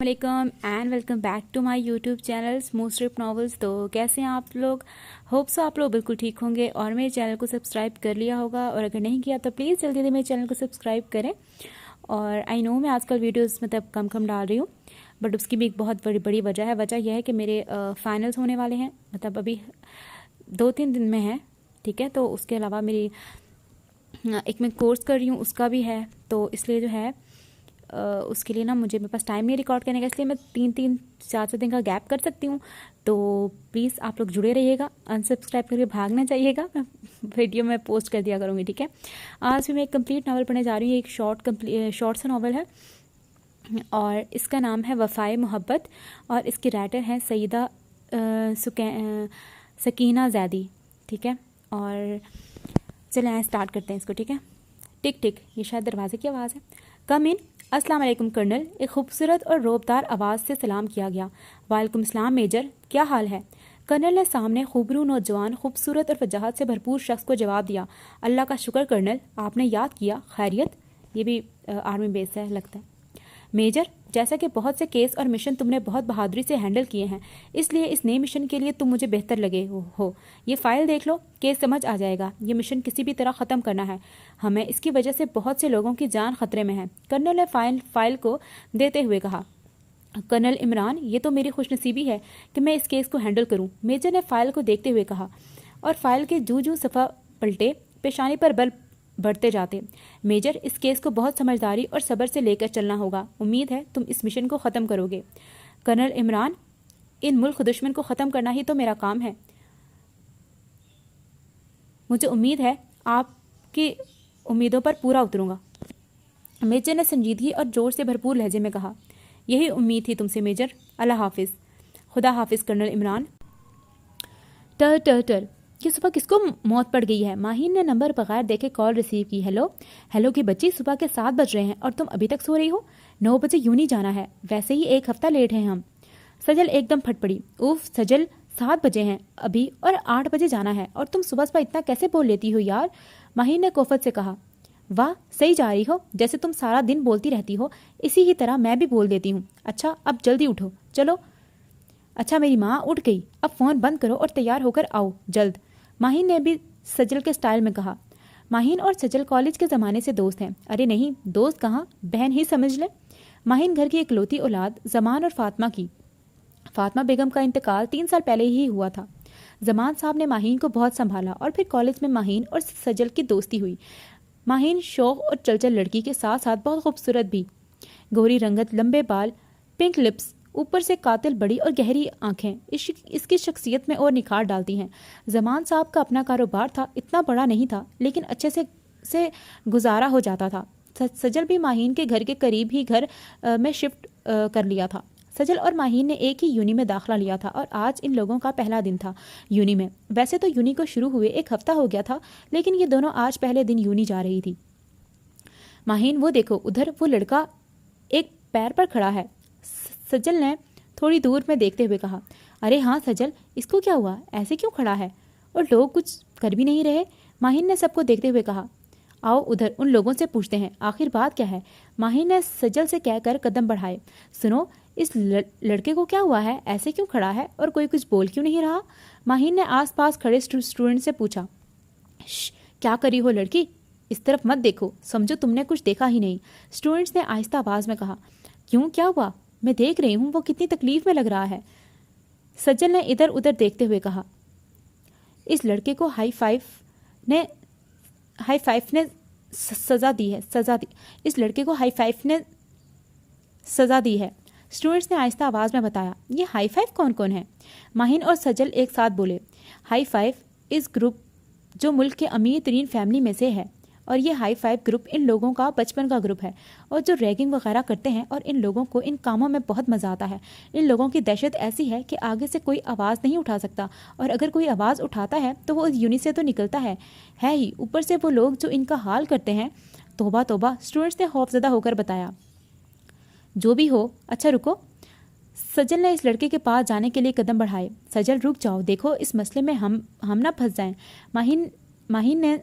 वालेकुम and welcome back to my YouTube channel smooth strip novels. तो कैसे हैं आप लोग? होप सो आप लोग बिल्कुल ठीक होंगे और मेरे चैनल को सब्सक्राइब कर लिया होगा, और अगर नहीं किया तो प्लीज़ जल्दी से मेरे चैनल को सब्सक्राइब करें। और आई नो मैं आजकल वीडियोस मतलब कम डाल रही हूँ, बट उसकी भी एक बहुत बड़ी वजह है। वजह यह है कि मेरे फाइनल्स होने वाले हैं, मतलब अभी 2-3 दिन में है, ठीक है। तो उसके अलावा मेरी एक मैं कोर्स कर रही हूँ, उसका भी है। तो इसलिए जो है उसके लिए ना मुझे मेरे पास टाइम नहीं रिकॉर्ड करने का, इसलिए मैं 3-4 दिन का गैप कर सकती हूँ। तो प्लीज़ आप लोग जुड़े रहिएगा, अनसब्सक्राइब करके भागना चाहिएगा। मैं वीडियो में पोस्ट कर दिया करूँगी, ठीक है। आज भी मैं एक कंप्लीट नावल पढ़ने जा रही हूँ। एक शॉर्ट सा नावल है और इसका नाम है वफ़ाए मोहब्बत, और इसके राइटर हैं सईदा सकीना ज़ैदी, ठीक है। और चलें स्टार्ट करते हैं इसको, ठीक है। टिक टिक, ये शायद दरवाजे की आवाज़ है। कम इन। अस्सलाम वालेकुम कर्नल, एक खूबसूरत और रोबदार आवाज़ से सलाम किया गया। वालेकुम सलाम मेजर, क्या हाल है? कर्नल ने सामने खूबरू नौजवान, खूबसूरत और वजाहत से भरपूर शख्स को जवाब दिया। अल्लाह का शुक्र कर्नल, आपने याद किया। खैरियत? ये भी आर्मी बेस है लगता है। मेजर, जैसा कि बहुत से केस और मिशन तुमने बहुत बहादुरी से हैंडल किए हैं, इसलिए इस नए मिशन के लिए तुम मुझे बेहतर लगे हो। ये फाइल देख लो, केस समझ आ जाएगा। ये मिशन किसी भी तरह ख़त्म करना है हमें, इसकी वजह से बहुत से लोगों की जान खतरे में है। कर्नल ने फाइल को देते हुए कहा। कर्नल इमरान, ये तो मेरी खुशनसीबी है कि मैं इस केस को हैंडल करूं, मेजर ने फाइल को देखते हुए कहा, और फाइल के जू सफ़ा पलटे, पेशानी पर बल बढ़ते जाते। मेजर, इस केस को बहुत समझदारी और सब्र से लेकर चलना होगा। उम्मीद है तुम इस मिशन को ख़त्म करोगे। कर्नल इमरान, इन मुल्क दुश्मन को ख़त्म करना ही तो मेरा काम है। मुझे उम्मीद है आपकी उम्मीदों पर पूरा उतरूंगा। मेजर ने संजीदगी और जोर से भरपूर लहजे में कहा। यही उम्मीद थी तुमसे मेजर। अल्लाह हाफिज। खुदा हाफिज कर्नल इमरान। टर टर टर, ये सुबह किसको मौत पड़ गई है? माहीन ने नंबर बगैर देखे कॉल रिसीव की। हेलो की बच्ची, सुबह के 7 बज रहे हैं और तुम अभी तक सो रही हो? 9 बजे यूं नहीं जाना है, वैसे ही 1 हफ्ता लेट हैं हम। सजल एकदम फट पड़ी। उफ सजल, 7 बजे हैं अभी और 8 बजे जाना है, और तुम सुबह सुबह इतना कैसे बोल लेती हो यार? माहीन ने कोफत से कहा। वाह, सही जा रही हो। जैसे तुम सारा दिन बोलती रहती हो, इसी ही तरह मैं भी बोल देती हूँ। अच्छा अब जल्दी उठो, चलो। अच्छा मेरी माँ उठ गई, अब फ़ोन बंद करो और तैयार होकर आओ जल्द। माहीन ने भी सजल के स्टाइल में कहा। माहीन और सजल कॉलेज के ज़माने से दोस्त हैं। अरे नहीं, दोस्त कहाँ, बहन ही समझ ले। माहीन घर की इकलौती औलाद जमान और फातिमा की। फातिमा बेगम का इंतकाल 3 साल पहले ही हुआ था। जमान साहब ने माहीन को बहुत संभाला और फिर कॉलेज में माहीन और सजल की दोस्ती हुई। माहीन शौक और चलचल लड़की के साथ साथ बहुत खूबसूरत भी। गोरी रंगत, लंबे बाल, पिंक लिप्स, ऊपर से कातिल बड़ी और गहरी आंखें इसकी शख्सियत में और निखार डालती हैं। जमान साहब का अपना कारोबार था, इतना बड़ा नहीं था लेकिन अच्छे से गुजारा हो जाता था। सजल भी माहीन के घर के करीब ही घर में शिफ्ट कर लिया था। सजल और माहीन ने एक ही यूनी में दाखिला लिया था और आज इन लोगों का पहला दिन था यूनी में। वैसे तो यूनी को शुरू हुए 1 हफ्ता हो गया था, लेकिन ये दोनों आज पहले दिन यूनी जा रही थी। माहीन, वो देखो उधर, वो लड़का एक पैर पर खड़ा है। सजल ने थोड़ी दूर में देखते हुए कहा। अरे हाँ सजल, इसको क्या हुआ, ऐसे क्यों खड़ा है? और लोग कुछ कर भी नहीं रहे। माहीन ने सबको देखते हुए कहा। आओ उधर उन लोगों से पूछते हैं, आखिर बात क्या है? माहीन ने सजल से कहकर कदम बढ़ाए। सुनो, इस लड़के को क्या हुआ है, ऐसे क्यों खड़ा है और कोई कुछ बोल क्यों नहीं रहा? माहीन ने आसपास खड़े स्टूडेंट से पूछा। क्या करी हो लड़की, इस तरफ मत देखो, समझो तुमने कुछ देखा ही नहीं। स्टूडेंट्स ने आहिस्ता आवाज में कहा। क्यों, क्या हुआ? मैं देख रही हूँ वो कितनी तकलीफ में लग रहा है। सज्जल ने इधर उधर देखते हुए कहा। इस लड़के को हाई फाइव ने सजा दी। इस लड़के को हाई फाइव ने सजा दी है। स्टूडेंट्स ने आहिस्ता आवाज में बताया। ये हाई फाइव कौन कौन है? माहीन और सज्जल एक साथ बोले। हाई फाइव इस ग्रुप जो मुल्क के अमीर तरीन फैमिली में से है, और ये हाई फाइव ग्रुप इन लोगों का बचपन का ग्रुप है, और जो रैगिंग वगैरह करते हैं, और इन लोगों को इन कामों में बहुत मज़ा आता है। इन लोगों की दहशत ऐसी है कि आगे से कोई आवाज़ नहीं उठा सकता, और अगर कोई आवाज़ उठाता है तो वो उस यूनि से तो निकलता है ही। ऊपर से वो लोग जो इनका हाल करते हैं, तोबा तोबा। स्टूडेंट्स ने खौफजदा होकर बताया। जो भी हो, अच्छा रुको। सजल ने इस लड़के के पास जाने के लिए कदम बढ़ाए। सजल रुक जाओ, देखो इस मसले में हम ना फंस जाएं। माहीन ने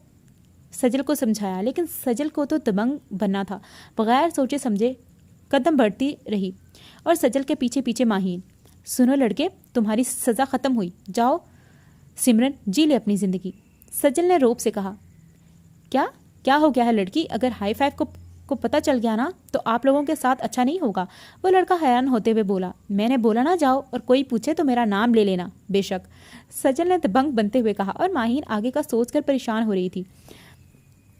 सजल को समझाया, लेकिन सजल को तो दबंग बनना था। बगैर सोचे समझे कदम बढ़ती रही। और सजल के पीछे पीछे माहीन। सुनो लड़के, तुम्हारी सज़ा ख़त्म हुई, जाओ सिमरन जी ले अपनी ज़िंदगी। सजल ने रोब से कहा, क्या क्या हो गया है लड़की? अगर हाई फाइव को पता चल गया ना तो आप लोगों के साथ अच्छा नहीं होगा। वो लड़का हैरान होते हुए बोला, मैंने बोला ना जाओ, और कोई पूछे तो मेरा नाम ले लेना। बेशक, सजल ने दबंग बनते हुए कहा, और माहीन आगे का सोचकर परेशान हो रही थी।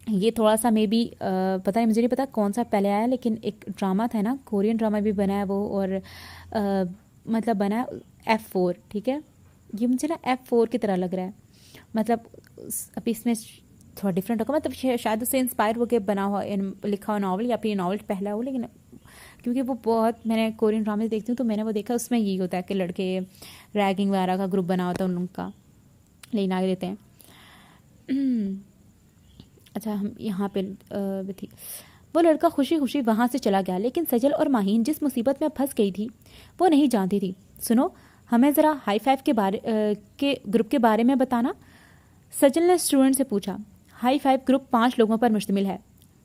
ये थोड़ा सा मे बी पता नहीं, मुझे नहीं पता कौन सा पहले आया, लेकिन एक ड्रामा था ना, कोरियन ड्रामा भी बना है वो, और मतलब बना है F4, ठीक है। ये मुझे ना F4 की तरह लग रहा है, मतलब अभी इसमें थोड़ा डिफरेंट होगा, मतलब शायद उससे इंस्पायर होकर बना हुआ लिखा हुआ नावल, या फिर ये नावल पहला हो, लेकिन क्योंकि वो बहुत मैंने कोरियन ड्रामे देखती हूँ तो मैंने वो देखा, उसमें यही होता है कि लड़के रैगिंग वगैरह का ग्रुप बना होता है उन लोगों का, लेकिन आगे देते हैं। अच्छा, हम यहाँ पे थी। वो लड़का खुशी खुशी वहाँ से चला गया, लेकिन सजल और माहीन जिस मुसीबत में फंस गई थी वो नहीं जानती थी। सुनो, हमें ज़रा हाई फाइव के ग्रुप के बारे में बताना, सजल ने स्टूडेंट से पूछा। हाई फाइव ग्रुप 5 लोगों पर मुश्तमिल है।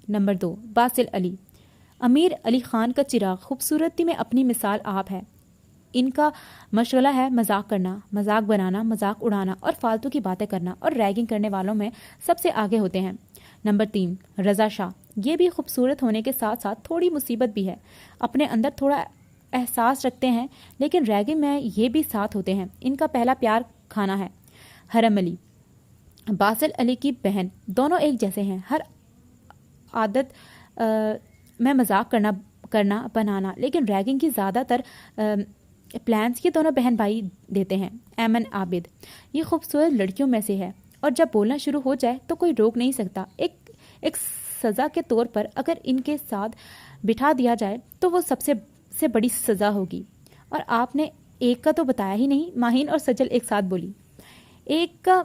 Number 2, Basil Ali. अमीर अली ख़ान का चिराग, खूबसूरती में अपनी मिसाल आप है। इनका मशगला है मजाक करना, मजाक बनाना, मजाक उड़ाना और फालतू की बातें करना, और रैगिंग करने वालों में सबसे आगे होते हैं। नंबर 3, रज़ा शाह। ये भी खूबसूरत होने के साथ साथ थोड़ी मुसीबत भी है, अपने अंदर थोड़ा एहसास रखते हैं, लेकिन रैगिंग में ये भी साथ होते हैं। इनका पहला प्यार खाना है। हरम अली, बासिल अली की बहन। दोनों एक जैसे हैं, हर आदत में मजाक करना बनाना, लेकिन रैगिंग की ज़्यादातर प्लान्स ये दोनों बहन भाई देते हैं। ऐमन आबिद, ये खूबसूरत लड़कियों में से है, और जब बोलना शुरू हो जाए तो कोई रोक नहीं सकता। एक सज़ा के तौर पर अगर इनके साथ बिठा दिया जाए तो वो सबसे बड़ी सज़ा होगी। और आपने एक का तो बताया ही नहीं, माहीन और सजल एक साथ बोली। एक का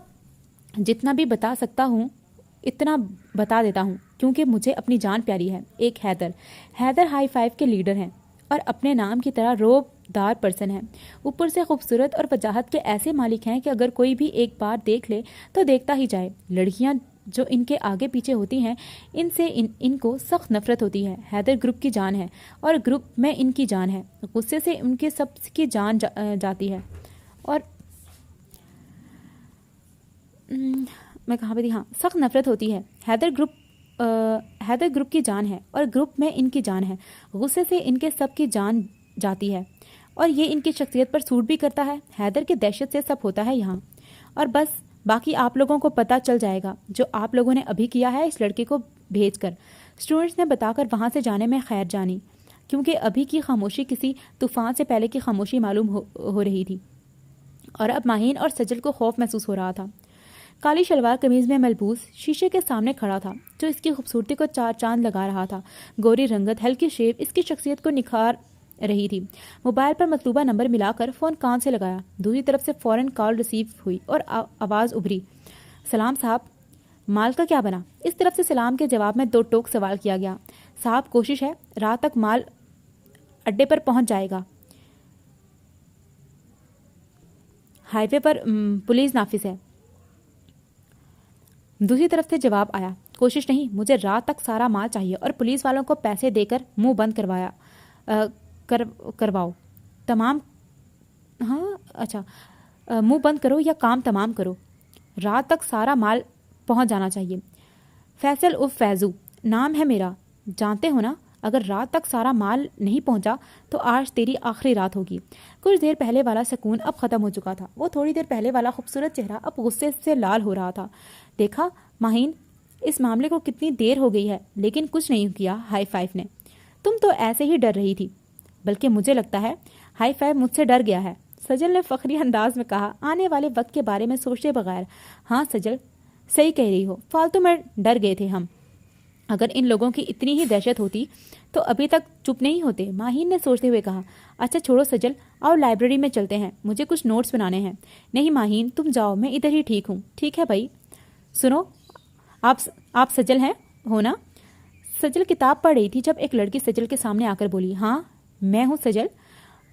जितना भी बता सकता हूँ इतना बता देता हूँ, क्योंकि मुझे अपनी जान प्यारी है। एक हैदर हाई फाइव के लीडर हैं और अपने नाम की तरह रोबदार पर्सन है। ऊपर से खूबसूरत और वजाहत के ऐसे मालिक हैं कि अगर कोई भी एक बार देख ले तो देखता ही जाए। लड़कियां जो इनके आगे पीछे होती हैं इनसे इनको सख्त नफरत होती है। हैदर ग्रुप की जान है और ग्रुप में इनकी जान है। गुस्से से उनके सबकी जान जाती है। और मैं कहाँ पे थी? हाँ, सख्त नफरत होती है। हैदर ग्रुप की जान है और ग्रुप में इनकी जान है। गुस्से से इनके सब की जान जाती है और ये इनकी शख्सियत पर सूट भी करता है। हैदर की दहशत से सब होता है यहाँ। और बस बाकी आप लोगों को पता चल जाएगा जो आप लोगों ने अभी किया है इस लड़के को भेजकर। स्टूडेंट्स ने बताकर वहाँ से जाने में खैर जानी, क्योंकि अभी की खामोशी किसी तूफान से पहले की खामोशी मालूम हो रही थी। और अब माहीन और सजल को खौफ महसूस हो रहा था। काली शलवार कमीज में मलबूस शीशे के सामने खड़ा था, जो इसकी खूबसूरती को चार चांद लगा रहा था। गोरी रंगत, हल्की शेव इसकी शख्सियत को निखार रही थी। मोबाइल पर मतलूबा नंबर मिलाकर फ़ोन कान से लगाया। दूसरी तरफ से फ़ौरन कॉल रिसीव हुई और आवाज़ उभरी। सलाम साहब, माल का क्या बना? इस तरफ से सलाम के जवाब में 2 टोक सवाल किया गया। साहब, कोशिश है, रात तक माल अड्डे पर पहुंच जाएगा। हाईवे पर पुलिस नाफिस है। दूसरी तरफ से जवाब आया, कोशिश नहीं, मुझे रात तक सारा माल चाहिए और पुलिस वालों को पैसे देकर मुंह बंद करवाओ। तमाम हाँ अच्छा, मुंह बंद करो या काम तमाम करो। रात तक सारा माल पहुंच जाना चाहिए। फैसल उफ फैजू नाम है मेरा, जानते हो ना। अगर रात तक सारा माल नहीं पहुंचा तो आज तेरी आखिरी रात होगी। कुछ देर पहले वाला सुकून अब ख़त्म हो चुका था। वो थोड़ी देर पहले वाला खूबसूरत चेहरा अब गुस्से से लाल हो रहा था। देखा माहीन, इस मामले को कितनी देर हो गई है, लेकिन कुछ नहीं किया हाई फाइव ने। तुम तो ऐसे ही डर रही थी, बल्कि मुझे लगता है हाई फाइव मुझसे डर गया है। सजल ने फखरी अंदाज में कहा, आने वाले वक्त के बारे में सोचते बगैर। हाँ सजल, सही कह रही हो, फालतू में डर गए थे हम। अगर इन लोगों की इतनी ही दहशत होती तो अभी तक चुप नहीं होते। माहीन ने सोचते हुए कहा, अच्छा छोड़ो सजल, आओ लाइब्रेरी में चलते हैं, मुझे कुछ नोट्स बनाने हैं। नहीं माहीन, तुम जाओ, मैं इधर ही ठीक हूँ। ठीक है भाई। सुनो, आप सजल हैं हो ना? सजल किताब पढ़ रही थी जब एक लड़की सजल के सामने आकर बोली, हाँ मैं हूँ सजल।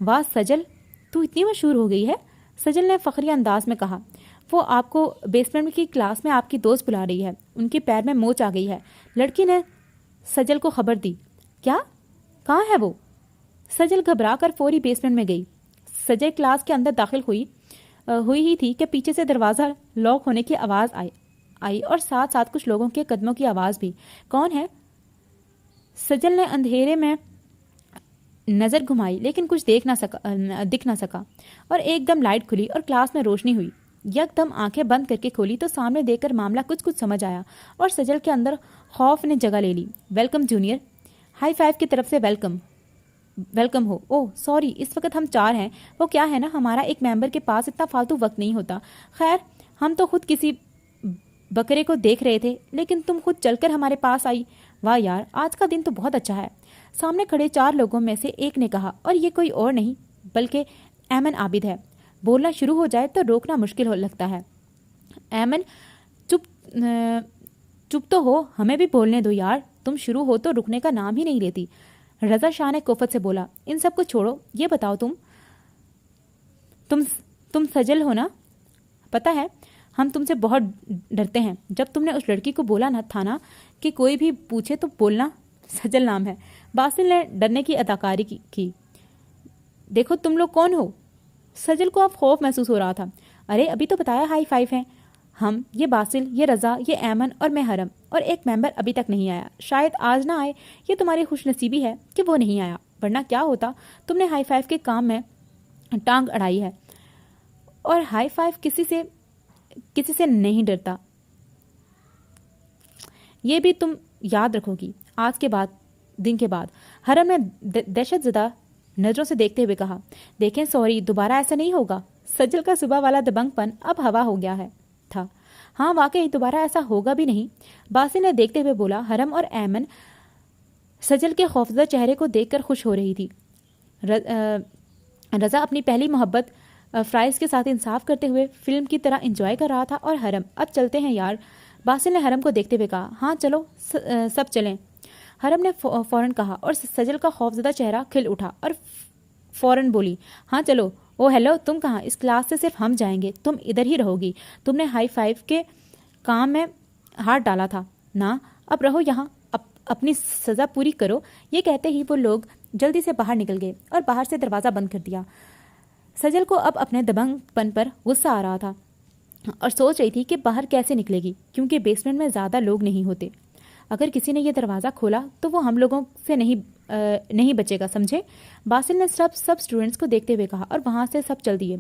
वाह सजल, तू इतनी मशहूर हो गई है, सजल ने फखरी अंदाज में कहा। वो आपको बेसमेंट की क्लास में आपकी दोस्त बुला रही है, उनके पैर में मोच आ गई है। लड़की ने सजल को खबर दी। क्या? कहाँ है वो? सजल घबरा कर फौरी बेसमेंट में गई। सजल क्लास के अंदर दाखिल हुई ही थी कि पीछे से दरवाज़ा लॉक होने की आवाज़ आई और साथ साथ कुछ लोगों के कदमों की आवाज़ भी। कौन है? सजल ने अंधेरे में नज़र घुमाई लेकिन कुछ दिख ना सका और एकदम लाइट खुली और क्लास में रोशनी हुई। यकदम आंखें बंद करके खोली तो सामने देखकर मामला कुछ समझ आया और सजल के अंदर खौफ ने जगह ले ली। वेलकम जूनियर, हाई फाइव की तरफ से वेलकम हो। ओह सॉरी, इस वक्त हम 4 हैं। वो क्या है ना, हमारा एक मेंबर के पास इतना फालतू वक्त नहीं होता। खैर, हम तो खुद किसी बकरे को देख रहे थे लेकिन तुम खुद चलकर हमारे पास आई। वाह यार, आज का दिन तो बहुत अच्छा है, सामने खड़े 4 लोगों में से एक ने कहा। और ये कोई और नहीं बल्कि ऐमन आबिद है। बोलना शुरू हो जाए तो रोकना मुश्किल हो लगता है। ऐमन, चुप तो हो, हमें भी बोलने दो यार। तुम शुरू हो तो रुकने का नाम ही नहीं लेती। रजा शाह ने कोफत से बोला। इन सब को छोड़ो, ये बताओ तुम सजल हो ना? पता है हम तुमसे बहुत डरते हैं। जब तुमने उस लड़की को बोला ना था ना कि कोई भी पूछे तो बोलना सजल नाम है। बासिल ने डरने की अदाकारी की। देखो तुम लोग कौन हो? सजल को अब खौफ महसूस हो रहा था। अरे अभी तो बताया हाई फाइव हैं हम, ये बासिल, ये रजा, ये ऐमन और मैं हरम, और एक मेंबर अभी तक नहीं आया। शायद आज ना आए। ये तुम्हारी खुशनसीबी है कि वो नहीं आया, वरना क्या होता। तुमने हाई फाइव के काम में टांग अड़ाई है और हाई फाइव किसी से नहीं डरता। ये भी तुम याद रखोगी आज के दिन के बाद। हरम ने दहशतज़दा नजरों से देखते हुए कहा। देखें सॉरी, दोबारा ऐसा नहीं होगा। सजल का सुबह वाला दबंगपन अब हवा हो गया था। हाँ वाकई दोबारा ऐसा होगा भी नहीं, बासिल ने देखते हुए बोला। हरम और ऐमन सजल के खौफजदा चेहरे को देखकर खुश हो रही थी। रजा अपनी पहली मोहब्बत फ्राइज के साथ इंसाफ करते हुए फिल्म की तरह एंजॉय कर रहा था। और हरम, अब चलते हैं यार, बासिल ने हरम को देखते हुए कहा। हाँ चलो, सब चलें, हरम ने फौरन कहा। और सजल का खौफजदा चेहरा खिल उठा और फौरन बोली। हाँ चलो। ओ हेलो, तुम कहाँ? इस क्लास से सिर्फ हम जाएंगे, तुम इधर ही रहोगी। तुमने हाई फाइव के काम में हाथ डाला था ना, अब रहो यहाँ, अपनी सज़ा पूरी करो। ये कहते ही वो लोग जल्दी से बाहर निकल गए और बाहर से दरवाज़ा बंद कर दिया। सजल को अब अपने दबंगपन पर गुस्सा आ रहा था और सोच रही थी कि बाहर कैसे निकलेगी, क्योंकि बेसमेंट में ज़्यादा लोग नहीं होते। अगर किसी ने यह दरवाज़ा खोला तो वो हम लोगों से नहीं बचेगा, समझे? बासिल ने सब स्टूडेंट्स को देखते हुए कहा और वहाँ से सब चल दिए।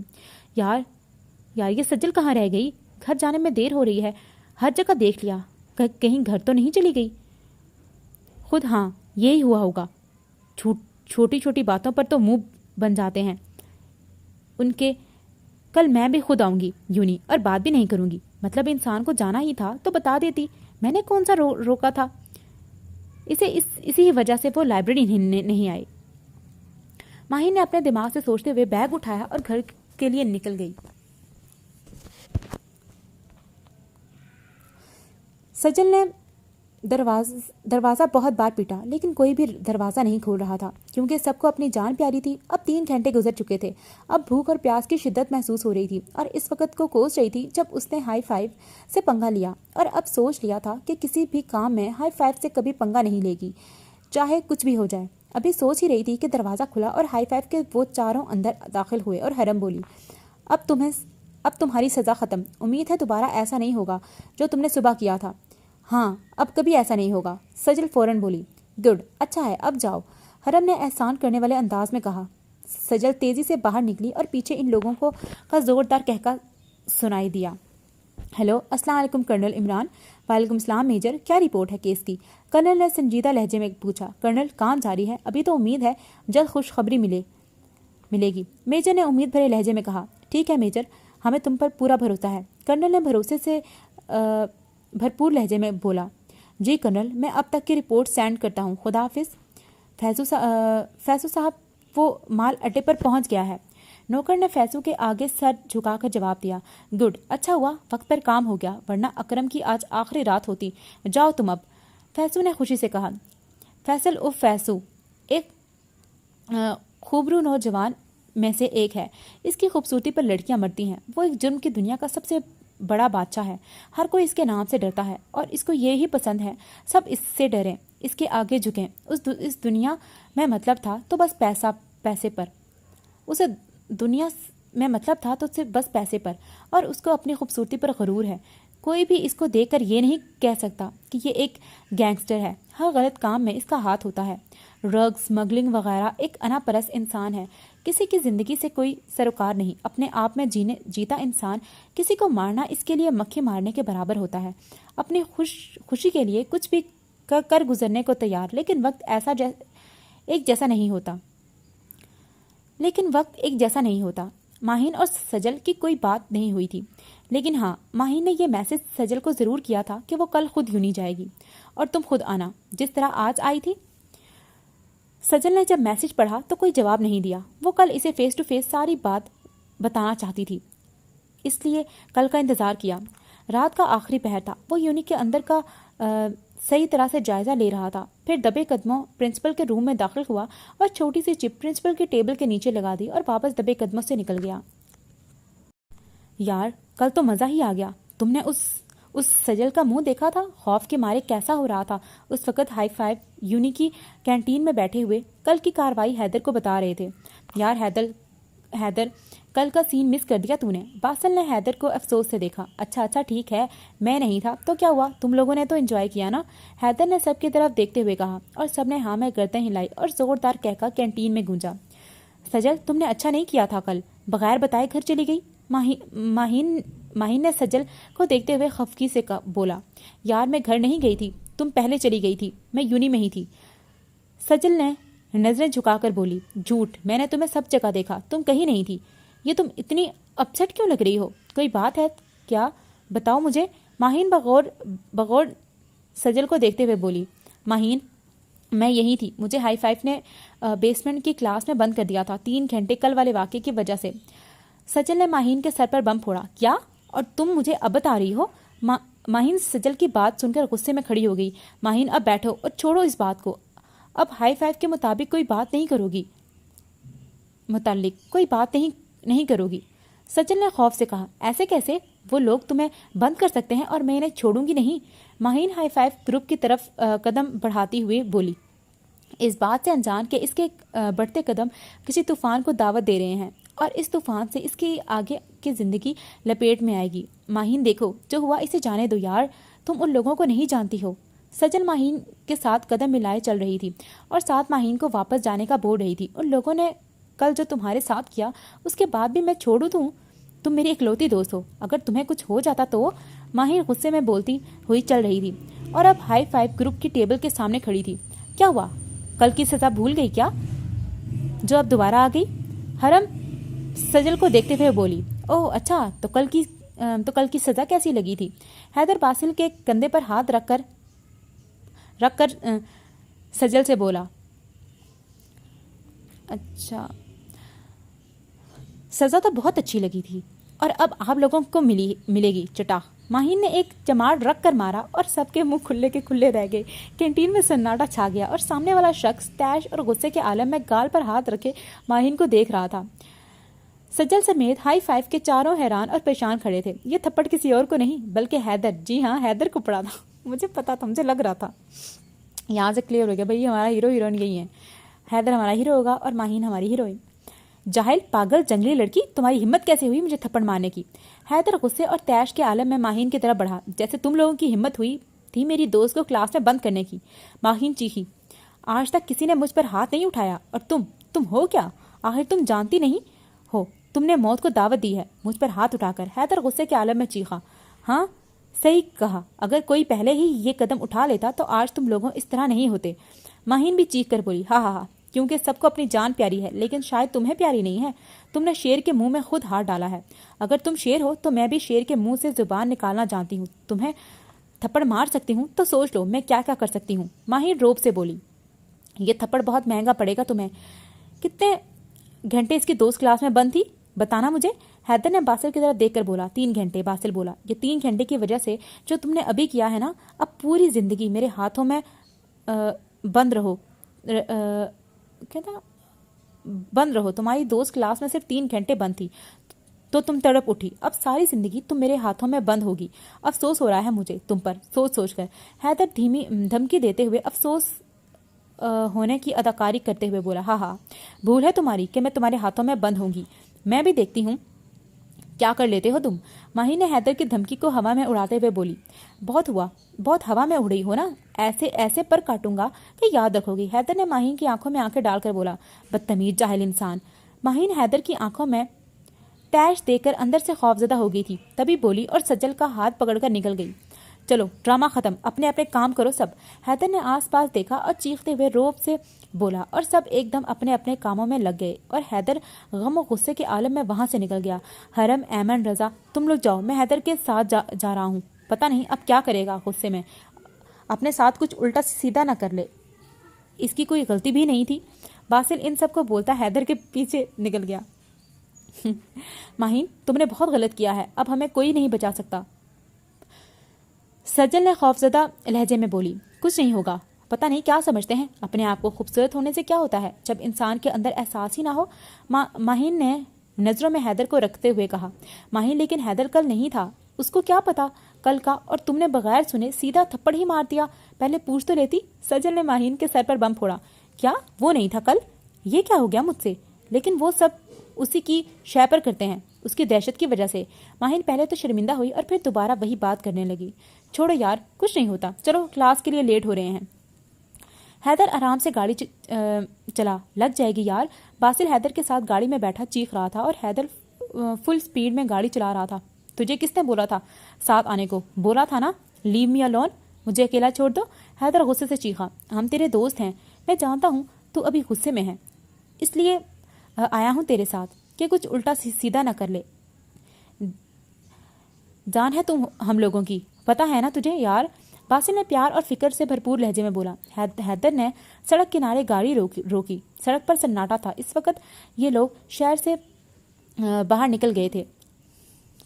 यार ये सजल कहाँ रह गई? घर जाने में देर हो रही है, हर जगह देख लिया, कहीं घर तो नहीं चली गई खुद? हाँ यही हुआ होगा। छोटी छोटी बातों पर तो मुंह बन जाते हैं उनके। कल मैं भी खुद आऊँगी यूनी और बात भी नहीं करूँगी। मतलब इंसान को जाना ही था तो बता देती, मैंने कौन सा रोका था इसे? इसी वजह से वो लाइब्रेरी नहीं आई। माही ने अपने दिमाग से सोचते हुए बैग उठाया और घर के लिए निकल गई। सजल ने दरवाज़ा बहुत बार पीटा लेकिन कोई भी दरवाज़ा नहीं खोल रहा था, क्योंकि सबको अपनी जान प्यारी थी। अब 3 घंटे गुजर चुके थे। अब भूख और प्यास की शिद्दत महसूस हो रही थी और इस वक्त को कोस रही थी जब उसने हाई फाइव से पंगा लिया और अब सोच लिया था कि किसी भी काम में हाई फाइव से कभी पंगा नहीं लेगी, चाहे कुछ भी हो जाए। अभी सोच ही रही थी कि दरवाज़ा खुला और हाई फाइव के वो चारों अंदर दाखिल हुए और हरम बोली, अब तुम्हारी सज़ा ख़त्म। उम्मीद है दोबारा ऐसा नहीं होगा जो तुमने सुबह किया था। हाँ अब कभी ऐसा नहीं होगा, सजल फौरन बोली। गुड, अच्छा है, अब जाओ, हरम ने एहसान करने वाले अंदाज में कहा। सजल तेज़ी से बाहर निकली और पीछे इन लोगों का ज़ोरदार कहका सुनाई दिया। हेलो, अस्सलाम वालेकुम कर्नल इमरान। वालेकुम सलाम मेजर, क्या रिपोर्ट है केस की? कर्नल ने संजीदा लहजे में पूछा। कर्नल, काम जारी है, अभी तो उम्मीद है जल्द खुशखबरी मिलेगी, मेजर ने उम्मीद भरे लहजे में कहा। ठीक है मेजर, हमें तुम पर पूरा भरोसा है, कर्नल ने भरोसे से भरपूर लहजे में बोला। जी कर्नल, मैं अब तक की रिपोर्ट सेंड करता हूँ, खुदा हाफिज़। फैसू साहब, वो माल अड्डे पर पहुँच गया है। नौकर ने फैसू के आगे सर झुकाकर जवाब दिया। गुड, अच्छा हुआ वक्त पर काम हो गया, वरना अकरम की आज आखिरी रात होती। जाओ तुम अब, फैसू ने खुशी से कहा। फैसल उफ फैसू एक खूबरू नौजवान में से एक है। इसकी खूबसूरती पर लड़कियां मरती हैं। वो एक जुर्म की दुनिया का सबसे बड़ा बादशाह है। हर कोई इसके नाम से डरता है और इसको ये ही पसंद है सब इससे डरें। इसके आगे झुकें। इस दुनिया में मतलब था तो बस पैसे पर। उसे दुनिया में मतलब था तो सिर्फ बस पैसे पर, और उसको अपनी खूबसूरती पर गरूर है। कोई भी इसको देखकर ये नहीं कह सकता कि ये एक गैंगस्टर है। हर गलत काम में इसका हाथ होता है। ड्रग्स, स्मगलिंग वगैरह। एक अनापरस्त इंसान है। किसी की ज़िंदगी से कोई सरोकार नहीं। अपने आप में जीता इंसान। किसी को मारना इसके लिए मक्खी मारने के बराबर होता है। अपनी खुशी के लिए कुछ भी कर गुजरने को तैयार। लेकिन वक्त एक जैसा नहीं होता। माहिन और सजल की कोई बात नहीं हुई थी, लेकिन हाँ, माहिन ने यह मैसेज सजल को ज़रूर किया था कि वो कल खुद यूनी जाएगी और तुम खुद आना, जिस तरह आज आई थी। सजल ने जब मैसेज पढ़ा तो कोई जवाब नहीं दिया। वो कल इसे फेस टू फेस सारी बात बताना चाहती थी, इसलिए कल का इंतज़ार किया। रात का आखिरी पहर था। वो यूनी के अंदर का सही तरह से जायज़ा ले रहा था। फिर दबे कदमों प्रिंसिपल के रूम में दाखिल हुआ और छोटी सी चिप प्रिंसिपल के टेबल के नीचे लगा दी और वापस दबे कदमों से निकल गया। यार, कल तो मज़ा ही आ गया। तुमने उस सजल का मुंह देखा था? खौफ के मारे कैसा हो रहा था। उस वक्त हाई फाइव यूनी की कैंटीन में बैठे हुए कल की कार्रवाई हैदर को बता रहे थे। यार हैदर, कल का सीन मिस कर दिया तूने। बासिल ने हैदर को अफसोस से देखा। अच्छा ठीक है, मैं नहीं था तो क्या हुआ, तुम लोगों ने तो एंजॉय किया ना, हैदर ने सबकी तरफ देखते हुए कहा, और सबने हाँ में गर्दन हिलाई और जोरदार कहकर कैंटीन में गूंजा। सजल, तुमने अच्छा नहीं किया था। कल बगैर बताए घर चली गई। माहिन ने सजल को देखते हुए खफकी से बोला। यार, मैं घर नहीं गई थी, तुम पहले चली गई थी, मैं यूनी में ही थी। सजल ने नजरें झुकाकर बोली। झूठ, मैंने तुम्हें सब जगह देखा, तुम कहीं नहीं थी। ये तुम इतनी अपसेट क्यों लग रही हो? कोई बात है क्या? बताओ मुझे। माहिन बगौर सजल को देखते हुए बोली। माहिन, मैं यही थी। मुझे हाई फाइव ने बेसमेंट की क्लास में बंद कर दिया था 3 घंटे कल वाले वाक़े की वजह से। सजल ने माहिन के सर पर बम फोड़ा। क्या? और तुम मुझे अब बता रही हो? माहिन सजल की बात सुनकर गुस्से में खड़ी हो गई। माहिन, अब बैठो और छोड़ो इस बात को। अब हाई फाइव के मुताबिक कोई बात नहीं करोगी। सजल ने खौफ से कहा। ऐसे कैसे? वो लोग तुम्हें बंद कर सकते हैं और मैं इन्हें छोड़ूंगी नहीं। माहिन हाई फाइव ग्रुप की तरफ कदम बढ़ाती हुए बोली। इस बात से अनजान के इसके बढ़ते कदम किसी तूफान को दावत दे रहे हैं, और इस तूफान से इसकी आगे की जिंदगी लपेट में आएगी। माहिन, देखो, जो हुआ इसे जाने दो यार, तुम उन लोगों को नहीं जानती हो। सजल माहिन के साथ कदम मिलाए चल रही थी और साथ माहिन को वापस जाने का बोल रही थी। उन लोगों ने कल जो तुम्हारे साथ किया, उसके बाद भी मैं छोड़ू दूँ? तुम मेरी इकलौती दोस्त हो, अगर तुम्हें कुछ हो जाता तो। माहिन गुस्से में बोलती हुई चल रही थी और अब हाई फाइव ग्रुप की टेबल के सामने खड़ी थी। क्या हुआ? कल की सजा भूल गई क्या, जो अब दोबारा आ गई? हरम सजल को देखते हुए बोली। ओह अच्छा, तो कल की सजा कैसी लगी थी? हैदर बासिल के कंधे पर हाथ रखकर सजल से बोला। अच्छा, सजा तो बहुत अच्छी लगी थी, और अब आप लोगों को मिलेगी चटा। माहिन ने एक चमाड़ रख कर मारा और सबके मुंह खुले के खुले रह गए। कैंटीन में सन्नाटा छा गया और सामने वाला शख्स तैश और गुस्से के आलम में गाल पर हाथ रखे माहिन को देख रहा था। सजल समेत हाई फाइव के चारों हैरान और परेशान खड़े थे। ये थप्पड़ किसी और को नहीं, बल्कि हैदर, जी हाँ, हैदर को पड़ा था। मुझे पता था, मुझे लग रहा था। यहाँ से क्लियर हो गया भाई, हमारा हीरो हीरोइन यही है। हैदर हमारा हीरो होगा और माहिन हमारी हीरोइन। जाहिल, पागल, जंगली लड़की, तुम्हारी हिम्मत कैसे हुई मुझे थप्पड़ मारने की? हैदर गुस्से और तैश के आलम में माहिन की तरफ बढ़ा। जैसे तुम लोगों की हिम्मत हुई थी मेरी दोस्त को क्लास में बंद करने की। माहिन चीखी। आज तक किसी ने मुझ पर हाथ नहीं उठाया, और तुम हो क्या? आखिर तुम जानती नहीं हो, तुमने मौत को दावत दी है मुझ पर हाथ उठाकर। हैदर गुस्से के आलम में चीखा। हाँ, सही कहा, अगर कोई पहले ही ये कदम उठा लेता तो आज तुम लोगों इस तरह नहीं होते। माहिन भी चीख कर बोली। हा, क्योंकि सबको अपनी जान प्यारी है, लेकिन शायद तुम्हें प्यारी नहीं है। तुमने शेर के मुंह में खुद हाथ डाला है। अगर तुम शेर हो तो मैं भी शेर के मुंह से जुबान निकालना जानती हूँ। तुम्हें थप्पड़ मार सकती हूँ तो सोच लो मैं क्या क्या कर सकती हूँ। माहिर रोब से बोली। ये थप्पड़ बहुत महंगा पड़ेगा तुम्हें। कितने घंटे इसकी दोस्त क्लास में बंद थी, बताना मुझे। हैदर ने बासिल की तरफ देखकर बोला। 3 घंटे। बासिल बोला। ये 3 घंटे की वजह से जो तुमने अभी किया है ना, अब पूरी जिंदगी मेरे हाथों में बंद रहो। बंद रहो। तुम्हारी दोस्त क्लास में सिर्फ 3 घंटे बंद थी, तो तुम तड़प उठी। अब सारी जिंदगी तुम मेरे हाथों में बंद होगी। अफसोस हो रहा है मुझे तुम पर सोच सोच कर। हैदर धीमी धमकी देते हुए अफसोस होने की अदाकारी करते हुए बोला, हाँ हाँ, भूल है तुम्हारी कि मैं तुम्हारे हाथों में बंद होंगी। मैं भी देखती हूँ क्या कर लेते हो तुम। माही ने हैदर की धमकी को हवा में उड़ाते हुए बोली, बहुत हुआ, बहुत हवा में उड़ रही हो ना, ऐसे ऐसे पर काटूंगा कि याद रखोगी। हैदर ने माहीन की आंखों में आंखें डालकर बोला, बदतमीज जाहिल इंसान। माहीन हैदर की आंखों में तैश देकर अंदर से खौफजदा हो गई थी, तभी बोली और सज्जल का हाथ पकड़कर निकल गई। चलो ड्रामा खत्म, अपने अपने काम करो सब। हैदर ने आसपास देखा और चीखते हुए रोब से बोला और सब एकदम अपने अपने कामों में लग गए और हैदर गम और गुस्से के आलम में वहां से निकल गया। हरम, ऐमन, रजा, तुम लोग जाओ, मैं हैदर के साथ जा रहा हूँ। पता नहीं अब क्या करेगा, गुस्से में अपने साथ कुछ उल्टा सीधा न कर ले। इसकी कोई गलती भी नहीं थी। बासिल इन सबको बोलता हैदर के पीछे निकल गया। माहीन, तुमने बहुत गलत किया है, अब हमें कोई नहीं बचा सकता। सज्जल ने खौफजदा लहजे में बोली, कुछ नहीं होगा, पता नहीं क्या समझते हैं, अपने आप को खूबसूरत होने से क्या होता है जब इंसान के अंदर एहसास ही ना हो। माहीन ने नजरों में हैदर को रखते हुए कहा। माहीन, लेकिन हैदर कल नहीं था, उसको क्या पता कल का, और तुमने बगैर सुने सीधा थप्पड़ ही मार दिया, पहले पूछ तो लेती। सज्जल ने माहीन के सर पर बम फोड़ा। क्या वो नहीं था कल? ये क्या हो गया मुझसे? लेकिन वो सब उसी की शय पर करते हैं, उसकी दहशत की वजह से। माहीन पहले तो शर्मिंदा हुई और फिर दोबारा वही बात करने लगी। छोड़ो यार, कुछ नहीं होता, चलो क्लास के लिए लेट हो रहे हैं। हैदर आराम से गाड़ी चला, लग जाएगी यार। बासिल हैदर के साथ गाड़ी में बैठा चीख रहा था और हैदर फुल स्पीड में गाड़ी चला रहा था। तुझे किसने बोला था साथ आने को? बोला था ना, लीव मी अलोन, मुझे अकेला छोड़ दो। हैदर गुस्से से चीखा, हम तेरे दोस्त हैं, मैं जानता हूँ तू अभी गुस्से में है, इसलिए आया हूँ तेरे साथ कि कुछ उल्टा सीधा न कर ले। जान है तुम हम लोगों की, पता है ना तुझे यार। बासिल ने प्यार और फिक्र से भरपूर लहजे में बोला। हैदर ने सड़क किनारे गाड़ी रोकी। सड़क पर सन्नाटा था। इस वक्त ये लोग शहर से बाहर निकल गए थे।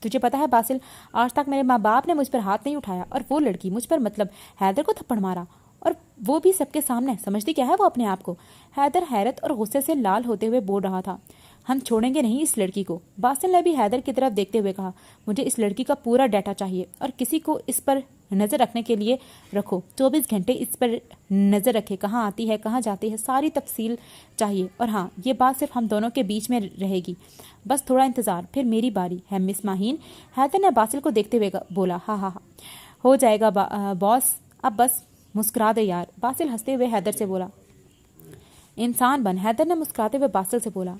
तुझे पता है बासिल, आज तक मेरे माँ बाप ने मुझ पर हाथ नहीं उठाया, और वो लड़की मुझ पर, मतलब हैदर को थप्पड़ मारा, और वो भी सबके सामने। समझती क्या है वो अपने आप को? हैदर हैरत और गुस्से से लाल होते हुए बोल रहा था। हम छोड़ेंगे नहीं इस लड़की को। बासिल ने भी हैदर की तरफ देखते हुए कहा, मुझे इस लड़की का पूरा डाटा चाहिए, और किसी को इस पर नज़र रखने के लिए रखो। 24 घंटे इस पर नज़र रखे, कहाँ आती है, कहाँ जाती है, सारी तफसील चाहिए। और हाँ, ये बात सिर्फ हम दोनों के बीच में रहेगी, बस थोड़ा इंतज़ार, फिर मेरी बारी है मिस माहीन। हैदर ने बासिल को देखते हुए बोला, हाँ हाँ हाँ, हो जाएगा बॉस, अब बस मुस्कुरा दे यार। बासिल हंसते हुए हैदर से बोला, इंसान बन। हैदर ने मुस्कुराते हुए बासिल से बोला,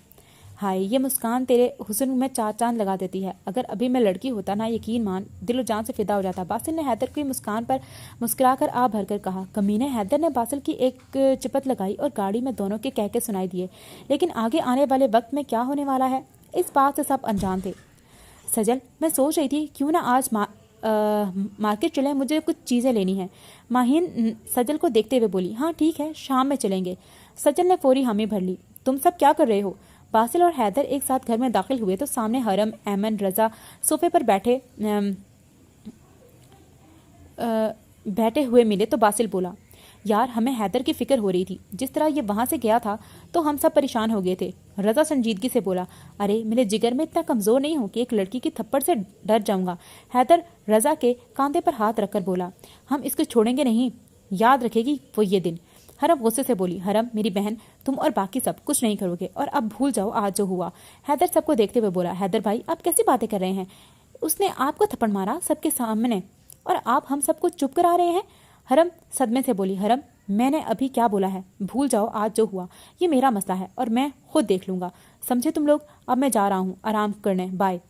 हाय, ये मुस्कान तेरे हुस्न में चार चांद लगा देती है। अगर अभी मैं लड़की होता ना, यकीन मान, दिलो जान से फिदा हो जाता। बासिल ने हैदर की मुस्कान पर मुस्कुराकर आ भरकर कहा। कमीने, हैदर ने बासिल की एक चिपत लगाई और गाड़ी में दोनों के कहके सुनाई दिए, लेकिन आगे आने वाले वक्त में क्या होने वाला है, इस बात से सब अनजान थे। सजल, मैं सोच रही थी क्यों ना आज मार्केट चलें, मुझे कुछ चीज़ें लेनी है। माहीन सजल को देखते हुए बोली, हाँ ठीक है, शाम में चलेंगे। सजल ने फौरी हामी भर ली। तुम सब क्या कर रहे हो? बासिल और हैदर एक साथ घर में दाखिल हुए तो सामने हरम, ऐमन, रजा सोफे पर बैठे हुए मिले तो बासिल बोला, यार हमें हैदर की फिक्र हो रही थी, जिस तरह ये वहां से गया था तो हम सब परेशान हो गए थे। रजा संजीदगी से बोला, अरे मेरे जिगर में इतना कमजोर नहीं हूं कि एक लड़की की थप्पड़ से डर जाऊंगा। हैदर रजा के कांधे पर हाथ रखकर बोला, हम इसको छोड़ेंगे नहीं, याद रखेगी वो ये दिन। हरम गुस्से से बोली, हरम मेरी बहन, तुम और बाकी सब कुछ नहीं करोगे, और अब भूल जाओ आज जो हुआ। हैदर सबको देखते हुए बोला, हैदर भाई आप कैसी बातें कर रहे हैं? उसने आपको थप्पड़ मारा सबके सामने, और आप हम सबको चुप करा रहे हैं। हरम सदमे से बोली, हरम मैंने अभी क्या बोला है? भूल जाओ आज जो हुआ, ये मेरा मसला है और मैं खुद देख लूंगा, समझे तुम लोग? अब मैं जा रहा हूँ आराम करने, बाय।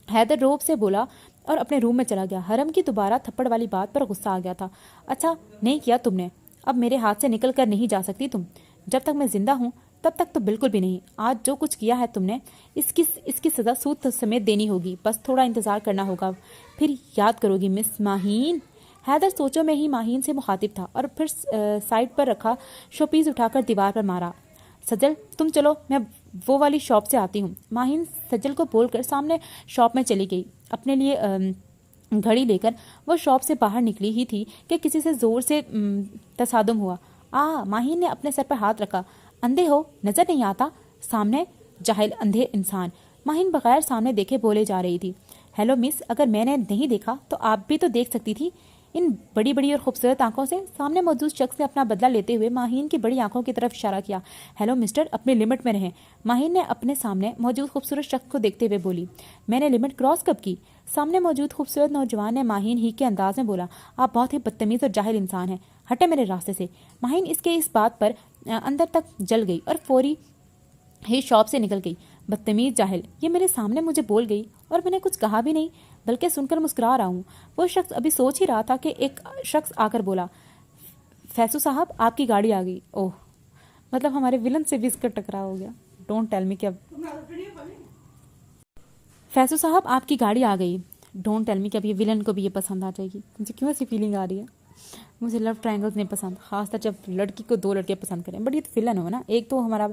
हैदर रोब से बोला और अपने रूम में चला गया। हरम की दोबारा थप्पड़ वाली बात पर गुस्सा आ गया था। अच्छा नहीं किया तुमने, अब मेरे हाथ से निकल कर नहीं जा सकती तुम। जब तक मैं जिंदा हूँ तब तक तो बिल्कुल भी नहीं। आज जो कुछ किया है तुमने, इसकी सजा सूद समेत देनी होगी। बस थोड़ा इंतजार करना होगा, फिर याद करोगी मिस माहीन। हैदर सोचों में ही माहीन से मुखातिब था और फिर साइड पर रखा शोपीस उठाकर दीवार पर मारा। सजल तुम चलो, मैं वो वाली शॉप से आती हूँ। माहीन सजल को बोलकर सामने शॉप में चली गई। अपने लिए घड़ी लेकर वो शॉप से बाहर निकली ही थी कि किसी से जोर से तसादुम हुआ। माहीन ने अपने सर पर हाथ रखा। अंधे हो, नजर नहीं आता? सामने जाहिल अंधे इंसान। माहिन बगैर सामने देखे बोले जा रही थी। हेलो मिस, अगर मैंने नहीं देखा तो आप भी तो देख सकती थी। इन बड़ी बड़ी और खूबसूरत आंखों से सामने मौजूद शख्स ने अपना बदला लेते हुए माहिन की बड़ी आंखों की तरफ इशारा किया। हेलो मिस्टर, अपनी लिमिट में रहें। माहिन ने अपने सामने मौजूद खूबसूरत शख्स को देखते हुए बोली। मैंने लिमिट क्रॉस कब की? सामने मौजूद खूबसूरत नौजवान ने माहिन ही के अंदाज में बोला। आप बहुत ही बदतमीज और जाहिल इंसान हैं, हटे मेरे रास्ते से। माहिन इसके इस बात पर अंदर तक जल गई और फौरी ही शॉप से निकल गई। बदतमीज जाहिल, ये मेरे सामने मुझे बोल गई और मैंने कुछ कहा भी नहीं, बल्कि सुनकर मुस्कुरा रहा हूँ। वो शख्स अभी सोच ही रहा था कि एक शख्स आकर बोला, फैसू साहब आपकी गाड़ी आ गई। ओह, मतलब हमारे विलन से भी इसका टकराव हो गया। डोंट टेल मी कि अब फैसू साहब आपकी गाड़ी आ गई। डोंट टेल मी कि अब ये विलन को भी ये पसंद आ जाएगी। मुझे क्यों ऐसी फीलिंग आ रही है। मुझे लव ट्रायंगल्स नहीं पसंद, खासकर जब लड़की को दो लड़के पसंद करें। बट ये तो विलन हो ना। एक तो हमारा,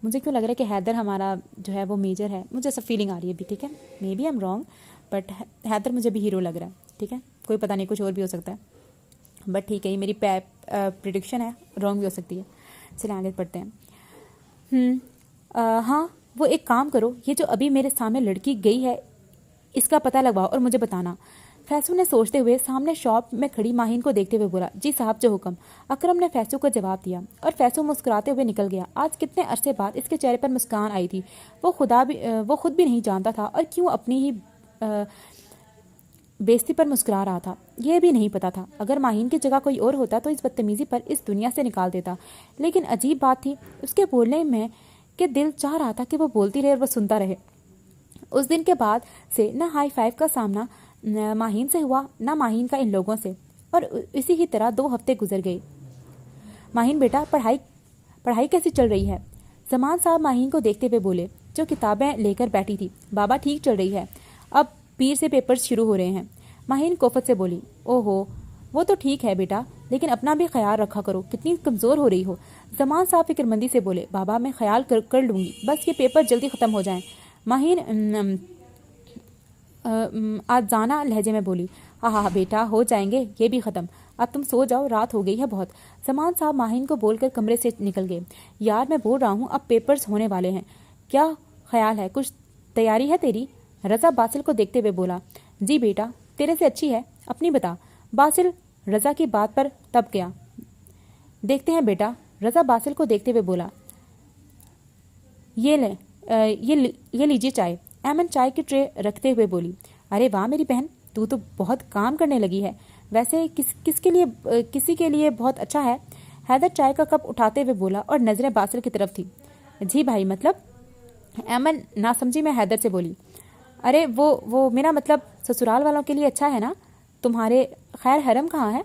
मुझे क्यों लग रहा है कि हैदर हमारा जो है वो मेजर है। मुझे ऐसा फीलिंग आ रही है अभी, ठीक है। May be I am wrong, but Haider मुझे भी हीरो लग रहा है, ठीक है। कोई पता नहीं, कुछ और भी हो सकता है, बट ठीक है, ये मेरी प्रिडिक्शन है, रॉन्ग भी हो सकती है। चलिए आगे बढ़ते हैं। हाँ, वो एक काम करो, ये जो अभी मेरे सामने लड़की गई है इसका पता लगवाओ और मुझे बताना। फैसू ने सोचते हुए सामने शॉप में खड़ी माहिन को देखते हुए बोला। जी साहब, जो हुक्म। अकरम ने फैसू को जवाब दिया और फैसू मुस्कुराते हुए निकल गया। आज कितने अरसे बाद इसके चेहरे पर मुस्कान आई थी। वो खुद भी नहीं जानता था और क्यों अपनी ही बेइज्जती पर मुस्कुरा रहा था, यह भी नहीं पता था। अगर माहिन की जगह कोई और होता तो इस बदतमीजी पर इस दुनिया से निकाल देता। लेकिन अजीब बात थी उसके बोलने में कि दिल चाह रहा था कि वो बोलती रहे और वह सुनता रहे। उस दिन के बाद से न हाई फाइव का सामना माहिन से हुआ, न माहिन का इन लोगों से, और इसी की तरह 2 हफ्ते गुजर गए। माहिन बेटा, पढ़ाई कैसी चल रही है? जमान साहब माहिन को देखते हुए बोले, जो किताबें लेकर बैठी थी। बाबा, ठीक चल रही है, अब पीर से पेपर्स शुरू हो रहे हैं। माहिन कोफत से बोली। ओहो, वो तो ठीक है बेटा, लेकिन अपना भी ख्याल रखा करो, कितनी कमज़ोर हो रही हो। जमान साहब फिक्रमंदी से बोले। बाबा, मैं ख्याल कर लूँगी, बस ये पेपर जल्दी ख़त्म हो जाएं। माहिन आजाना लहजे में बोली। हाँ बेटा, हो जाएंगे ये भी ख़त्म, अब तुम सो जाओ, रात हो गई है बहुत। जमान साहब माहिन को बोलकर कमरे से निकल गए। यार, मैं बोल रहा हूँ अब पेपर्स होने वाले हैं, क्या ख्याल है, कुछ तैयारी है तेरी? रज़ा बासिल को देखते हुए बोला। जी बेटा, तेरे से अच्छी है, अपनी बता। बासिल रज़ा की बात पर तब गया। देखते हैं बेटा, रज़ा बासिल को देखते हुए बोला। ये लीजिए चाय। एमन चाय की ट्रे रखते हुए बोली। अरे वाह मेरी बहन, तू तो बहुत काम करने लगी है। वैसे किसी के लिए बहुत अच्छा है। हैदर चाय का कप उठाते हुए बोला और नजरें बासिल की तरफ थी। जी भाई, मतलब? एमन नासमझी में हैदर से बोली। अरे वो मेरा मतलब ससुराल वालों के लिए अच्छा है ना। तुम्हारे खैर हरम कहाँ है?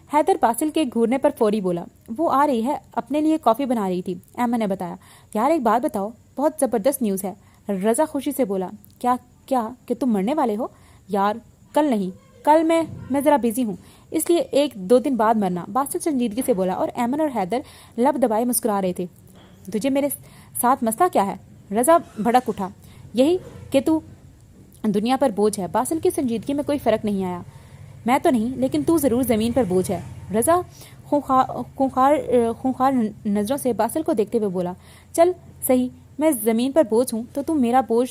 हैदर बासिल के घूरने पर फौरी बोला। वो आ रही है, अपने लिए कॉफ़ी बना रही थी, एमन ने बताया। यार एक बात बताओ, बहुत ज़बरदस्त न्यूज़ है। रज़ा खुशी से बोला। क्या कि तुम मरने वाले हो? यार कल नहीं, कल मैं ज़रा बिजी हूँ, इसलिए 1-2 दिन बाद मरना, बासिल संजीदगी से बोला। और एमन और हैदर लब दबाए मुस्कुरा रहे थे। तुझे मेरे साथ मसला क्या है? रज़ा भड़क उठा। यही कि तू दुनिया पर बोझ है। बासिल की संजीदगी में कोई फ़र्क नहीं आया। मैं तो नहीं, लेकिन तू ज़रूर ज़मीन पर बोझ है। रज़ा खूंखार नज़रों से बासिल को देखते हुए बोला। चल सही, मैं ज़मीन पर बोझ हूँ तो तुम मेरा बोझ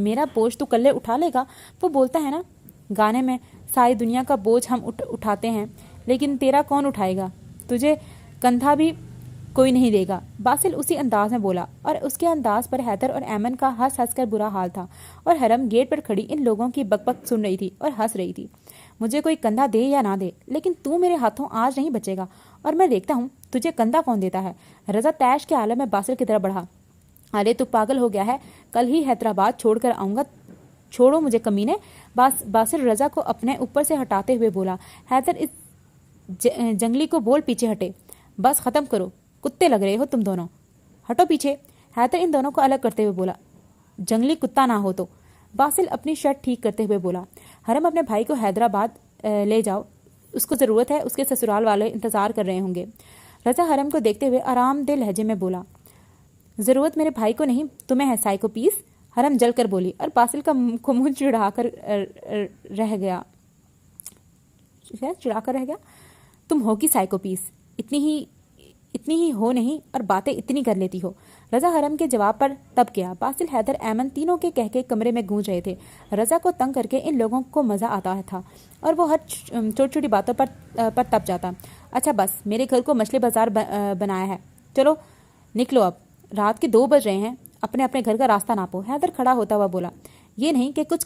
मेरा बोझ तू कल्ले उठा लेगा। वो बोलता है ना गाने में, सारी दुनिया का बोझ हम उठाते हैं, लेकिन तेरा कौन उठाएगा? तुझे कंधा भी कोई नहीं देगा। बासिल उसी अंदाज में बोला और उसके अंदाज पर हैदर और एमन का हंस हंस कर बुरा हाल था। और हरम गेट पर खड़ी इन लोगों की बकबक सुन रही थी और हंस रही थी। मुझे कोई कंधा दे या ना दे, लेकिन तू मेरे हाथों आज नहीं बचेगा, और मैं देखता हूँ तुझे कंधा कौन देता है। रज़ा तैश के आलम में बासिल की तरफ बढ़ा। अरे तू पागल हो गया है, कल ही हैदराबाद छोड़ कर आऊँगा, छोड़ो मुझे कमीने। बासिल रज़ा को अपने ऊपर से हटाते हुए बोला। हैदर इस जंगली को बोल पीछे हटे। बस ख़त्म करो, कुत्ते लग रहे हो तुम दोनों, हटो पीछे। हैदर इन दोनों को अलग करते हुए बोला। जंगली कुत्ता ना हो तो। बासिल अपनी शर्ट ठीक करते हुए बोला। हरम, अपने भाई को हैदराबाद ले जाओ, उसको ज़रूरत है, उसके ससुराल वाले इंतज़ार कर रहे होंगे। रज़ा हरम को देखते हुए आरामदेह लहजे में बोला। ज़रूरत मेरे भाई को नहीं, तुम्हें है साइको पीस। हरम जल कर बोली और बासिल का मुंह चिढ़ाकर रह गया। तुम हो कि साइकोपीस, इतनी ही हो नहीं और बातें इतनी कर लेती हो। रजा हरम के जवाब पर तब गया। बासिल, हैदर, ऐमन तीनों के कहके कमरे में गूंज रहे थे। रजा को तंग करके इन लोगों को मज़ा आता था और वो हर छोटी छोटी बातों पर तप जाता। अच्छा बस, मेरे घर को मछली बाजार बनाया है, चलो निकलो अब, रात के 2 बज रहे हैं, अपने अपने घर का रास्ता नापो। हैदर खड़ा होता हुआ बोला, ये नहीं कि कुछ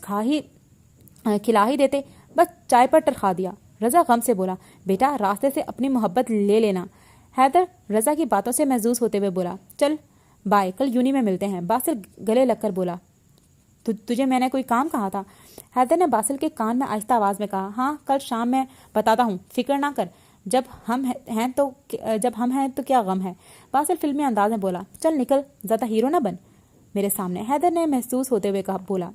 खिला ही देते, बस चाय पर टरखा दिया। रजा गम से बोला, बेटा रास्ते से अपनी मोहब्बत ले लेना। हैदर रजा की बातों से महजूज होते हुए बोला, चल बाय, कल यूनी में मिलते हैं। बासिल गले लगकर बोला, तुझे मैंने कोई काम कहा था? हैदर ने बासिल के कान में आहिस्ता आवाज़ में कहा, हाँ कल शाम मैं बताता हूँ, फिक्र ना कर, जब हम हैं तो क्या गम है। बासिल फिल्मी अंदाज में बोला, चल निकल, ज़्यादा हीरो ना बन मेरे सामने। हैदर ने महसूस होते हुए कहा, बोला,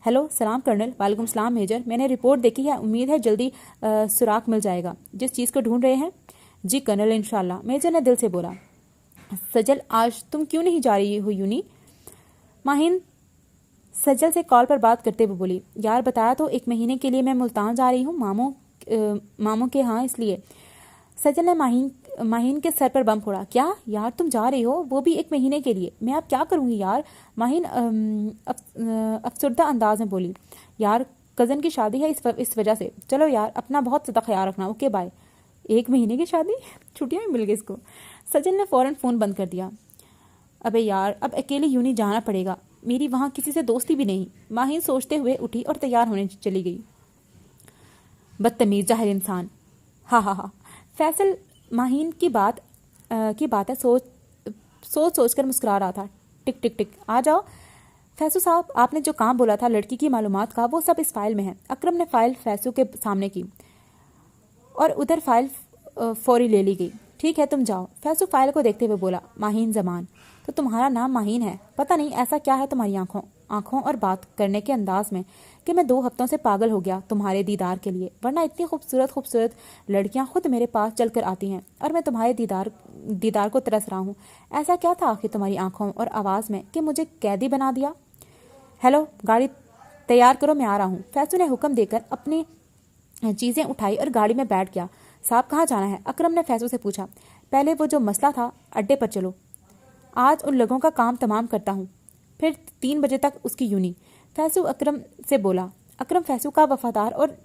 हेलो सलाम कर्नल। वालेकुम सलाम मेजर, मैंने रिपोर्ट देखी है, उम्मीद है जल्दी सुराग मिल जाएगा जिस चीज़ को ढूंढ रहे हैं। जी कर्नल, इंशाल्लाह, मेजर ने दिल से बोला। सजल, आज तुम क्यों नहीं जा रही हो यूनी? माहिन सजल से कॉल पर बात करते हुए बोली, यार बताया तो 1 महीने के लिए मैं मुल्तान जा रही हूँ, मामों के यहाँ, इसलिए। सजल ने माहिन के सर पर बम फोड़ा, क्या यार तुम जा रही हो, वो भी 1 महीने के लिए? मैं अब क्या करूँगी यार? माहिन अफसरदा अंदाज में बोली, यार कज़न की शादी है इस वजह से, चलो यार अपना बहुत ज़्यादा ख्याल रखना, ओके बाय। 1 महीने की शादी, छुट्टियाँ भी मिल गई इसको। सजल ने फ़ौरन फ़ोन बंद कर दिया। अबे यार अब अकेले यूनी जाना पड़ेगा, मेरी वहाँ किसी से दोस्ती भी नहीं। माहिन सोचते हुए उठी और तैयार होने चली गई। बदतमीज जाहिल इंसान, हाँ हाँ हाँ। फैसल माहिन की बात है सोच कर मुस्कुरा रहा था। टिक टिक टिक, आ जाओ फैसू साहब, आपने जो काम बोला था लड़की की मालूमात का, वो सब इस फाइल में है। अकरम ने फाइल फैसू के सामने की और उधर फाइल फौरी ले ली गई। ठीक है तुम जाओ। फैसू फाइल को देखते हुए बोला, माहीन जमान, तो तुम्हारा नाम माहीन है? पता नहीं ऐसा क्या है तुम्हारी आंखों और बात करने के अंदाज में कि मैं 2 हफ्तों से पागल हो गया तुम्हारे दीदार के लिए, वरना इतनी खूबसूरत लड़कियां खुद मेरे पास चलकर आती हैं और मैं तुम्हारे दीदार को तरस रहा हूँ। ऐसा क्या था आखिर तुम्हारी आंखों और आवाज़ में कि मुझे कैदी बना दिया? हेलो, गाड़ी तैयार करो, मैं आ रहा हूँ। फैसू ने हुक्म देकर अपनी चीज़ें उठाई और गाड़ी में बैठ गया। साहब कहाँ जाना है? अकरम ने फैसू से पूछा। पहले वो जो मसला था, अड्डे पर चलो, आज उन लोगों का काम तमाम करता हूँ, फिर 3 बजे तक उसकी यूनी। फैसू अकरम से बोला। अकरम फैसू का वफादार और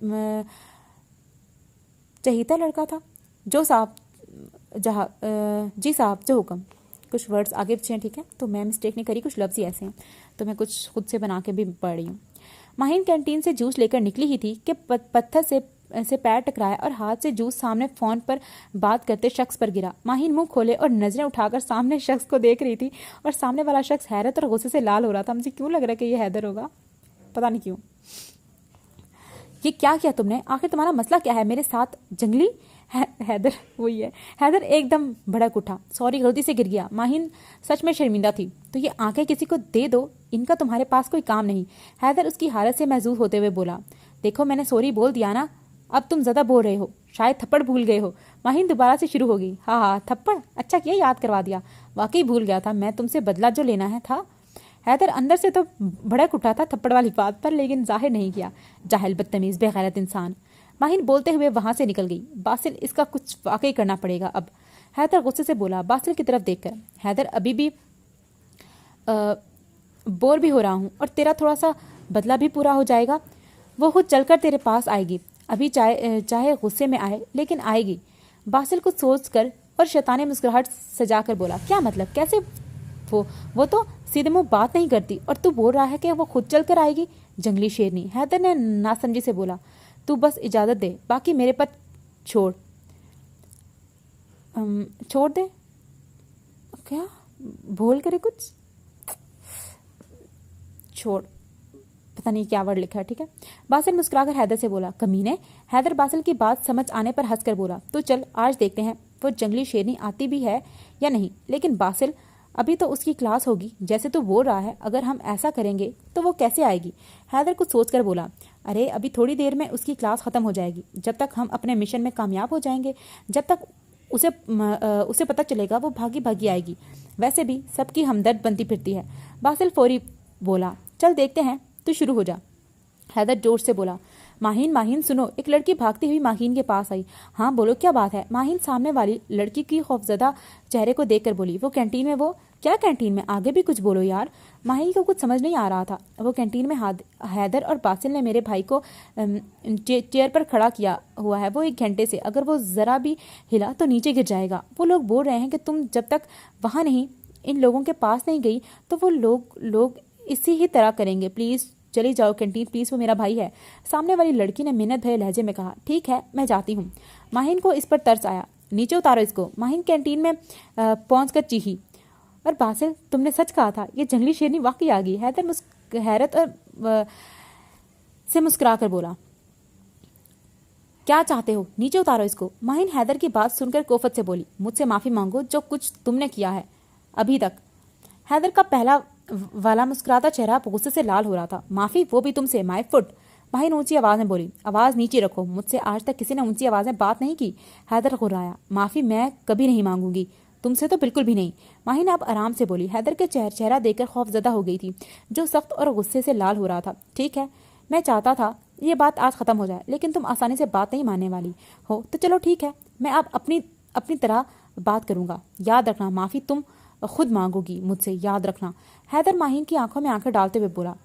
चहीता लड़का था। जी साहब, जो हुक्म। कुछ वर्ड्स आगे पीछे हैं, ठीक है, तो मैं मिस्टेक नहीं करी, कुछ लफ्ज़ ही ऐसे हैं तो मैं कुछ खुद से बना के भी पढ़ रही हूँ। माहिन कैंटीन से जूस लेकर निकली ही थी कि पत्थर से पैर टकराया और हाथ से जूस सामने फ़ोन पर बात करते शख्स पर गिरा। माहिन मुंह खोले और नज़रें उठाकर सामने शख्स को देख रही थी और सामने वाला शख्स हैरत और गुस्से से लाल हो रहा था। मुझे क्यों लग रहा है कि ये हैदर होगा, पता नहीं क्यों। ये क्या किया तुमने? आखिर तुम्हारा मसला क्या है मेरे साथ, जंगली? हैदर वही है। हैदर एकदम भड़क उठा। सॉरी, गलती से गिर गया। माहिन सच में शर्मिंदा थी। तो ये आंखें किसी को दे दो, इनका तुम्हारे पास कोई काम नहीं। हैदर उसकी हालत से महजूज होते हुए बोला। देखो मैंने सॉरी बोल दिया ना, अब तुम ज़्यादा बोल रहे हो, शायद थप्पड़ भूल गए हो। माहिन दोबारा से शुरू होगी। हाँ, थप्पड़, अच्छा किया याद करवा दिया, वाकई भूल गया था, मैं तुमसे बदला जो लेना है था। हैदर अंदर से तो भड़क उठा था थप्पड़ वाली बात पर, लेकिन जाहिर नहीं किया। जाहिल, बदतमीज, बेगैरत इंसान। माहिन बोलते हुए वहां से निकल गई। बासिल, इसका कुछ वाकई करना पड़ेगा अब। हैदर गुस्से से बोला, बासिल की तरफ देखकर। हैदर, अभी भी बोर भी हो रहा हूँ और तेरा थोड़ा सा बदला भी पूरा हो जाएगा। वो खुद चलकर तेरे पास आएगी, अभी चाहे गुस्से में आए, लेकिन आएगी। बासिल कुछ सोच कर और शैतानी मुस्कुराहट सजाकर बोला, क्या मतलब, कैसे? वो तो सीधे मुंह बात नहीं करती और तू बोल रहा है कि वो खुद चल कर आएगी? जंगली शेरनी। हैदर ने नासमझी से बोला, तू बस इजाज़त दे, बाकी मेरे पर छोड़ दे। क्या भूल करे कुछ? छोड़, पता नहीं क्या वर्ड लिखा है, ठीक है। बासिल मुस्कुराकर हैदर से बोला, कमीने। हैदर बासिल की बात समझ आने पर हंसकर बोला, तो चल आज देखते हैं वो जंगली शेरनी आती भी है या नहीं। लेकिन बासिल, अभी तो उसकी क्लास होगी जैसे तू बोल रहा है, अगर हम ऐसा करेंगे तो वो कैसे आएगी? हैदर कुछ सोचकर बोला, अरे अभी थोड़ी देर में उसकी क्लास ख़त्म हो जाएगी, जब तक हम अपने मिशन में कामयाब हो जाएंगे, जब तक उसे पता चलेगा वो भागी भागी आएगी। वैसे भी सबकी हमदर्द बनती फिरती है। बासिल फौरी बोला, चल देखते हैं, तू शुरू हो जा। हैदर जोर से बोला। माहिन माहिन सुनो। एक लड़की भागती हुई माहिन के पास आई। हाँ बोलो क्या बात है? माहिन सामने वाली लड़की की खौफजदा चेहरे को देखकर बोली। वो कैंटीन में वो क्या? कैंटीन में? आगे भी कुछ बोलो यार। माहिन को कुछ समझ नहीं आ रहा था। वो कैंटीन में हैदर और बासिल ने मेरे भाई को चेयर पर खड़ा किया हुआ है। वो 1 घंटे से, अगर वो ज़रा भी हिला तो नीचे गिर जाएगा। वो लोग बोल रहे हैं कि तुम जब तक वहाँ नहीं, इन लोगों के पास नहीं गई तो वो लोग इसी ही तरह करेंगे। प्लीज़ चली जाओ कैंटीन, प्लीज़, वो मेरा भाई है। सामने वाली लड़की ने मिन्नत भरे लहजे में कहा। ठीक है, मैं जाती हूँ। माहिन को इस पर तरस आया। नीचे उतारो इसको। माहिन कैंटीन में पहुँचकर चीखी। और बासिल, तुमने सच कहा था, ये जंगली शेरनी वाकई आ गई। हैदर हैरत और से मुस्कुरा कर बोला। क्या चाहते हो? नीचे उतारो इसको। माहिन हैदर की बात सुनकर कोफत से बोली। मुझसे माफ़ी मांगो जो कुछ तुमने किया है अभी तक। हैदर का पहला वाला मुस्कुराता चेहरा गुस्से से लाल हो रहा था। माफ़ी? वो भी तुमसे? My foot. माहिन ऊंची आवाज़ में बोली। आवाज़ नीचे रखो। मुझसे आज तक किसी ने ऊंची आवाज़ में बात नहीं की। हैदर घुर्राया। माफ़ी मैं कभी नहीं मांगूंगी, तुमसे तो बिल्कुल भी नहीं। माहिन अब आराम से बोली। हैदर के चेहरा देखकर खौफजदा हो गई थी, जो सख्त और गुस्से से लाल हो रहा था। ठीक है, मैं चाहता था ये बात आज ख़त्म हो जाए, लेकिन तुम आसानी से बात नहीं मानने वाली हो, तो चलो ठीक है, मैं अब अपनी तरह बात करूँगा। याद रखना, माफ़ी तुम खुद मांगोगी मुझसे, याद रखना। हैदर माहिन की आंखों में आंखें डालते हुए बोला।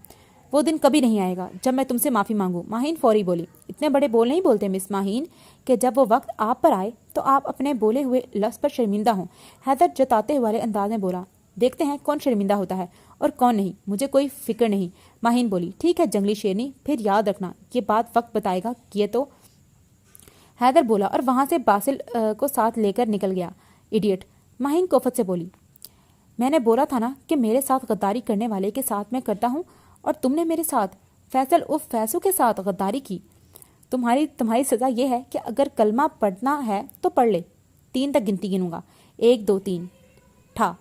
वो दिन कभी नहीं आएगा जब मैं तुमसे माफ़ी मांगूं। माहिन फौरी बोली। इतने बड़े बोल नहीं बोलते मिस माहिन, कि जब वो वक्त आप पर आए तो आप अपने बोले हुए लफ्ज़ पर शर्मिंदा हों। हैदर जताते वाले अंदाज में बोला। देखते हैं कौन शर्मिंदा होता है और कौन नहीं, मुझे कोई फिक्र नहीं। माहिन बोली। ठीक है जंगली शेरनी, फिर याद रखना, ये बात वक्त बताएगा। ये तो हैदर बोला और वहाँ से बासिल को साथ लेकर निकल गया। इडियट। माहिन कोफत से बोली। मैंने बोला था ना कि मेरे साथ गद्दारी करने वाले के साथ मैं करता हूँ, और तुमने मेरे साथ फैसू के साथ गद्दारी की। तुम्हारी सज़ा यह है कि अगर कलमा पढ़ना है तो पढ़ ले। 3 तक गिनती गिनूंगा। 1 2 3 ठा।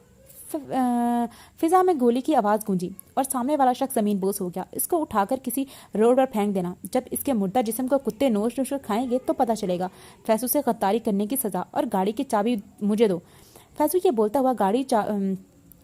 फिजा में गोली की आवाज़ गूंजी और सामने वाला शख्स ज़मीन बोस हो गया। इसको उठाकर किसी रोड पर फेंक देना। जब इसके मुर्दा जिस्म को कुत्ते नोच नोच कर खाएंगे तो पता चलेगा। फैसू से गद्दारी करने की सज़ा, और गाड़ी की चाबी मुझे दो। फैसू ये बोलता हुआ गाड़ी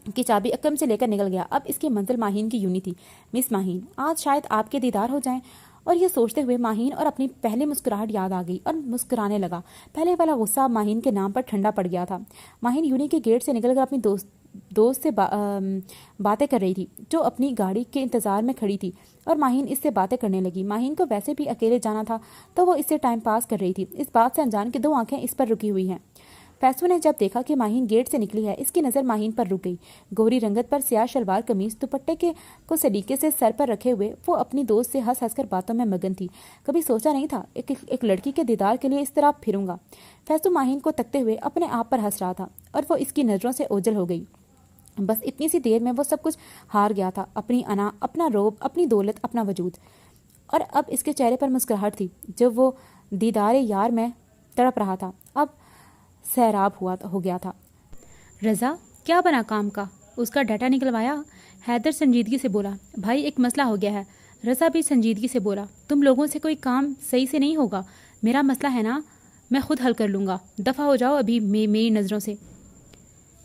की चाबी अकम से लेकर निकल गया। अब इसकी मंजिल माहिन की यूनी थी। मिस माहिन, आज शायद आपके दीदार हो जाएं। और ये सोचते हुए माहिन और अपनी पहली मुस्कुराहट याद आ गई और मुस्कुराने लगा। पहले वाला गुस्सा माहिन के नाम पर ठंडा पड़ गया था। माहिन यूनी के गेट से निकलकर अपनी दोस्त से बातें कर रही थी, जो अपनी गाड़ी के इंतज़ार में खड़ी थी, और माहिन इससे बातें करने लगी। माहिन को वैसे भी अकेले जाना था, तो वो इससे टाइम पास कर रही थी। इस बात से अनजान की 2 आंखें इस पर रुकी हुई हैं। फैसू ने जब देखा कि माहिन गेट से निकली है, इसकी नज़र माहिन पर रुक गई। गोरी रंगत पर स्याह शलवार कमीज दुपट्टे को सलीके से सर पर रखे हुए वो अपनी दोस्त से हंस हंसकर बातों में मगन थी। कभी सोचा नहीं था एक लड़की के दीदार के लिए इस तरह फिरूंगा। फैसू माहिन को तकते हुए अपने आप पर हंस रहा था, और वो इसकी नज़रों से ओझल हो गई। बस इतनी सी देर में वो सब कुछ हार गया था। अपनी अना, अपना रोब, अपनी दौलत, अपना वजूद। और अब इसके चेहरे पर मुस्कुराहट थी, जब वो दीदार यार में तड़प रहा था। अब सैराब हो गया था। रज़ा, क्या बना काम का? उसका डाटा निकलवाया? हैदर संजीदगी से बोला। भाई, एक मसला हो गया है। रज़ा भी संजीदगी से बोला। तुम लोगों से कोई काम सही से नहीं होगा। मेरा मसला है ना, मैं खुद हल कर लूँगा। दफ़ा हो जाओ अभी मेरी नज़रों से।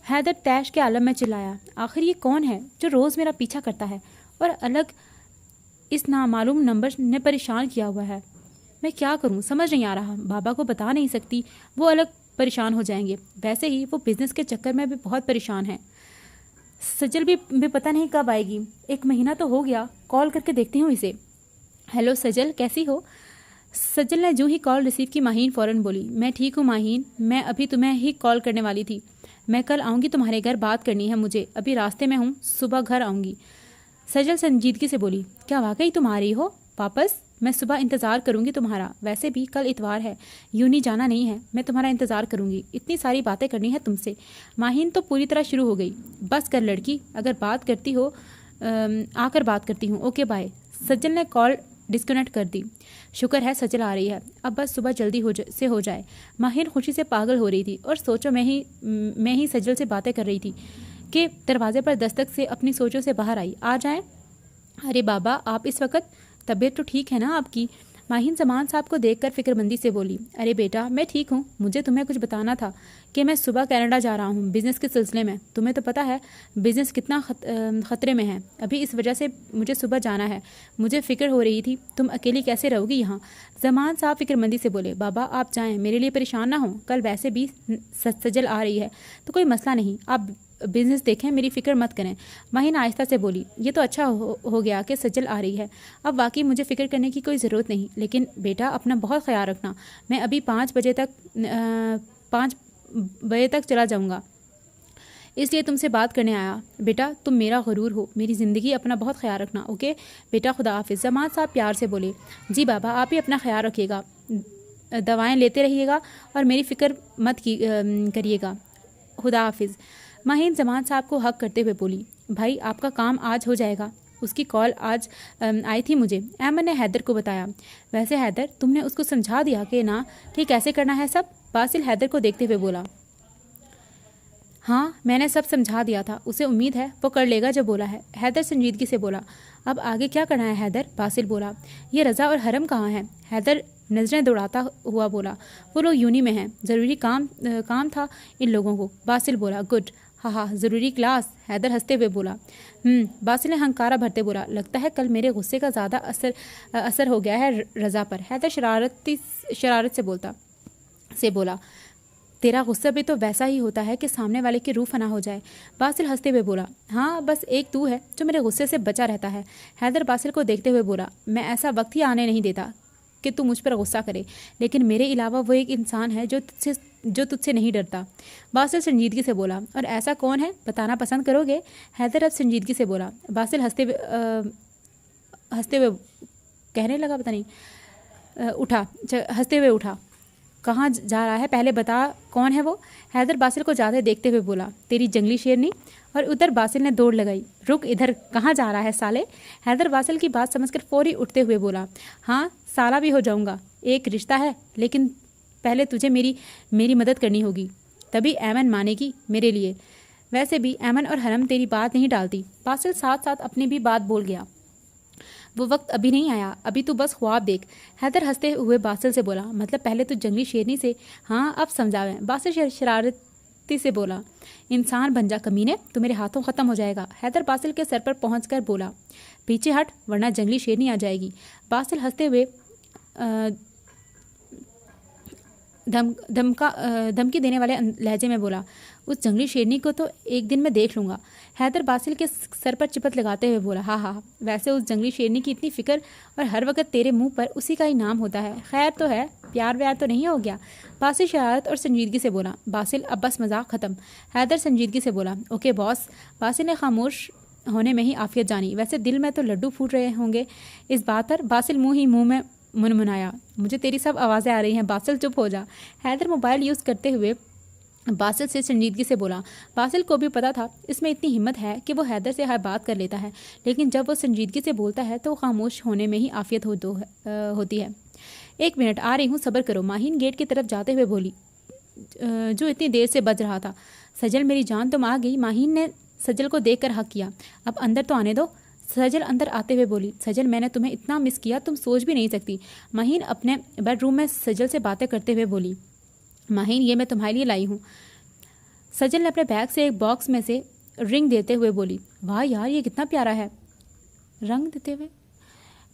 हैदर तैश के आलम में चिल्लाया। आखिर ये कौन है जो रोज़ मेरा पीछा करता है, और अलग इस नामालूम नंबर ने परेशान किया हुआ है। मैं क्या करूं, समझ नहीं आ रहा। बाबा को बता नहीं सकती, वो अलग परेशान हो जाएंगे। वैसे ही वो बिज़नेस के चक्कर में भी बहुत परेशान है। सजल भी पता नहीं कब आएगी। 1 महीना तो हो गया। कॉल करके देखती हूँ इसे। हेलो सजल, कैसी हो? सजल ने जो ही कॉल रिसीव की, माहिन फ़ौरन बोली। मैं ठीक हूँ माहिन, मैं अभी तुम्हें ही कॉल करने वाली थी। मैं कल आऊँगी तुम्हारे घर, बात करनी है मुझे। अभी रास्ते में हूँ, सुबह घर आऊँगी। सजल संजीदगी से बोली। क्या वाकई तुम आ रही हो वापस? मैं सुबह इंतज़ार करूँगी तुम्हारा। वैसे भी कल इतवार है, यूं नहीं जाना नहीं है। मैं तुम्हारा इंतज़ार करूँगी। इतनी सारी बातें करनी है तुमसे। माहिन तो पूरी तरह शुरू हो गई। बस कर लड़की, अगर बात करती हो आकर बात करती हूँ। Okay bye. सज्जल ने कॉल डिस्कनेक्ट कर दी। शुक्र है सजल आ रही है, अब बस सुबह जल्दी हो जाए। माहिन खुशी से पागल हो रही थी, और सोचो मैं ही सजल से बातें कर रही थी कि दरवाजे पर दस्तक से अपनी सोचों से बाहर आई। आ जाएं। अरे बाबा, आप इस वक्त? तबीयत तो ठीक है ना आपकी? माहिन जमान साहब को देखकर फिक्रमंदी से बोली, अरे बेटा मैं ठीक हूँ, मुझे तुम्हें कुछ बताना था कि मैं सुबह कनाडा जा रहा हूँ बिज़नेस के सिलसिले में। तुम्हें तो पता है बिज़नेस कितना ख़तरे में है, अभी इस वजह से मुझे सुबह जाना है। मुझे फ़िक्र हो रही थी तुम अकेली कैसे रहोगी यहाँ। जमान साहब फिक्रमंदी से बोले, बाबा आप जाएँ, मेरे लिए परेशान ना हो, कल वैसे भी सजल आ रही है तो कोई मसला नहीं, आप बिज़नेस देखें, मेरी फ़िक्र मत करें। माहिन आहिस्ता से बोली, ये तो अच्छा हो गया कि सजल आ रही है, अब वाकई मुझे फ़िक्र करने की कोई ज़रूरत नहीं, लेकिन बेटा अपना बहुत ख्याल रखना। मैं अभी 5 बजे तक चला जाऊँगा, इसलिए तुमसे बात करने आया। बेटा तुम मेरा गुरूर हो, मेरी ज़िंदगी, अपना बहुत ख्याल रखना। ओके बेटा, खुदा हाफिज़। जमान साहब प्यार से बोले, जी बाबा आप ही अपना ख्याल रखिएगा, दवाएँ लेते रहिएगा और मेरी फ़िक्र मत करिएगा, खुदा हाफिज़। माहिन जमान साहब को हक करते हुए बोली, भाई आपका काम आज हो जाएगा, उसकी कॉल आज आई थी मुझे, अहमद ने हैदर को बताया। वैसे हैदर तुमने उसको समझा दिया कि कैसे करना है सब? बासिल हैदर को देखते हुए बोला, हाँ मैंने सब समझा दिया था, उसे उम्मीद है वो कर लेगा जो बोला है। हैदर संजीदगी से बोला, अब आगे क्या करना है हैदर? बासिल बोला, ये रज़ा और हरम कहाँ हैं? हैदर नज़रें दौड़ाता हुआ बोला, वो लोग यूनी में हैं, ज़रूरी काम था इन लोगों को। बासिल बोला, गुड, हाँ ज़रूरी क्लास। हैदर हंसते हुए बोला, बासिल ने हंकारा भरते बोला, लगता है कल मेरे गुस्से का ज़्यादा असर हो गया है रज़ा पर। हैदर शरारत से बोला, तेरा गुस्सा भी तो वैसा ही होता है कि सामने वाले की रूह फना हो जाए। बासिल हंसते हुए बोला, हाँ बस एक तू है जो मेरे गुस्से से बचा रहता है। हैदर बासिल को देखते हुए बोला, मैं ऐसा वक्त ही आने नहीं देता कि तू मुझ पर गुस्सा करे, लेकिन मेरे अलावा वो एक इंसान है जो तुझसे नहीं डरता। बासिल संजीदगी से बोला, और ऐसा कौन है, बताना पसंद करोगे? हैदर अब संजीदगी से बोला। बासिल हंसते हुए कहने लगा, पता नहीं, हंसते हुए उठा, कहाँ जा रहा है पहले बता, कौन है वो? हैदर बासिल को जाते देखते हुए बोला, तेरी जंगली शेरनी। और उधर बासिल ने दौड़ लगाई, रुक इधर, कहाँ जा रहा है साले? हैदर बासिल की बात समझकर फौरी उठते हुए बोला, हाँ साला भी हो जाऊँगा, एक रिश्ता है, लेकिन पहले तुझे मेरी मदद करनी होगी, तभी ऐमन मानेगी मेरे लिए। वैसे भी ऐमन और हरम तेरी बात नहीं डालती। बासिल साथ साथ अपनी भी बात बोल गया, वो वक्त अभी नहीं आया, अभी तू बस ख्वाब देख। हैदर हंसते हुए बासिल से बोला, मतलब पहले तो जंगली शेरनी से, हाँ अब समझावें। बासिल शरारती से बोला, इंसान बन जा कमीने, तो मेरे हाथों ख़त्म हो जाएगा। हैदर बासिल के सर पर पहुंचकर बोला, पीछे हट वरना जंगली शेरनी आ जाएगी। बासिल हंसते हुए धमकी देने वाले लहजे में बोला, उस जंगली शेरनी को तो एक दिन में देख लूँगा। हैदर बासिल के सर पर चिपत लगाते हुए बोला, हाँ वैसे उस जंगली शेरनी की इतनी फिक्र और हर वक्त तेरे मुंह पर उसी का ही नाम होता है। खैर तो है, प्यार व्यार तो नहीं हो गया? बासिल शरारत और संजीदगी से बोला। बासिल अब बस मजाक ख़त्म। हैदर संजीदगी से बोला, ओके बॉस। बासिल ने खामोश होने में ही आफियत जानी, वैसे दिल में तो लड्डू फूट रहे होंगे इस बात पर। बासिल मुंह में मुनमुनाया, मुझे तेरी सब आवाज़ें आ रही हैं, बासिल चुप हो जा। हैदर मोबाइल यूज़ करते हुए बासिल से संजीदगी से बोला। बासिल को भी पता था इसमें इतनी हिम्मत है कि वो हैदर से हर बात कर लेता है, लेकिन जब वो संजीदगी से बोलता है तो खामोश होने में ही आफियत होती है। 1 मिनट आ रही हूँ, सब्र करो। माहिन गेट की तरफ जाते हुए बोली, जो इतनी देर से बज रहा था। सजल मेरी जान तुम आ गई। माहिन ने सजल को देखकर हक किया, अब अंदर तो आने दो। सजल अंदर आते हुए बोली, सजल मैंने तुम्हें इतना मिस किया तुम सोच भी नहीं सकती। माहिन अपने बेडरूम में सजल से बातें करते हुए बोली, माहिन ये मैं तुम्हारे लिए लाई हूँ। सजल ने अपने बैग से एक बॉक्स में से रिंग देते हुए बोली, वाह यार ये कितना प्यारा है। रंग देते हुए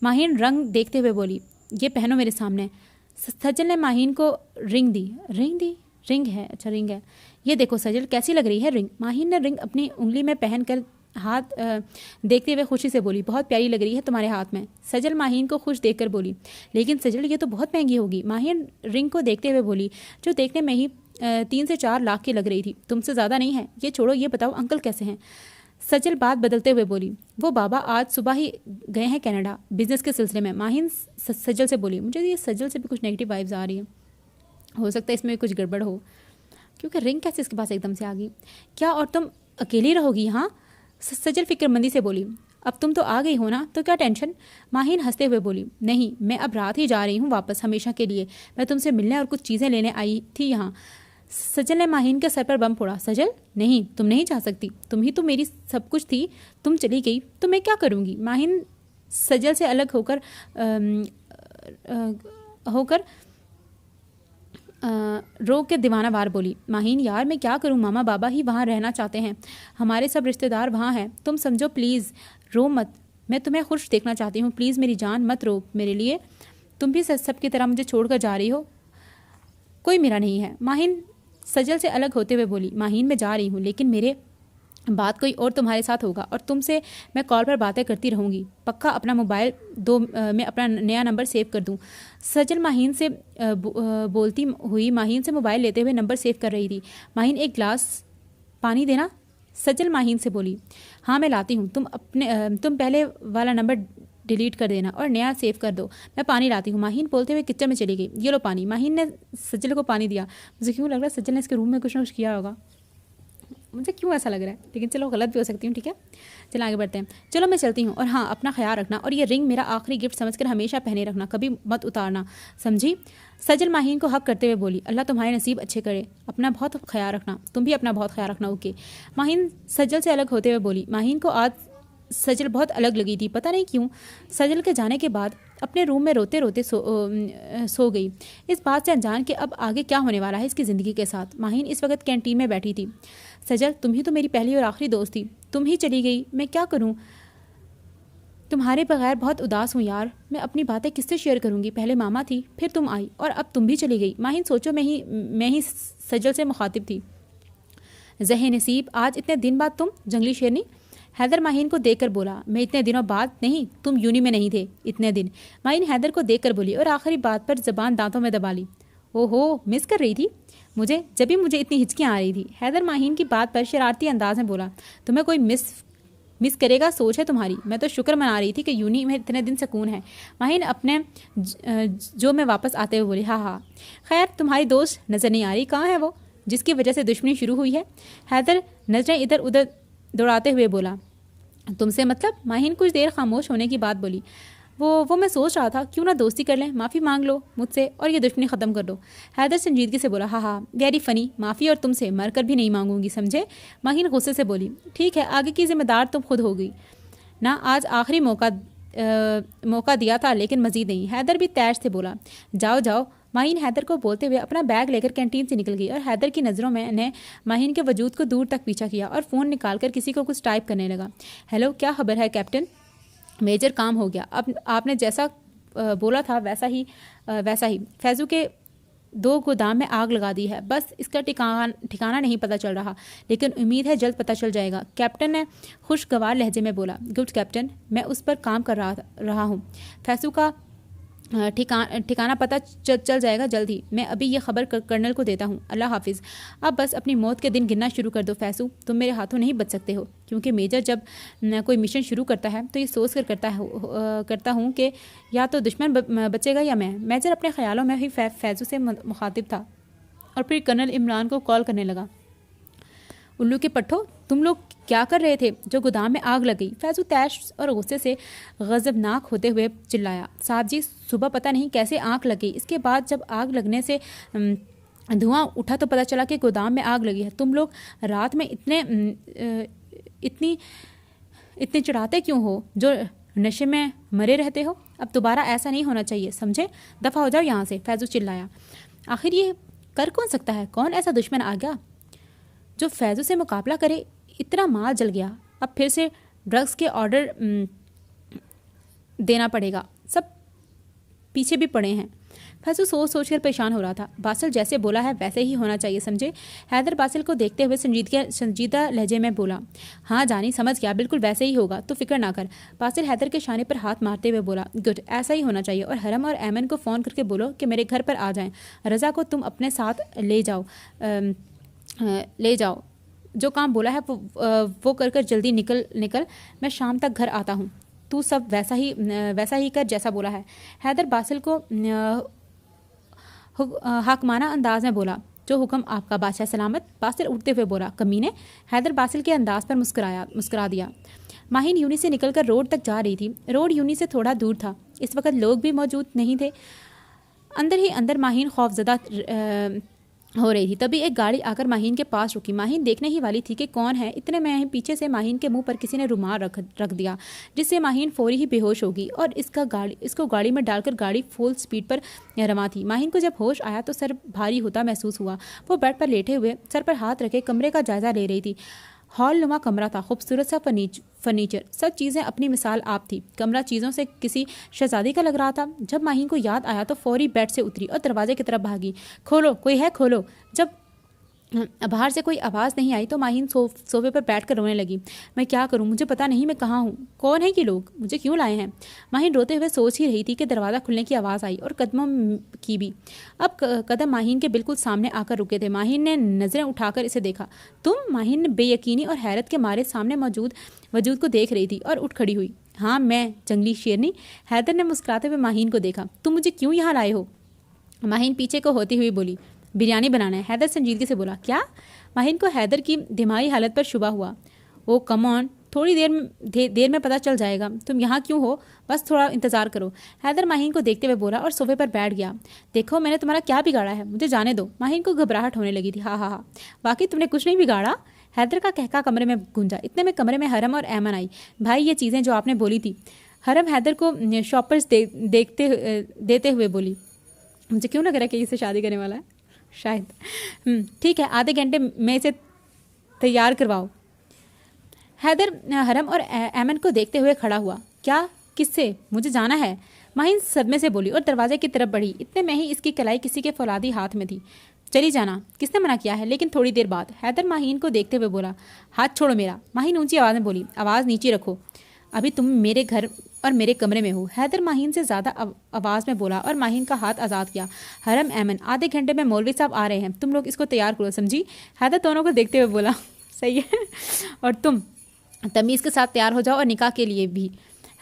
माहिन रंग देखते हुए बोली, ये पहनो मेरे सामने। सजल ने माहिन को रिंग दी। रिंग है, अच्छा रिंग है, ये देखो सजल कैसी लग रही है रिंग। माहिन ने रिंग अपनी उंगली में पहनकर हाथ देखते हुए खुशी से बोली, बहुत प्यारी लग रही है तुम्हारे हाथ में। सजल माहिन को खुश देखकर बोली, लेकिन सजल ये तो बहुत महंगी होगी। माहिन रिंग को देखते हुए बोली, जो देखने में ही 3 से 4 लाख की लग रही थी, तुमसे ज़्यादा नहीं है। ये छोड़ो, ये बताओ अंकल कैसे हैं? सजल बात बदलते हुए बोली, वो बाबा आज सुबह ही गए हैं कनाडा बिजनेस के सिलसिले में। माहिन सजल से बोली, मुझे ये सजल से भी कुछ नेगेटिव वाइब्स आ रही हैं, हो सकता है इसमें कुछ गड़बड़ हो, क्योंकि रिंग कैसे इसके पास एकदम से आ गई। क्या और तुम अकेली रहोगी यहाँ? सजल फिक्रमंदी से बोली, अब तुम तो आ गई हो ना, तो क्या टेंशन? माहिन हंसते हुए बोली, नहीं मैं अब रात ही जा रही हूँ वापस, हमेशा के लिए। मैं तुमसे मिलने और कुछ चीज़ें लेने आई थी यहाँ। सजल ने माहिन के सर पर बम फोड़ा। सजल नहीं, तुम नहीं जा सकती, तुम ही तो मेरी सब कुछ थी, तुम चली गई तो मैं क्या करूँगी? माहिन सजल से अलग होकर होकर रो के दीवानावार बोली, माहीन यार मैं क्या करूं, मामा बाबा ही वहाँ रहना चाहते हैं, हमारे सब रिश्तेदार वहाँ हैं, तुम समझो प्लीज़, रो मत, मैं तुम्हें खुश देखना चाहती हूँ, प्लीज़ मेरी जान मत रो मेरे लिए, तुम भी सब की तरह मुझे छोड़कर जा रही हो, कोई मेरा नहीं है। माहीन सजल से अलग होते हुए बोली, माहीन मैं जा रही हूँ लेकिन मेरे बात कोई और तुम्हारे साथ होगा और तुमसे मैं कॉल पर बातें करती रहूँगी, पक्का अपना मोबाइल दो, मैं अपना नया नंबर सेव कर दूँ। सजल माहीन से बोलती हुई माहीन से मोबाइल लेते हुए नंबर सेव कर रही थी। माहीन एक गिलास पानी देना, सजल माहीन से बोली। हाँ मैं लाती हूँ, तुम पहले वाला नंबर डिलीट कर देना और नया सेव कर दो, मैं पानी लाती हूँ। माहीन बोलते हुए किचन में चली गई। ये लो पानी। माहीन ने सजल को पानी दिया। मुझे क्यों लग रहा है सजल ने इसके रूम में कुछ ना कुछ किया होगा, मुझे क्यों ऐसा लग रहा है, लेकिन चलो गलत भी हो सकती हूँ, ठीक है। चलो आगे बढ़ते हैं। चलो मैं चलती हूँ, और हाँ अपना ख्याल रखना, और ये रिंग मेरा आखिरी गिफ्ट समझकर हमेशा पहने रखना, कभी मत उतारना, समझी। सजल माहीन को हक करते हुए बोली, अल्लाह तुम्हारे नसीब अच्छे करे, अपना बहुत ख्याल रखना, तुम भी अपना बहुत ख्याल रखना, ओके। माहीन सजल से अलग होते हुए बोली। माहीन को आज सजल बहुत अलग लगी थी, पता नहीं क्यों। सजल के जाने के बाद अपने रूम में रोते रोते सो गई, इस बात से अनजान कि अब आगे क्या होने वाला है इसकी ज़िंदगी के साथ। माहीन इस वक्त कैंटीन में बैठी थी। सजल तुम ही तो मेरी पहली और आखिरी दोस्त थी, तुम ही चली गई, मैं क्या करूं, तुम्हारे बगैर बहुत उदास हूँ यार, मैं अपनी बातें किससे शेयर करूँगी, पहले मामा थी, फिर तुम आई, और अब तुम भी चली गई। माहीन सोचो मैं ही सजल से मुखातिब थी। ज़हे नसीब, आज इतने दिन बाद तुम जंगली शेरनी। हैदर माहीन को देखकर बोला, मैं इतने दिनों बाद नहीं, तुम यूनी में नहीं थे इतने दिन। माहीन हैदर को देखकर बोली और आखिरी बात पर जबान दांतों में दबा ली। ओहो, मिस कर रही थी मुझे, जब भी मुझे इतनी हिचकियाँ आ रही थी। हैदर माहीन की बात पर शरारती अंदाज में बोला, तुम्हें कोई मिस करेगा सोच है तुम्हारी, मैं तो शुक्र मना रही थी कि यूनी में इतने दिन सुकून है। माहीन अपने जो में वापस आते हुए बोली, हाँ हाँ खैर तुम्हारी दोस्त नज़र नहीं आ रही, कहाँ है वो जिसकी वजह से दुश्मनी शुरू हुई है। हैदर नजरें इधर उधर दौड़ाते हुए बोला, तुमसे मतलब। माहीन कुछ देर खामोश होने की बात बोली, वो मैं सोच रहा था क्यों ना दोस्ती कर लें, माफ़ी मांग लो मुझसे और ये दुश्मनी ख़त्म कर दो। हैदर संजीदगी से बोला, हाँ हाँ वेरी फ़नी, माफ़ी और तुमसे मर कर भी नहीं मांगूंगी, समझे। माहीन गुस्से से बोली, ठीक है आगे की जिम्मेदार तुम खुद होगी ना, आज आखिरी मौका दिया था लेकिन मज़ीद नहीं। हैदर भी तैश से बोला, जाओ जाओ। माहीन हैदर को बोलते हुए अपना बैग लेकर कैंटीन से निकल गई और हैदर की नज़रों में ने माहीन के वजूद को दूर तक पीछा किया और फ़ोन निकालकर किसी को कुछ टाइप करने लगा। हेलो, क्या खबर है कैप्टन। मेजर, काम हो गया, अब आपने जैसा बोला था वैसा ही फैज़ू के 2 गोदाम में आग लगा दी है, बस इसका ठिकाना नहीं पता चल रहा, लेकिन उम्मीद है जल्द पता चल जाएगा। कैप्टन ने खुशगवार लहजे में बोला, गुड कैप्टन, मैं उस पर काम कर रहा हूँ, फैज़ू का ठिकाना पता चल जाएगा जल्द ही। मैं अभी ये खबर कर्नल को देता हूँ, अल्लाह हाफिज़। अब बस अपनी मौत के दिन गिनना शुरू कर दो फैसू, तुम मेरे हाथों नहीं बच सकते हो, क्योंकि मेजर जब कोई मिशन शुरू करता है तो ये सोच कर करता हूँ कि या तो दुश्मन बचेगा या मैं। मेजर अपने ख्यालों में ही फैज़ू से मुखातिब था और फिर कर्नल इमरान को कॉल करने लगा। उल्लू के पट्ठो, तुम लोग क्या कर रहे थे जो गोदाम में आग लग गई। फैज़ू तैश और गुस्से से गज़बनाक होते हुए चिल्लाया, साहब जी सुबह पता नहीं कैसे आग लग गई, इसके बाद जब आग लगने से धुआं उठा तो पता चला कि गोदाम में आग लगी है। तुम लोग रात में इतनी चिढ़ाते क्यों हो, जो नशे में मरे रहते हो। अब दोबारा ऐसा नहीं होना चाहिए, समझे, दफ़ा हो जाओ यहाँ से। फैज़ू चिल्लाया। आखिर ये कर कौन सकता है, कौन ऐसा दुश्मन आ गया जो फैज़ू से मुकाबला करे। इतना माल जल गया, अब फिर से ड्रग्स के ऑर्डर देना पड़ेगा, सब पीछे भी पड़े हैं। फैज़ू सोच कर परेशान हो रहा था। बासिल जैसे बोला है वैसे ही होना चाहिए, समझे। हैदर बासिल को देखते हुए संजीदा लहजे में बोला, हाँ जानी समझ गया, बिल्कुल वैसे ही होगा, तो फिक्र ना कर। बासिल हैदर के शाने पर हाथ मारते हुए बोला, गुड, ऐसा ही होना चाहिए। और हरम और ऐमन को फ़ोन करके बोलो कि मेरे घर पर आ जाएं। रज़ा को तुम अपने साथ ले जाओ, जो काम बोला है वो कर जल्दी निकल, मैं शाम तक घर आता हूँ। तू सब वैसा ही कर जैसा बोला है। हैदर बासिल को हाकमाना अंदाज में बोला, जो हुक्म आपका बादशाह सलामत। बासिल उठते हुए बोला, कमीने। हैदर बासिल के अंदाज पर मुस्कुरा दिया। माहीन यूनी से निकलकर रोड तक जा रही थी। रोड यूनी से थोड़ा दूर था, इस वक्त लोग भी मौजूद नहीं थे। अंदर ही अंदर माहीन खौफजदा हो रही थी तभी एक गाड़ी आकर माहीन के पास रुकी। माहीन देखने ही वाली थी कि कौन है, इतने में पीछे से माहीन के मुंह पर किसी ने रुमाल रख दिया, जिससे माहीन फौरी ही बेहोश होगी और इसको गाड़ी में डालकर गाड़ी फुल स्पीड पर रवा थी। माहीन को जब होश आया तो सर भारी होता महसूस हुआ। वो बेड पर लेटे हुए सर पर हाथ रखे कमरे का जायजा ले रही थी। हॉल नुमा कमरा था, खूबसूरत सा फर्नीचर, सब चीज़ें अपनी मिसाल आप थी। कमरा चीज़ों से किसी शहजादी का लग रहा था। जब माहीन को याद आया तो फौरी बेड से उतरी और दरवाजे की तरफ भागी। खोलो, कोई है, खोलो। जब बाहर से कोई आवाज़ नहीं आई तो माहीन सोफे पर बैठकर रोने लगी। मैं क्या करूं, मुझे पता नहीं मैं कहाँ हूँ, कौन है कि लोग, मुझे क्यों लाए हैं। माहीन रोते हुए सोच ही रही थी कि दरवाज़ा खुलने की आवाज़ आई और कदमों की भी। अब कदम माहीन के बिल्कुल सामने आकर रुके थे। माहीन ने नज़रें उठाकर इसे देखा। तुम? माहीन ने बेयकीनी और हैरत के मारे सामने वजूद को देख रही थी और उठ खड़ी हुई। हाँ मैं, जंगली शेरनी। हैदर ने मुस्कुराते हुए माहीन को देखा। तुम मुझे क्यों यहाँ लाए हो? माहीन पीछे को होती हुई बोली। बिरयानी बनाना है। हैदर संजीदगी से बोला। क्या? माहीन को हैदर की दिमागी हालत पर शुबा हुआ। ओ कम ऑन, थोड़ी देर में पता चल जाएगा। तुम यहाँ क्यों हो, बस थोड़ा इंतज़ार करो। हैदर माहीन को देखते हुए बोला और सोफे पर बैठ गया। देखो मैंने तुम्हारा क्या बिगाड़ा है, मुझे जाने दो। माहीन को घबराहट होने लगी थी। हाँ, वाकई तुमने कुछ नहीं बिगाड़ा। हैदर का कहका कमरे में गूंजा। इतने में कमरे में हरम और ऐमन आई। भाई ये चीज़ें जो आपने बोली थी। हरम हैदर को शॉपर्स देते हुए बोली। मुझे क्यों लग रहा है कि इससे शादी करने वाला है, शायद। ठीक है, आधे घंटे में इसे तैयार करवाओ। हैदर हरम और ऐमन को देखते हुए खड़ा हुआ। क्या? किससे? मुझे जाना है। माहीन सदमे से बोली और दरवाजे की तरफ बढ़ी। इतने में ही इसकी कलाई किसी के फौलादी हाथ में थी। चली जाना। किसने मना किया है? लेकिन थोड़ी देर बाद हैदर माहीन को देखते हुए बोला। हाथ छोड़ो मेरा। माहीन ऊंची आवाज़ में बोली। आवाज़ नीचे रखो, अभी तुम मेरे घर और मेरे कमरे में हो। हैदर माहीन से ज़्यादा आवाज़ में बोला और माहीन का हाथ आज़ाद किया। हरम ऐमन, आधे घंटे में मौलवी साहब आ रहे हैं, तुम लोग इसको तैयार करो, समझी? हैदर दोनों को देखते हुए बोला। सही है। और तुम तमीज़ के साथ तैयार हो जाओ और निकाह के लिए भी।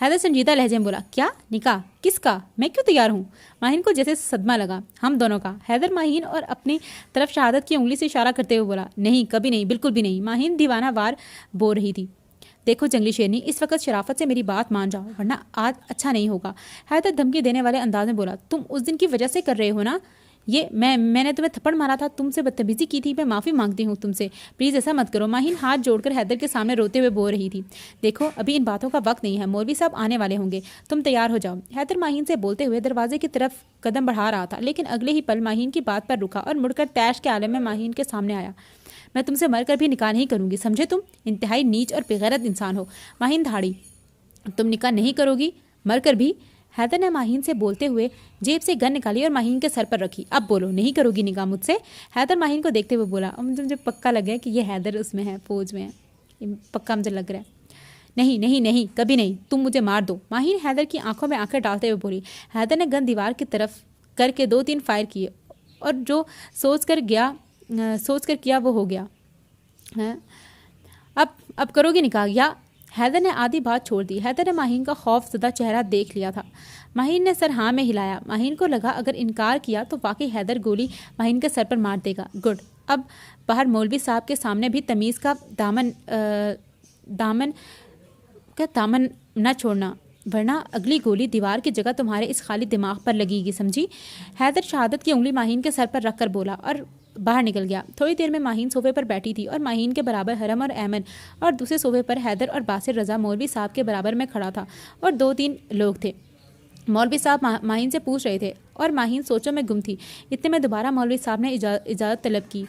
हैदर संजीदा लहजे में बोला। क्या? निकाह? किसका? मैं क्यों तैयार हूँ? माहीन को जैसे सदमा लगा। हम दोनों का। हैदर माहीन और अपनी तरफ शहादत की उंगली से इशारा करते हुए बोला। नहीं, कभी नहीं, बिल्कुल भी नहीं। माहीन दीवाना वार बोल रही थी। देखो जंगली शेरनी, इस वक्त शराफत से मेरी बात मान जाओ वरना आज अच्छा नहीं होगा। हैदर धमकी देने वाले अंदाज में बोला। तुम उस दिन की वजह से कर रहे हो ना ये? मैंने तुम्हें थप्पड़ मारा था, तुमसे बदतमीजी की थी, मैं माफ़ी मांगती हूँ तुमसे, प्लीज़ ऐसा मत करो। माहीन हाथ जोड़कर हैदर के सामने रोते हुए बोल रही थी। देखो अभी इन बातों का वक्त नहीं है, मौलवी साहब आने वाले होंगे, तुम तैयार हो जाओ। हैदर माहीन से बोलते हुए दरवाजे की तरफ कदम बढ़ा रहा था, लेकिन अगले ही पल माहीन की बात पर रुका और मुड़कर तैश के आलम में माहीन के सामने आया। मैं तुमसे मरकर भी निकाह नहीं करूंगी, समझे? तुम इंतहाई नीच और बेगैरत इंसान हो। माहीन धाड़ी। तुम निकाह नहीं करोगी मरकर भी? हैदर ने माहीन से बोलते हुए जेब से गन निकाली और माहीन के सर पर रखी। अब बोलो, नहीं करोगी निकाह मुझसे? हैदर माहीन को देखते हुए बोला। मुझे पक्का लग गया कि ये हैदर उसमें है, फौज में है, पक्का मुझे लग रहा है। नहीं नहीं नहीं, कभी नहीं, तुम मुझे मार दो। माहीन हैदर की आंखों में आंखें डालते हुए बोली। हैदर ने गन दीवार की तरफ करके 2-3 फायर किए और जो सोच कर किया वो हो गया है। अब करोगी निकाह या? हैदर ने आधी बात छोड़ दी। हैदर ने माहीन का खौफज़दा चेहरा देख लिया था। माहीन ने सर हाँ में हिलाया। माहीन को लगा अगर इनकार किया तो वाकई हैदर गोली माहीन के सर पर मार देगा। गुड। अब बाहर मौलवी साहब के सामने भी तमीज़ का दामन न छोड़ना, वरना अगली गोली दीवार की जगह तुम्हारे इस खाली दिमाग पर लगेगी, समझी? हैदर शहादत की उंगली माहीन के सर पर रखकर बोला और बाहर निकल गया। थोड़ी देर में माहीन सोफे पर बैठी थी और माहीन के बराबर हरम और ऐमन, और दूसरे सोफे पर हैदर और बासिर रज़ा मौलवी साहब के बराबर में खड़ा था और 2-3 लोग थे। मौलवी साहब माहीन से पूछ रहे थे और माहीन सोचों में गुम थी। इतने में दोबारा मौलवी साहब ने इजाज़त तलब की।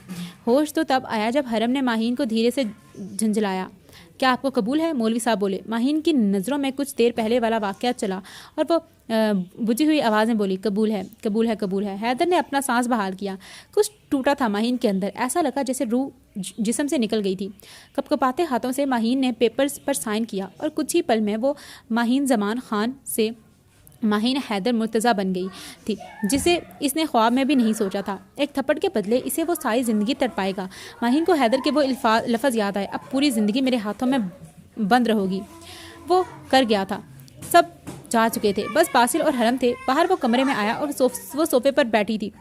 होश तो तब आया जब हरम ने माहीन को धीरे से झंझलाया। क्या आपको कबूल है? मौलवी साहब बोले। माहीन की नज़रों में कुछ देर पहले वाला वाक़या चला और वो बुझी हुई आवाज़ में बोली, कबूल है, कबूल है, कबूल है। हैदर ने अपना सांस बहाल किया। कुछ टूटा था माहीन के अंदर, ऐसा लगा जैसे रूह जिस्म से निकल गई थी। कपकपाते हाथों से माहीन ने पेपर्स पर साइन किया और कुछ ही पल में वो माहीन ज़मान खान से माहीन हैदर मुर्तज़ा बन गई थी, जिसे इसने ख्वाब में भी नहीं सोचा था। एक थप्पड़ के बदले इसे वो सारी ज़िंदगी तड़पाएगा। माहीन को हैदर के वो लफ्ज़ याद आए, अब पूरी ज़िंदगी मेरे हाथों में बंद रहोगी। वो कर गया था, सब जा चुके थे, बस बासिल और हरम थे। बाहर वो कमरे में आया और वो सोफे पर बैठी थी।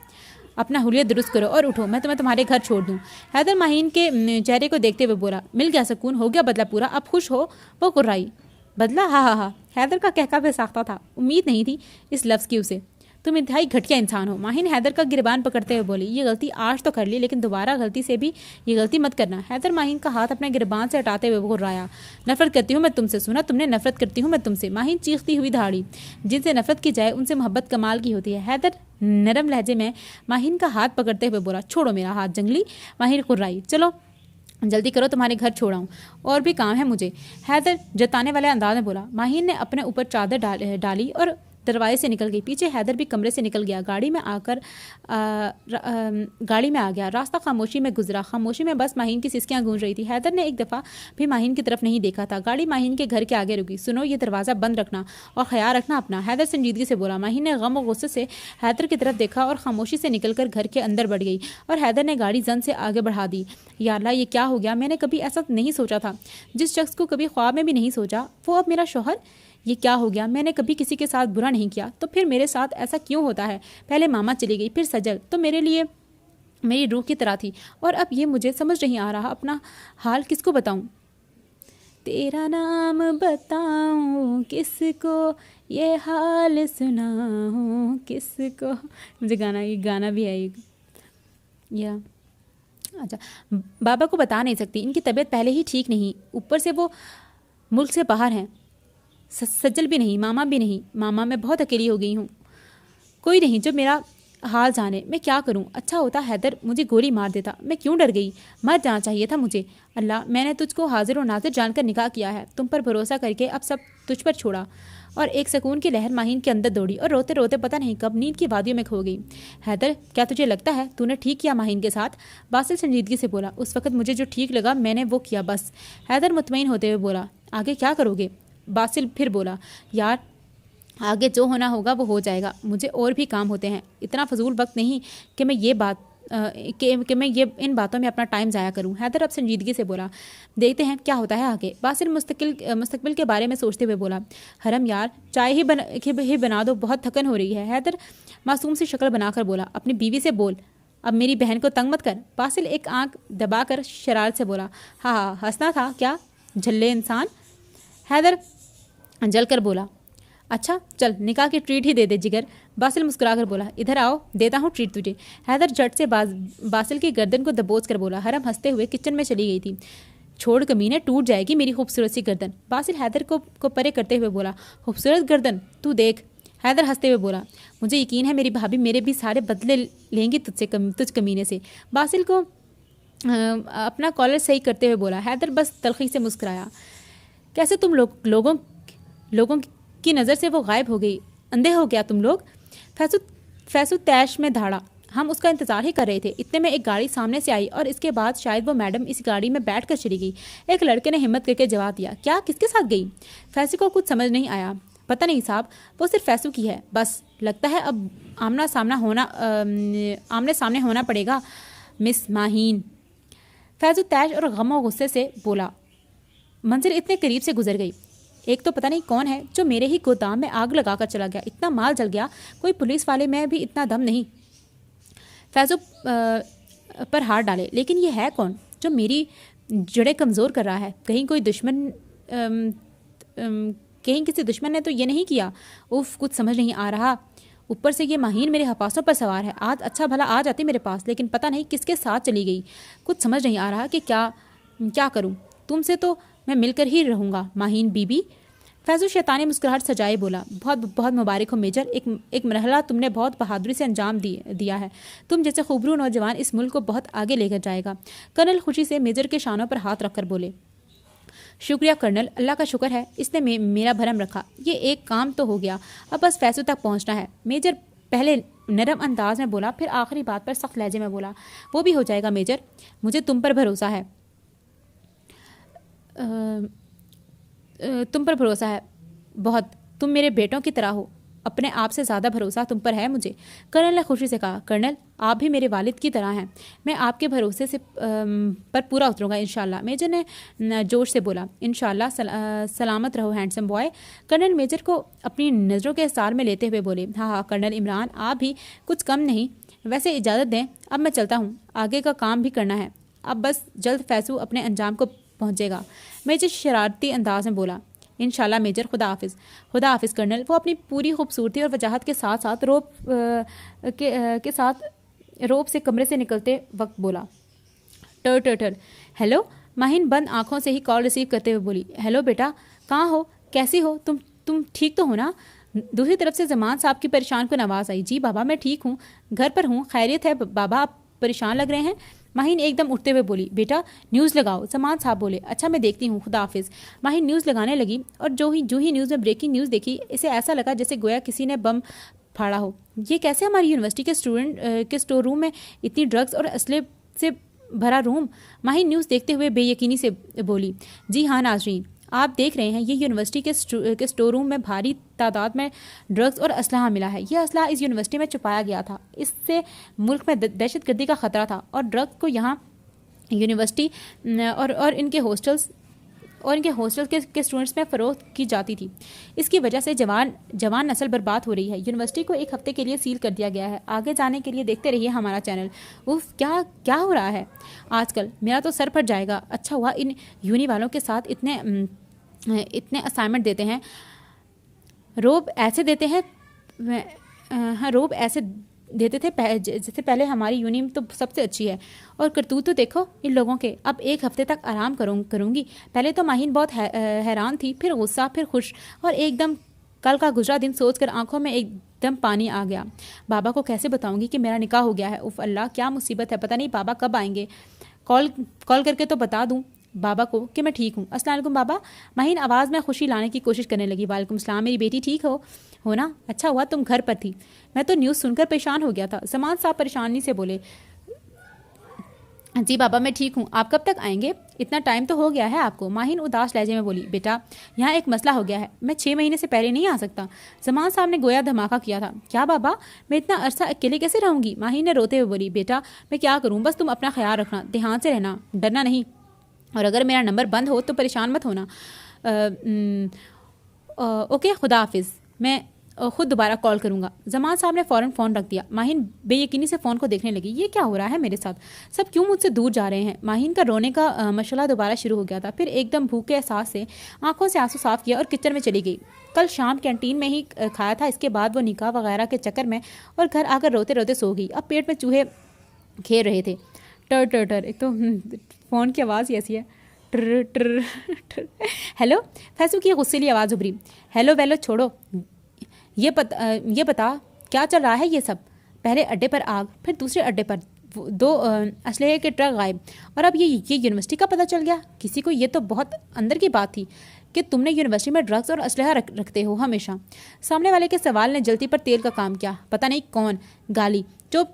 अपना हुलिया दुरुस्त करो और उठो, मैं तुम्हें तुम्हारे घर छोड़ दूँ। हैदर माहीन के चेहरे को देखते हुए बोला। मिल गया सुकून, हो गया बदला पूरा, अब खुश हो? वो कुर्राई। बदला? हाँ हाँ हाँ। हैदर का कहका बेसाख्ता था, उम्मीद नहीं थी इस लफ्ज़ की उसे। तुम इंतहाई घटिया इंसान हो। माहिन हैदर का गिरबान पकड़ते हुए बोली, ये गलती आज तो कर ली, लेकिन दोबारा गलती से भी ये गलती मत करना। हैदर माहिन का हाथ अपने गिरबान से हटाते हुए घुर्राया। नफरत करती हूँ मैं तुमसे, सुना तुमने, नफरत करती हूँ मैं तुमसे। माहिन चीखती हुई दहाड़ी। जिनसे नफरत की जाए उनसे मोहब्बत कमाल की होती है। हैदर नरम लहजे में माहिन का हाथ पकड़ते हुए बोला, छोड़ो मेरा हाथ जंगली। माहिन कुर्राई, चलो जल्दी करो, तुम्हारे घर छोड़ाऊँ, और भी काम है मुझे। हैदर जताने वाले अंदाज में बोला। माहिन ने अपने ऊपर चादर डाली और दरवाजे से निकल गई। पीछे हैदर भी कमरे से निकल गया। गाड़ी में आ गया। रास्ता खामोशी में गुजरा। खामोशी में बस माहिन की सिसकियां गूंज रही थी। हैदर ने एक दफ़ा भी माहिन की तरफ नहीं देखा था। गाड़ी माहिन के घर के आगे रुकी। सुनो, ये दरवाज़ा बंद रखना और ख्याल रखना अपना, हैदर संजीदगी से बोला। माहिन ने गम और गुस्से से हैदर की तरफ देखा और खामोशी से निकलकर घर के अंदर बढ़ गई और हैदर ने गाड़ी जन से आगे बढ़ा दी। या अल्लाह, ये क्या हो गया? मैंने कभी ऐसा नहीं सोचा था। जिस शख्स को कभी ख्वाब में भी नहीं सोचा, वो अब मेरा शौहर। ये क्या हो गया? मैंने कभी किसी के साथ बुरा नहीं किया, तो फिर मेरे साथ ऐसा क्यों होता है? पहले मामा चली गई, फिर सजल तो मेरे लिए मेरी रूह की तरह थी, और अब ये मुझे समझ नहीं आ रहा अपना हाल किसको बताऊं। तेरा नाम बताऊं किसको, ये हाल सुनाऊं किसको। मुझे ये गाना भी है या अच्छा, बाबा को बता नहीं सकती, इनकी तबीयत पहले ही ठीक नहीं, ऊपर से वो मुल्क से बाहर हैं। सज्जल भी नहीं, मामा भी नहीं। मामा, मैं बहुत अकेली हो गई हूँ। कोई नहीं जो मेरा हाल जाने, मैं क्या करूँ? अच्छा होता हैदर मुझे गोली मार देता, मैं क्यों डर गई? मर जाना चाहिए था मुझे। अल्लाह, मैंने तुझको हाजिर और नाजिर जानकर निकाह किया है, तुम पर भरोसा करके अब सब तुझ पर छोड़ा। और एक सुकून की लहर माहिन के अंदर दौड़ी और रोते रोते पता नहीं कब नींद की वादियों में खो गई। हैदर, क्या तुझे लगता है तूने ठीक किया माहिन के साथ? बासिल संजीदगी से बोला। उस वक्त मुझे जो ठीक लगा मैंने वो किया, बस। हैदर मुतमईन होते हुए बोला। आगे क्या करोगे? बासिल फिर बोला। यार, आगे जो होना होगा वो हो जाएगा, मुझे और भी काम होते हैं। इतना फजूल वक्त नहीं कि मैं ये इन बातों में अपना टाइम ज़ाया करूं। हैदर अब संजीदगी से बोला। देखते हैं क्या होता है आगे। बासिल मुस्तकबिल के बारे में सोचते हुए बोला। हरम यार, चाय ही बना दो, बहुत थकन हो रही है। हैदर मासूम सी शक्ल बनाकर बोला। अपनी बीवी से बोल, अब मेरी बहन को तंग मत कर। बासिल एक आंख दबाकर शरारत से बोला। हाँ, हंसना था क्या, झल्ले इंसान। हैदर जलकर बोला। अच्छा चल, निकाह की ट्रीट ही दे दे जिगर। बासिल मुस्कुराकर बोला। इधर आओ, देता हूँ ट्रीट तुझे। हैदर झट से बासिल की गर्दन को दबोच कर बोला। हरम हंसते हुए किचन में चली गई थी। छोड़ कमीने, टूट जाएगी मेरी खूबसूरत सी गर्दन। बासिल हैदर को परे करते हुए बोला। खूबसूरत गर्दन? तू देख। हैदर हंसते हुए बोला। मुझे यकीन है मेरी भाभी मेरे भी सारे बदले लेंगी तुझ कमीने से। बासिल को अपना कॉलर सही करते हुए बोला। हैदर बस तलखी से मुस्कुराया। कैसे तुम लोगों की नज़र से वो गायब हो गई? अंधे हो गया तुम लोग? फैसू तैश में धाड़ा। हम उसका इंतज़ार ही कर रहे थे। इतने में एक गाड़ी सामने से आई और इसके बाद शायद वो मैडम इस गाड़ी में बैठ कर चली गई। एक लड़के ने हिम्मत करके जवाब दिया। क्या? किसके साथ गई? फैसू को कुछ समझ नहीं आया। पता नहीं साहब, वो सिर्फ फैसू की है बस। लगता है अब आमने सामने होना पड़ेगा मिस माहीन। फैसू तैश और गमो गुस्से से बोला। मंजिल इतने करीब से गुजर गई। एक तो पता नहीं कौन है जो मेरे ही गोदाम में आग लगाकर चला गया। इतना माल जल गया, कोई पुलिस वाले में भी इतना दम नहीं। फैजू पर हाथ डाले। लेकिन ये है कौन जो मेरी जड़ें कमज़ोर कर रहा है? कहीं कोई दुश्मन कहीं किसी दुश्मन ने तो ये नहीं किया? उफ, कुछ समझ नहीं आ रहा। ऊपर से ये माहीन मेरे हपासों पर सवार है। आज अच्छा भला आ जाती मेरे पास, लेकिन पता नहीं किसके साथ चली गई। कुछ समझ नहीं आ रहा कि क्या करूं। तुमसे तो मैं मिलकर ही रहूँगा माहीन बीबी। फैजू शैतानी मुस्कुराहट सजाए बोला। बहुत बहुत मुबारक हो मेजर, एक मरहला तुमने बहुत बहादुरी से अंजाम दिया है। तुम जैसे खूबरू नौजवान इस मुल्क को बहुत आगे लेकर जाएगा। कर्नल खुशी से मेजर के शानों पर हाथ रखकर बोले। शुक्रिया कर्नल, अल्लाह का शुक्र है इसने मेरा भरम रखा। ये एक काम तो हो गया, अब बस फैसू तक पहुँचना है। मेजर पहले नरम अंदाज में बोला, फिर आखिरी बात पर सख्त लहजे में बोला। वो भी हो जाएगा मेजर, मुझे तुम पर भरोसा है। तुम पर भरोसा है बहुत। तुम मेरे बेटों की तरह हो। अपने आप से ज़्यादा भरोसा तुम पर है मुझे। कर्नल ने खुशी से कहा। कर्नल, आप भी मेरे वालिद की तरह हैं। मैं आपके भरोसे से पर पूरा उतरूंगा इंशाल्लाह। मेजर ने जोश से बोला। इंशाल्लाह। सलामत रहो हैंडसम बॉय। कर्नल मेजर को अपनी नज़रों के सार में लेते हुए बोले। हाँ कर्नल इमरान, आप भी कुछ कम नहीं। वैसे इजाज़त दें, अब मैं चलता हूँ, आगे का काम भी करना है। अब बस जल्द फैसू अपने अंजाम को पहुँचेगा। मेजर शरारती अंदाज में बोला। इंशाल्लाह मेजर, खुदा हाफिज़। खुदा हाफिज़ कर्नल। वो अपनी पूरी खूबसूरती और वजाहत के साथ साथ के साथ रोब से कमरे से निकलते वक्त बोला। टर टर टर। हेलो। माहिन बंद आंखों से ही कॉल रिसीव करते हुए बोली, हेलो बेटा, कहाँ हो, कैसी हो तुम ठीक तो हो ना? दूसरी तरफ से जमान साहब की परेशान को आवाज़ आई, जी बाबा मैं ठीक हूँ, घर पर हूँ, खैरियत है बाबा, आप परेशान लग रहे हैं। माहिन एकदम उठते हुए बोली, बेटा न्यूज़ लगाओ। जमान साहब बोले, अच्छा मैं देखती हूँ, खुदा हाफिज़। माहिन न्यूज़ लगाने लगी और जो ही न्यूज़ में ब्रेकिंग न्यूज़ देखी, इसे ऐसा लगा जैसे गोया किसी ने बम फाड़ा हो। ये कैसे हमारी यूनिवर्सिटी के स्टूडेंट के स्टोर रूम में इतनी ड्रग्स और असले से भरा रूम? माहिन न्यूज़ देखते हुए बेयकीनी से बोली, जी हाँ नाजरीन, आप देख रहे हैं ये यूनिवर्सिटी के स्टोर रूम में भारी तादाद में ड्रग्स और असलहा मिला है। यह असलहा इस यूनिवर्सिटी में छुपाया गया था। इससे मुल्क में दहशतगर्दी का ख़तरा था और ड्रग्स को यहाँ यूनिवर्सिटी और इनके हॉस्टल्स के स्टूडेंट्स में फ़रोख्त की जाती थी। इसकी वजह से जवान नस्ल बर्बाद हो रही है। यूनिवर्सिटी को एक हफ्ते के लिए सील कर दिया गया है। आगे जाने के लिए देखते रहिए हमारा चैनल। उफ, क्या हो रहा है आजकल, मेरा तो सर फट जाएगा। अच्छा हुआ इन यूनी वालों के साथ इतने असाइनमेंट देते हैं, रोब ऐसे देते हैं। हाँ, रोब ऐसे देते थे जैसे पहले हमारी यूनी तो सबसे अच्छी है। और करतूत तो देखो इन लोगों के। अब एक हफ्ते तक आराम करूँगी। पहले तो माहिन बहुत हैरान थी, फिर गुस्सा, फिर खुश, और एकदम कल का गुजरा दिन सोचकर आंखों में एकदम पानी आ गया। बाबा को कैसे बताऊंगी कि मेरा निकाह हो गया है? उफ अल्लाह, क्या मुसीबत है, पता नहीं बाबा कब आएंगे। कॉल करके तो बता दूं बाबा को कि मैं ठीक हूँ। अस्सलाम वालेकुम बाबा। माहिन आवाज़ में खुशी लाने की कोशिश करने लगी। वालेकुम सलाम, मेरी बेटी ठीक हो ना? अच्छा हुआ तुम घर पर थी, मैं तो न्यूज़ सुनकर परेशान हो गया था। जमान साहब परेशानी से बोले, जी बाबा मैं ठीक हूँ, आप कब तक आएंगे? इतना टाइम तो हो गया है आपको। माहिन उदास लहजे में बोली, बेटा यहाँ एक मसला हो गया है, मैं 6 महीने से पहले नहीं आ सकता। जमान साहब ने गोया धमाका किया था। क्या बाबा, मैं इतना अरसा अकेले कैसे रहूँगी? माहिन ने रोते हुए बोली, बेटा मैं क्या करूँ, बस तुम अपना ख्याल रखना, ध्यान से रहना, डरना नहीं, और अगर मेरा नंबर बंद हो तो परेशान मत होना। ओके, खुदा हाफिज़, मैं खुद दोबारा कॉल करूंगा। जमान साहब ने फ़ौरन फ़ोन रख दिया। माहिन बेयकीनी से फ़ोन को देखने लगी। ये क्या हो रहा है मेरे साथ? सब क्यों मुझसे दूर जा रहे हैं? माहिन का रोने का मशला दोबारा शुरू हो गया था। फिर एकदम भूखे एहसास से आंखों से आंसू साफ किया और किचन में चली गई। कल शाम कैंटीन में ही खाया था। इसके बाद वो निकाह वगैरह के चक्कर में और घर आकर रोते रोते सो गई। अब पेट में चूहे खेल रहे थे। टर टर टर। एक तो फ़ोन की आवाज़ ही ऐसी है, टर टर टर। हेलो, फैसू की गुस्सेली आवाज़ उभरी। हेलो वेलो छोड़ो, ये बता क्या चल रहा है ये सब? पहले अड्डे पर आग, फिर दूसरे अड्डे पर 2 असलहे के ट्रक गायब, और अब ये यूनिवर्सिटी का पता चल गया। किसी को ये तो बहुत अंदर की बात थी कि तुमने यूनिवर्सिटी में ड्रग्स और असलहा रखते हो हमेशा। सामने वाले के सवाल ने जलती पर तेल का काम किया। पता नहीं कौन गाली जो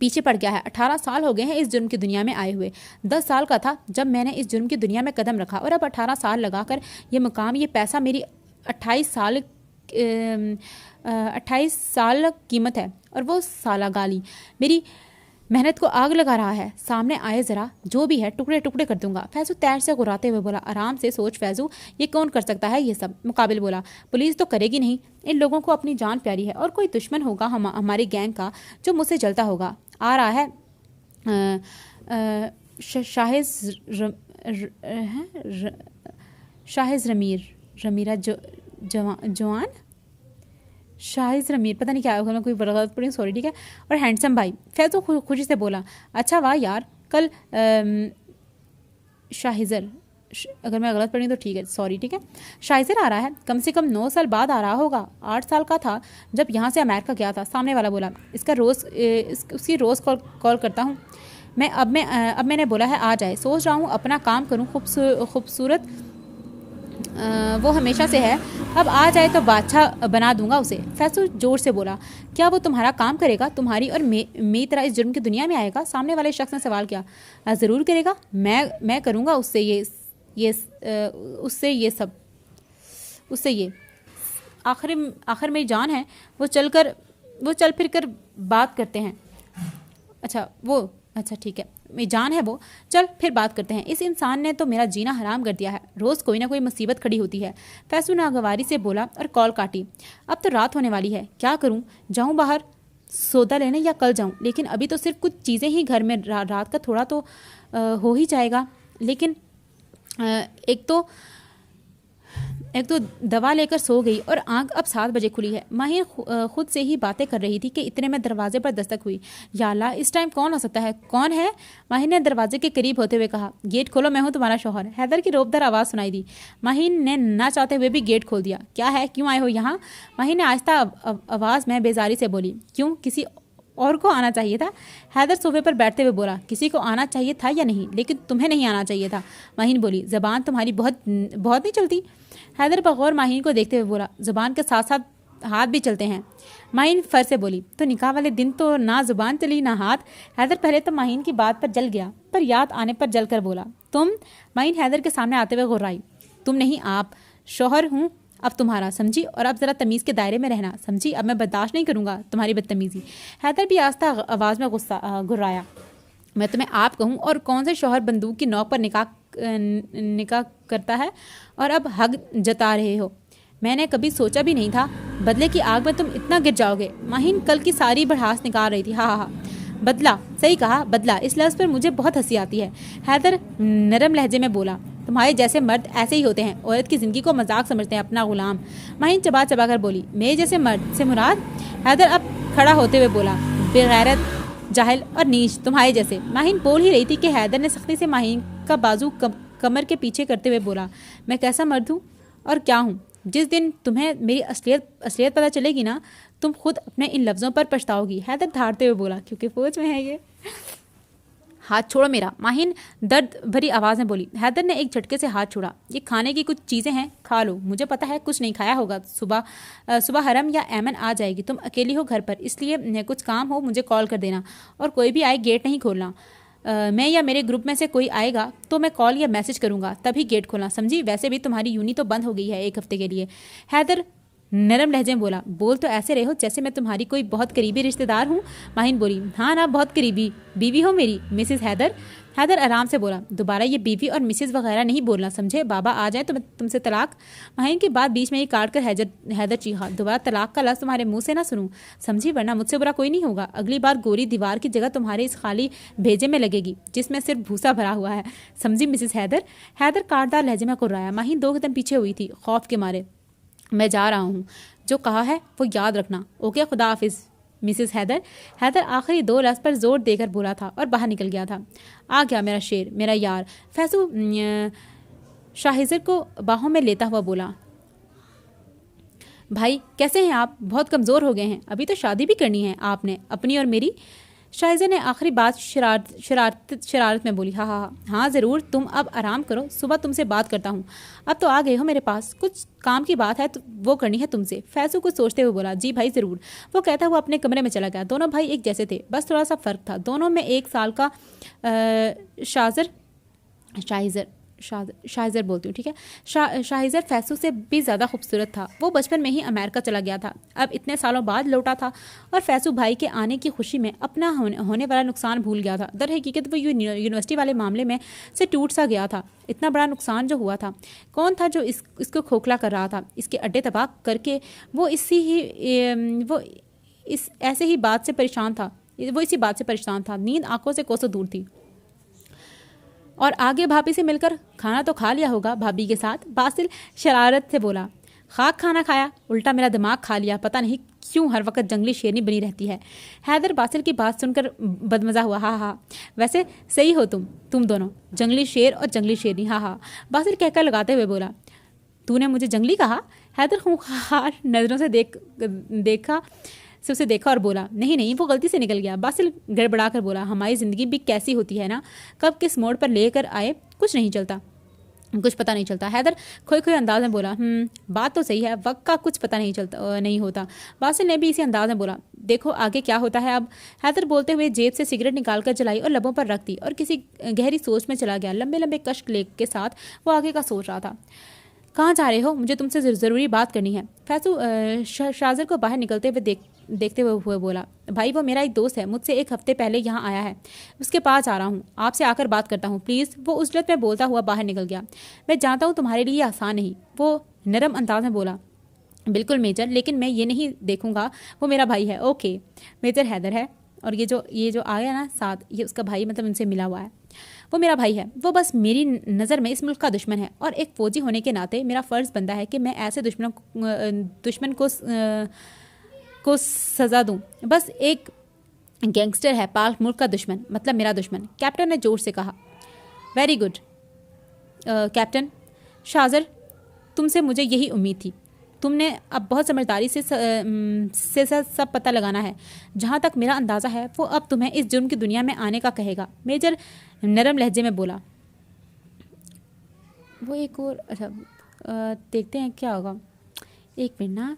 पीछे पड़ गया है। 18 साल हो गए हैं इस जुर्म की दुनिया में आए हुए। 10 साल का था जब मैंने इस जुर्म की दुनिया में कदम रखा, और अब 18 साल लगाकर ये मुकाम, ये पैसा, मेरी 28 साल कीमत है, और वो साला गाली मेरी मेहनत को आग लगा रहा है। सामने आए ज़रा, जो भी है टुकड़े टुकड़े कर दूंगा। फैजू तैर से गुराते हुए बोला, आराम से सोच फैजू, ये कौन कर सकता है ये सब? मुकाबिल बोला, पुलिस तो करेगी नहीं। इन लोगों को अपनी जान प्यारी है, और कोई दुश्मन होगा हमारी गैंग का जो मुझसे जलता होगा। आ रहा है शाहिज़ रमीरा जवान शाहिज़ रमीर, पता नहीं क्या होगा, मैं कोई गलत पढ़ी, सॉरी, ठीक है। और हैंडसम भाई। फैज़ खुशी से बोला, अच्छा वाह यार, कल शाहिज़र, अगर मैं गलत पढ़ी तो ठीक है, सॉरी, ठीक है। शाहिज़र आ रहा है, कम से कम 9 साल बाद आ रहा होगा। 8 साल का था जब यहाँ से अमेरिका गया था। सामने वाला बोला, उसकी रोज़ कॉल करता हूँ मैं। अब मैंने बोला है आ जाए। सोच रहा हूँ अपना काम करूँ, खूबसूरत वो हमेशा से है, अब आ जाए तो बादशाह बना दूंगा उसे। फैसल जोर से बोला, क्या वो तुम्हारा काम करेगा? तुम्हारी और मेरी तरह इस जुर्म की दुनिया में आएगा? सामने वाले शख्स ने सवाल किया। ज़रूर करेगा, मैं करूँगा उससे ये आखिर मेरी जान है। वो चल फिर कर बात करते हैं। अच्छा ठीक है, मेरी जान है वो, चल फिर बात करते हैं। इस इंसान ने तो मेरा जीना हराम कर दिया है। रोज़ कोई ना कोई मुसीबत खड़ी होती है। फैसू नागवारी से बोला और कॉल काटी। अब तो रात होने वाली है, क्या करूं? जाऊं बाहर सौदा लेने या कल जाऊं? लेकिन अभी तो सिर्फ कुछ चीज़ें ही घर में, रात का थोड़ा तो हो ही जाएगा। लेकिन एक तो एक तो दवा लेकर सो गई और आंख अब 7 बजे खुली है। माहिर खुद से ही बातें कर रही थी कि इतने में दरवाजे पर दस्तक हुई। या अल्लाह, इस टाइम कौन हो सकता है? कौन है? माहिर ने दरवाजे के करीब होते हुए कहा। गेट खोलो, मैं हूँ तुम्हारा शौहर। हैदर की रोबदार आवाज़ सुनाई दी। माहिर ने ना चाहते हुए भी गेट खोल दिया। क्या है, क्यों आए हो यहाँ? माहिर ने आहिस्ता आवाज़ में बेजारी से बोली। क्यों, किसी और को आना चाहिए था? हैदर सोफे पर बैठते हुए बोला। किसी को आना चाहिए था या नहीं, लेकिन तुम्हें नहीं आना चाहिए था। माहिर बोली। ज़बान तुम्हारी बहुत नहीं चलती। हैदर बगौर माहिर को देखते हुए बोला। ज़ुबान के साथ साथ हाथ भी चलते हैं। माहिर फर से बोली। तो निकाह वाले दिन तो ना ज़ुबान चली ना हाथ। हैदर पहले तो माहिर की बात पर जल गया, पर याद आने पर जल कर बोला। तुम? माहिर हैदर के सामने आते हुए गुर्राई। तुम नहीं, आप। शौहर हूँ अब तुम्हारा, समझी? और अब ज़रा तमीज़ के दायरे में रहना, समझी? अब मैं बर्दाश्त नहीं करूँगा तुम्हारी बदतमीज़ी। हैदर भी आस्ता आवाज़ में गुर्राया। मैं तुम्हें आप कहूँ, और कौन से शौहर बंदूक की नोक पर निकाह करता है और अब हक जता रहे हो? मैंने कभी सोचा भी नहीं था बदले की आग में तुम इतना गिर जाओगे। माहिन कल की सारी भड़ास निकाल रही थी। हा। बदला, सही कहा, बदला। इस लफ्ज़ पर मुझे बहुत हंसी आती है। हैदर नरम लहजे में बोला। तुम्हारे जैसे मर्द ऐसे ही होते हैं, औरत की ज़िंदगी को मजाक समझते हैं, अपना गुलाम। माहिन चबा चबा कर बोली। मेरे जैसे मर्द से मुराद? हैदर अब खड़ा होते हुए बोला। बेगैरत, जाहिल और नीच, तुम्हारे जैसे। माहिन बोल ही रही थी कि हैदर ने सख्ती से माहिन का बाजू कमर के पीछे करते हुए बोला। मैं कैसा मर्द हूँ और क्या हूँ? जिस दिन तुम्हें मेरी असलियत पता चलेगी ना, तुम खुद अपने इन लफ्ज़ों पर पछताओगी। हैदर धारते हुए बोला। क्योंकि फौज में है ये। हाथ छोड़ो मेरा, माहिन दर्द भरी आवाज़ में बोली। हैदर ने एक झटके से हाथ छोड़ा। ये खाने की कुछ चीज़ें हैं, खा लो। मुझे पता है कुछ नहीं खाया होगा। सुबह हरम या ऐमन आ जाएगी। तुम अकेली हो घर पर, इसलिए कुछ काम हो मुझे कॉल कर देना, और कोई भी आए गेट नहीं खोलना। मैं या मेरे ग्रुप में से कोई आएगा तो मैं कॉल या मैसेज करूँगा, तभी गेट खोलना, समझी? वैसे भी तुम्हारी यूनी तो बंद हो गई है 1 हफ्ते के लिए। हैदर नरम लहजे में बोला। बोल तो ऐसे रहे हो जैसे मैं तुम्हारी कोई बहुत करीबी रिश्तेदार हूँ। माहिन बोली। हाँ ना, बहुत करीबी बीवी हो मेरी, मिसेस हैदर। हैदर आराम से बोला। दोबारा ये बीवी और मिसेस वगैरह नहीं बोलना, समझे? बाबा आ जाए तो मैं तुमसे तलाक। माहिन की बात बीच में ही काट कर हैदर चीखा। दोबारा तलाक का लफ्ज़ तुम्हारे मुंह से ना सुनूं, समझी? वरना मुझसे बुरा कोई नहीं होगा। अगली बार गोरी दीवार की जगह तुम्हारे इस खाली भेजे में लगेगी जिसमें सिर्फ भूसा भरा हुआ है, समझी मिसेस हैदर? हैदर काटदार लहजे में कुर्राया। माहिन 2 कदम पीछे हुई थी खौफ के मारे। मैं जा रहा हूँ, जो कहा है वो याद रखना। ओके, खुदा हाफिज़ मिसेस हैदर। हैदर आखिरी 2 लफ्ज़ पर जोर देकर बोला था और बाहर निकल गया था। आ गया मेरा शेर, मेरा यार। फैसू शाहिज़र को बाहों में लेता हुआ बोला। भाई कैसे हैं आप? बहुत कमज़ोर हो गए हैं। अभी तो शादी भी करनी है आपने, अपनी और मेरी। शाहिज़ा ने आखिरी बात शरारत में बोली। हाँ ज़रूर, तुम अब आराम करो, सुबह तुमसे बात करता हूँ। अब तो आ गए हो मेरे पास, कुछ काम की बात है तो वो करनी है तुमसे। फैसू कुछ सोचते हुए बोला। जी भाई ज़रूर। वो कहता हुआ अपने कमरे में चला गया। दोनों भाई एक जैसे थे, बस थोड़ा सा फ़र्क था। दोनों में 1 साल का शाहिज़र बोलती हूँ, ठीक है। शाहिज़र फैसू से भी ज़्यादा खूबसूरत था। वो बचपन में ही अमेरिका चला गया था, अब इतने सालों बाद लौटा था, और फैसू भाई के आने की खुशी में अपना होने वाला नुकसान भूल गया था। दर हकीकत वो यूनिवर्सिटी वाले मामले में से टूट सा गया था। इतना बड़ा नुकसान जो हुआ था, कौन था जो इसको खोखला कर रहा था? इसके अड्डे तबाह करके वो इसी बात से परेशान था। नींद आंखों से कोसों दूर थी। और आगे भाभी से मिलकर खाना तो खा लिया होगा भाभी के साथ। बासिल शरारत से बोला। खाक खाना खाया, उल्टा मेरा दिमाग खा लिया। पता नहीं क्यों हर वक्त जंगली शेरनी बनी रहती है। हैदर बासिल की बात सुनकर बदमज़ा हुआ। हाँ, वैसे सही हो तुम दोनों, जंगली शेर और जंगली शेरनी। हाँ, बासिल कहकर लगाते हुए बोला। तूने मुझे जंगली कहा? हैदर खूंखार नज़रों से उसे देखा और बोला। नहीं, वो गलती से निकल गया। बासिल गड़बड़ा कर बोला। हमारी ज़िंदगी भी कैसी होती है ना, कब किस मोड़ पर लेकर आए कुछ पता नहीं चलता। हैदर खोए अंदाज में बोला। बात तो सही है, वक्त का कुछ पता नहीं होता। बासिल ने भी इसी अंदाज में बोला। देखो आगे क्या होता है अब। हैदर बोलते हुए जेब से सिगरेट निकालकर जलाई और लबों पर रख दी और किसी गहरी सोच में चला गया। लंबे कश्क के साथ वो आगे का सोच रहा था। कहाँ जा रहे हो? मुझे तुमसे ज़रूरी बात करनी है। फैसू शाहिज़र को बाहर निकलते हुए देखते हुए बोला। भाई वो मेरा एक दोस्त है, मुझसे 1 हफ्ते पहले यहाँ आया है, उसके पास आ रहा हूँ, आपसे आकर बात करता हूँ प्लीज़। वो उजलत में बोलता हुआ बाहर निकल गया। मैं जानता हूँ तुम्हारे लिए आसान नहीं, वो नरम अंदाज में बोला। बिल्कुल मेजर, लेकिन मैं ये नहीं देखूंगा, वो मेरा भाई है। ओके, मेजर हैदर है और ये जो आया ना साथ, ये उसका भाई मतलब उनसे मिला हुआ है, वो मेरा भाई है। वो बस मेरी नज़र में इस मुल्क का दुश्मन है और एक फ़ौजी होने के नाते मेरा फ़र्ज़ बनता है कि मैं ऐसे दुश्मन को सज़ा दूँ। बस एक गैंगस्टर है पाक मुल्क का दुश्मन, मतलब मेरा दुश्मन, कैप्टन ने जोर से कहा। वेरी गुड कैप्टन शाजर, तुमसे मुझे यही उम्मीद थी। तुमने अब बहुत समझदारी से सब पता लगाना है। जहाँ तक मेरा अंदाज़ा है वो अब तुम्हें इस जुर्म की दुनिया में आने का कहेगा, मेजर नरम लहजे में बोला। वो एक और अच्छा देखते हैं क्या होगा, एक मिनट ना।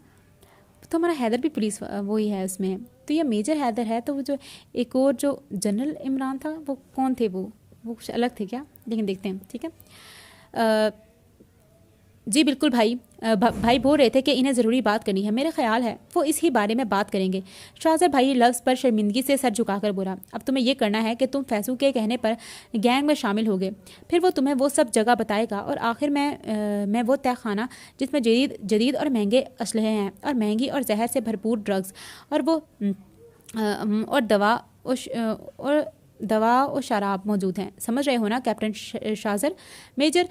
तो हमारा हैदर भी पुलिस वही है उसमें, तो ये मेजर हैदर है। तो वो जो एक और जो जनरल इमरान था वो कौन थे, वो कुछ अलग थे क्या, लेकिन देखते हैं। ठीक है जी बिल्कुल भाई। भाई बोल रहे थे कि इन्हें ज़रूरी बात करनी है, मेरा ख्याल है वो इसी बारे में बात करेंगे। शाहज़र भाई लफ्ज़ पर शर्मिंदगी से सर झुकाकर बोला, अब तुम्हें यह करना है कि तुम फैसू के कहने पर गैंग में शामिल होगे, फिर वो तुम्हें वो सब जगह बताएगा और आखिर में वो तय खाना जिसमें जदीद और महंगे असलहे हैं और महंगी और जहर से भरपूर ड्रग्स और वो और दवा और शराब मौजूद हैं। समझ रहे हो ना कैप्टन शाहज़र? मेजर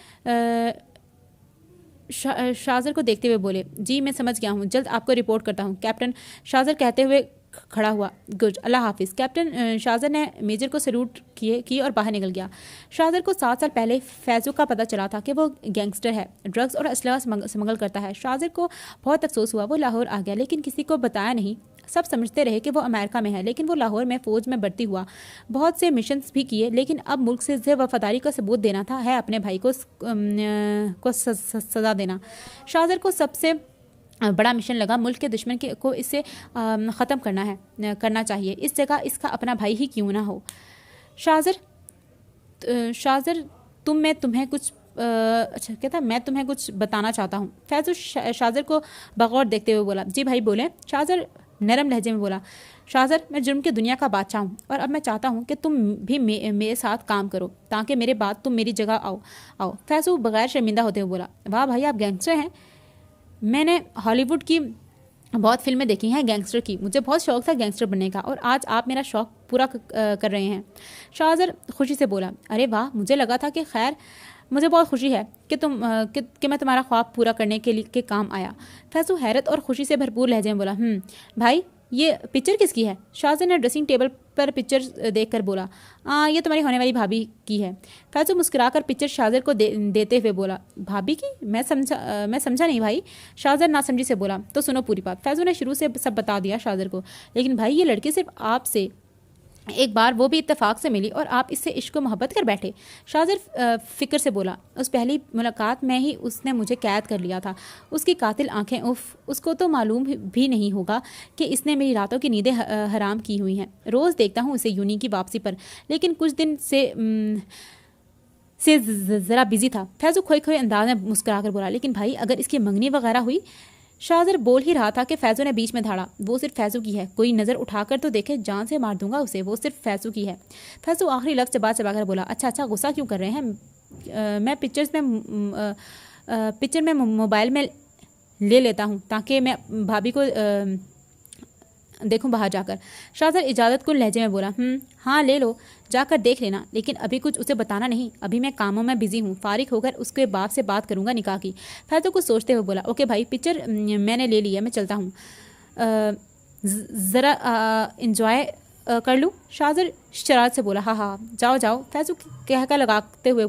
शाजर को देखते हुए बोले, जी मैं समझ गया हूँ, जल्द आपको रिपोर्ट करता हूँ। कैप्टन शाजर कहते हुए खड़ा हुआ। गुड, अल्लाह हाफिज़। कैप्टन शाजर ने मेजर को सल्यूट की और बाहर निकल गया। शाजर को 7 साल पहले फैज़ू का पता चला था कि वो गैंगस्टर है, ड्रग्स और असलहा स्मगल करता है। शाजर को बहुत अफसोस हुआ। वो लाहौर आ गया लेकिन किसी को बताया नहीं। सब समझते रहे कि वो अमेरिका में है, लेकिन वो लाहौर में फ़ौज में भर्ती हुआ। बहुत से मिशंस भी किए, लेकिन अब मुल्क से वफादारी का सबूत देना था, है अपने भाई को सज़ा देना। शाजर को सबसे बड़ा मिशन लगा मुल्क के दुश्मन को इससे ख़त्म करना चाहिए। इस जगह इसका अपना भाई ही क्यों ना हो। शाजर तुम्हें कुछ अच्छा कहता, मैं तुम्हें कुछ बताना चाहता हूँ। फैज़ू शाजर को बगौर देखते हुए बोला। जी भाई बोले। शाजर नरम लहजे में बोला, शाजर मैं जुर्म की दुनिया का बादशाह हूँ और अब मैं चाहता हूँ कि तुम भी मेरे साथ काम करो ताकि मेरे बाद तुम मेरी जगह आओ। फैज़ू बगैर शर्मिंदा होते हुए बोला, वाह भाई आप गैंगस्टर हैं। मैंने हॉलीवुड की बहुत फिल्में देखी हैं गैंगस्टर की, मुझे बहुत शौक था गैंगस्टर बनने का और आज आप मेरा शौक पूरा कर रहे हैं। शाहज़र खुशी से बोला, अरे वाह, मुझे लगा था कि खैर मुझे बहुत खुशी है कि मैं तुम्हारा ख्वाब पूरा करने के काम आया। फैज़ू हैरत और खुशी से भरपूर लहजे में बोला, भाई ये पिक्चर किसकी है? शाहज़र ने ड्रेसिंग टेबल पर पिक्चर देखकर बोला, ये तुम्हारी होने वाली भाभी की है। फैज़ू मुस्कुराकर पिक्चर शाहज़र को देते हुए बोला, भाभी की? मैं समझा नहीं भाई। शाहज़र नासमझी से बोला, तो सुनो पूरी बात। फैज़ू ने शुरू से सब बता दिया शाहज़र को, लेकिन भाई ये लड़की सिर्फ आपसे एक बार वो भी इत्तेफाक से मिली और आप इससे इश्क मोहब्बत कर बैठे। शाहज़र फ़िक्र से बोला, उस पहली मुलाकात में ही उसने मुझे कैद कर लिया था। उसकी कातिल आंखें, उफ, उसको तो मालूम भी नहीं होगा कि इसने मेरी रातों की नींदें हराम की हुई हैं। रोज़ देखता हूँ उसे यूनी की वापसी पर, लेकिन कुछ दिन से ज़रा बिजी था। फैज़ू खोए अंदाज में मुस्कुरा कर बोला, लेकिन भाई अगर इसकी मंगनी वगैरह हुई। शाहज़र बोल ही रहा था कि फैज़ू ने बीच में धाड़ा, वो सिर्फ फैज़ू की है, कोई नज़र उठाकर तो देखे, जान से मार दूंगा उसे, वो सिर्फ फैज़ू की है। फैज़ू आखिरी लफ्ज़ चबाकर बोला, अच्छा गुस्सा क्यों कर रहे हैं? मैं पिक्चर में मोबाइल में ले लेता हूँ ताकि मैं भाभी को देखूं बाहर जाकर। शाहज़र इजाज़त को लहजे में बोला, हाँ ले लो, जाकर देख लेना, लेकिन अभी कुछ उसे बताना नहीं, अभी मैं कामों में बिजी हूँ, फारिग होकर उसके बाप से बात करूँगा निकाह की। फैज़ू को सोचते हुए बोला, ओके भाई, पिक्चर मैंने ले लिया, मैं चलता हूँ, ज़रा इंजॉय कर लूँ। शाहज़र शरारत से बोला, हाँ जाओ। फैज़ू कहकर लगाते हुए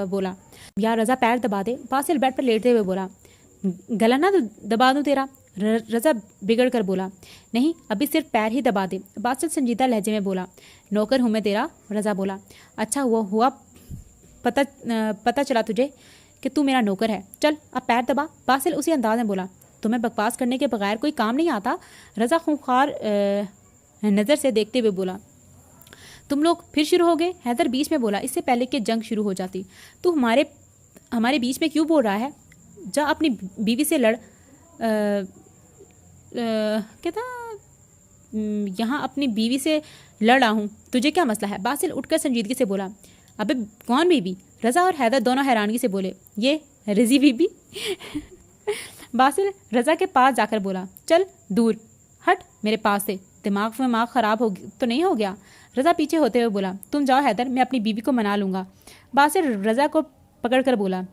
बोला, यार रज़ा पैर दबा दे। बासिल बेड पर लेटते हुए बोला, गला ना दबा दूँ तेरा? रज़ा बिगड़ कर बोला, नहीं अभी सिर्फ पैर ही दबा दे। बासिल संजीदा लहजे में बोला, नौकर हूँ मैं तेरा। रज़ा बोला, अच्छा हुआ पता चला तुझे कि तू मेरा नौकर है, चल अब पैर दबा। बासिल उसी अंदाज में बोला, तुम्हें बकवास करने के बगैर कोई काम नहीं आता। रज़ा खूंखार नज़र से देखते हुए बोला, तुम लोग फिर शुरू हो गए? हैदर बीच में बोला, इससे पहले कि जंग शुरू हो जाती। तू हमारे बीच में क्यों बोल रहा है? जा अपनी बीवी से लड़। कहता, यहाँ अपनी बीवी से लड़ रहा हूँ, तुझे क्या मसला है? बासिल उठकर संजीदगी से बोला, अबे कौन बीवी? रज़ा और हैदर दोनों हैरानगी से बोले, ये रिजी बीबी। बासिल रज़ा के पास जाकर बोला, चल दूर हट मेरे पास से, दिमाग ख़राब हो तो नहीं हो गया? रज़ा पीछे होते हुए बोला, तुम जाओ हैदर, मैं अपनी बीवी को मना लूँगा। बासिर रज़ा को पकड़ कर बोला,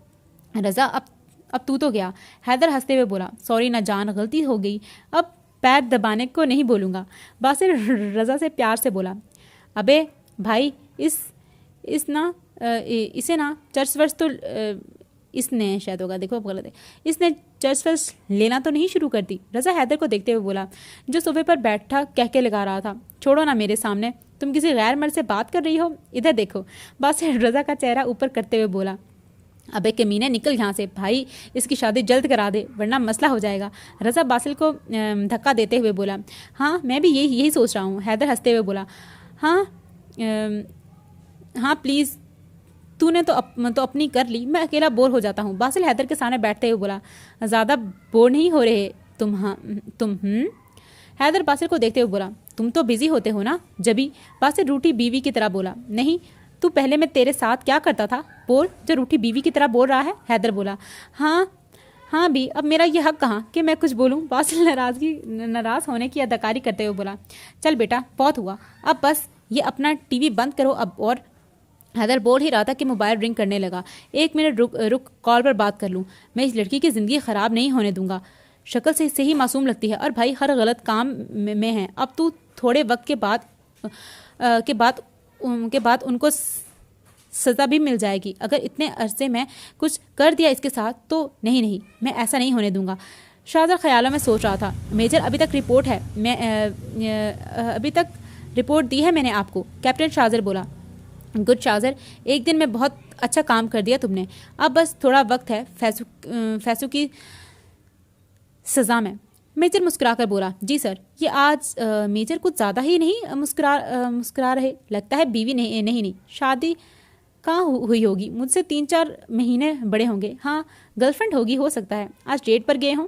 रज़ा अब तू तो गया। हैदर हंसते हुए बोला, सॉरी ना जान, गलती हो गई, अब पैर दबाने को नहीं बोलूँगा। बासिर रज़ा से प्यार से बोला, अबे भाई इसे ना चर्च वर्च तो इसने शायद होगा, देखो अब गलत है, इसने चर्च वर्च लेना तो नहीं शुरू कर दी। रज़ा हैदर को देखते हुए बोला, जो सोफे पर बैठा कह के लगा रहा था, छोड़ो ना मेरे सामने, तुम किसी गैर मर्द से बात कर रही हो, इधर देखो। बासिर रज़ा का चेहरा ऊपर करते हुए बोला, अबे कमीने निकल यहाँ से भाई, इसकी शादी जल्द करा दे वरना मसला हो जाएगा। रज़ा बासिल को धक्का देते हुए बोला, हाँ मैं भी यही सोच रहा हूँ। हैदर हंसते हुए बोला, हाँ प्लीज़, तूने तो अपनी कर ली, मैं अकेला बोर हो जाता हूँ। बासिल हैदर के सामने बैठते हुए बोला, ज़्यादा बोर नहीं हो रहे तुम? हाँ तुम हैदर बासिल को देखते हुए बोला, तुम तो बिजी होते हो ना जबी। बासिल रूठी बीवी की तरह बोला, नहीं तू पहले मैं तेरे साथ क्या करता था, बोल जो रूठी बीवी की तरह बोल रहा है। हैदर बोला, हाँ भी, अब मेरा ये हक कहाँ कि मैं कुछ बोलूँ। बासिल नाराज़ होने की अदाकारी करते हुए बोला, चल बेटा बहुत हुआ, अब बस ये अपना टीवी बंद करो अब। और हैदर बोल ही रहा था कि मोबाइल रिंग करने लगा। 1 मिनट रुक कॉल पर बात कर लूँ, मैं इस लड़की की ज़िंदगी ख़राब नहीं होने दूंगा। शक्ल से ही मासूम लगती है और भाई हर गलत काम में है। अब तू थोड़े वक्त के बाद उनको सज़ा भी मिल जाएगी। अगर इतने अरसे में कुछ कर दिया इसके साथ तो नहीं, मैं ऐसा नहीं होने दूंगा। शाहज़र ख्यालों में सोच रहा था, मेजर अभी तक रिपोर्ट दी है मैंने आपको। कैप्टन शाहज़र बोला, गुड शाहज़र, एक दिन में बहुत अच्छा काम कर दिया तुमने, अब बस थोड़ा वक्त है फैसू की सज़ा में। मेजर मुस्कुराकर बोला, जी सर। ये आज मेजर कुछ ज़्यादा ही नहीं मुस्कुरा रहे, लगता है बीवी नहीं शादी कहाँ हुई होगी, मुझसे 3-4 महीने बड़े होंगे। हाँ गर्लफ्रेंड होगी, हो सकता है आज डेट पर गए हों,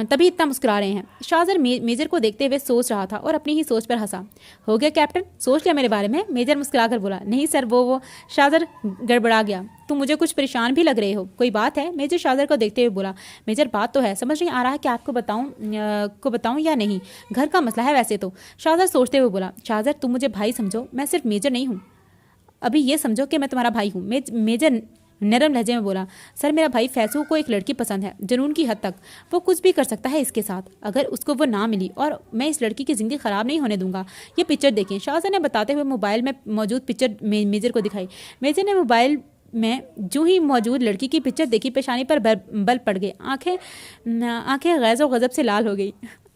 तभी इतना मुस्कुरा रहे हैं। शाहज़र मेजर को देखते हुए सोच रहा था और अपनी ही सोच पर हंसा। हो गया कैप्टन, सोच लिया मेरे बारे में? मेजर मुस्कुराकर बोला, नहीं सर, वो शाहज़र गड़बड़ा गया, तुम मुझे कुछ परेशान भी लग रहे हो, कोई बात है? मेजर शाहज़र को देखते हुए बोला, मेजर बात तो है, समझ नहीं आ रहा है कि आपको बताऊं या नहीं, घर का मसला है वैसे तो। शाहज़र सोचते हुए बोला, शाहज़र तुम मुझे भाई समझो, मैं सिर्फ मेजर नहीं हूँ, अभी ये समझो कि मैं तुम्हारा भाई हूँ। मेजर नरम लहजे में बोला, सर मेरा भाई फैसू को एक लड़की पसंद है, जुनून की हद तक, वो कुछ भी कर सकता है इसके साथ, अगर उसको वो ना मिली, और मैं इस लड़की की ज़िंदगी ख़राब नहीं होने दूंगा। ये पिक्चर देखें। शाहज़र ने बताते हुए मोबाइल में मौजूद पिक्चर मेजर को दिखाई। मेजर ने मोबाइल में जो ही मौजूद लड़की की पिक्चर देखी, पेशानी पर बल पड़ गए, आंखें गैज़ और गज़ब से लाल हो गई।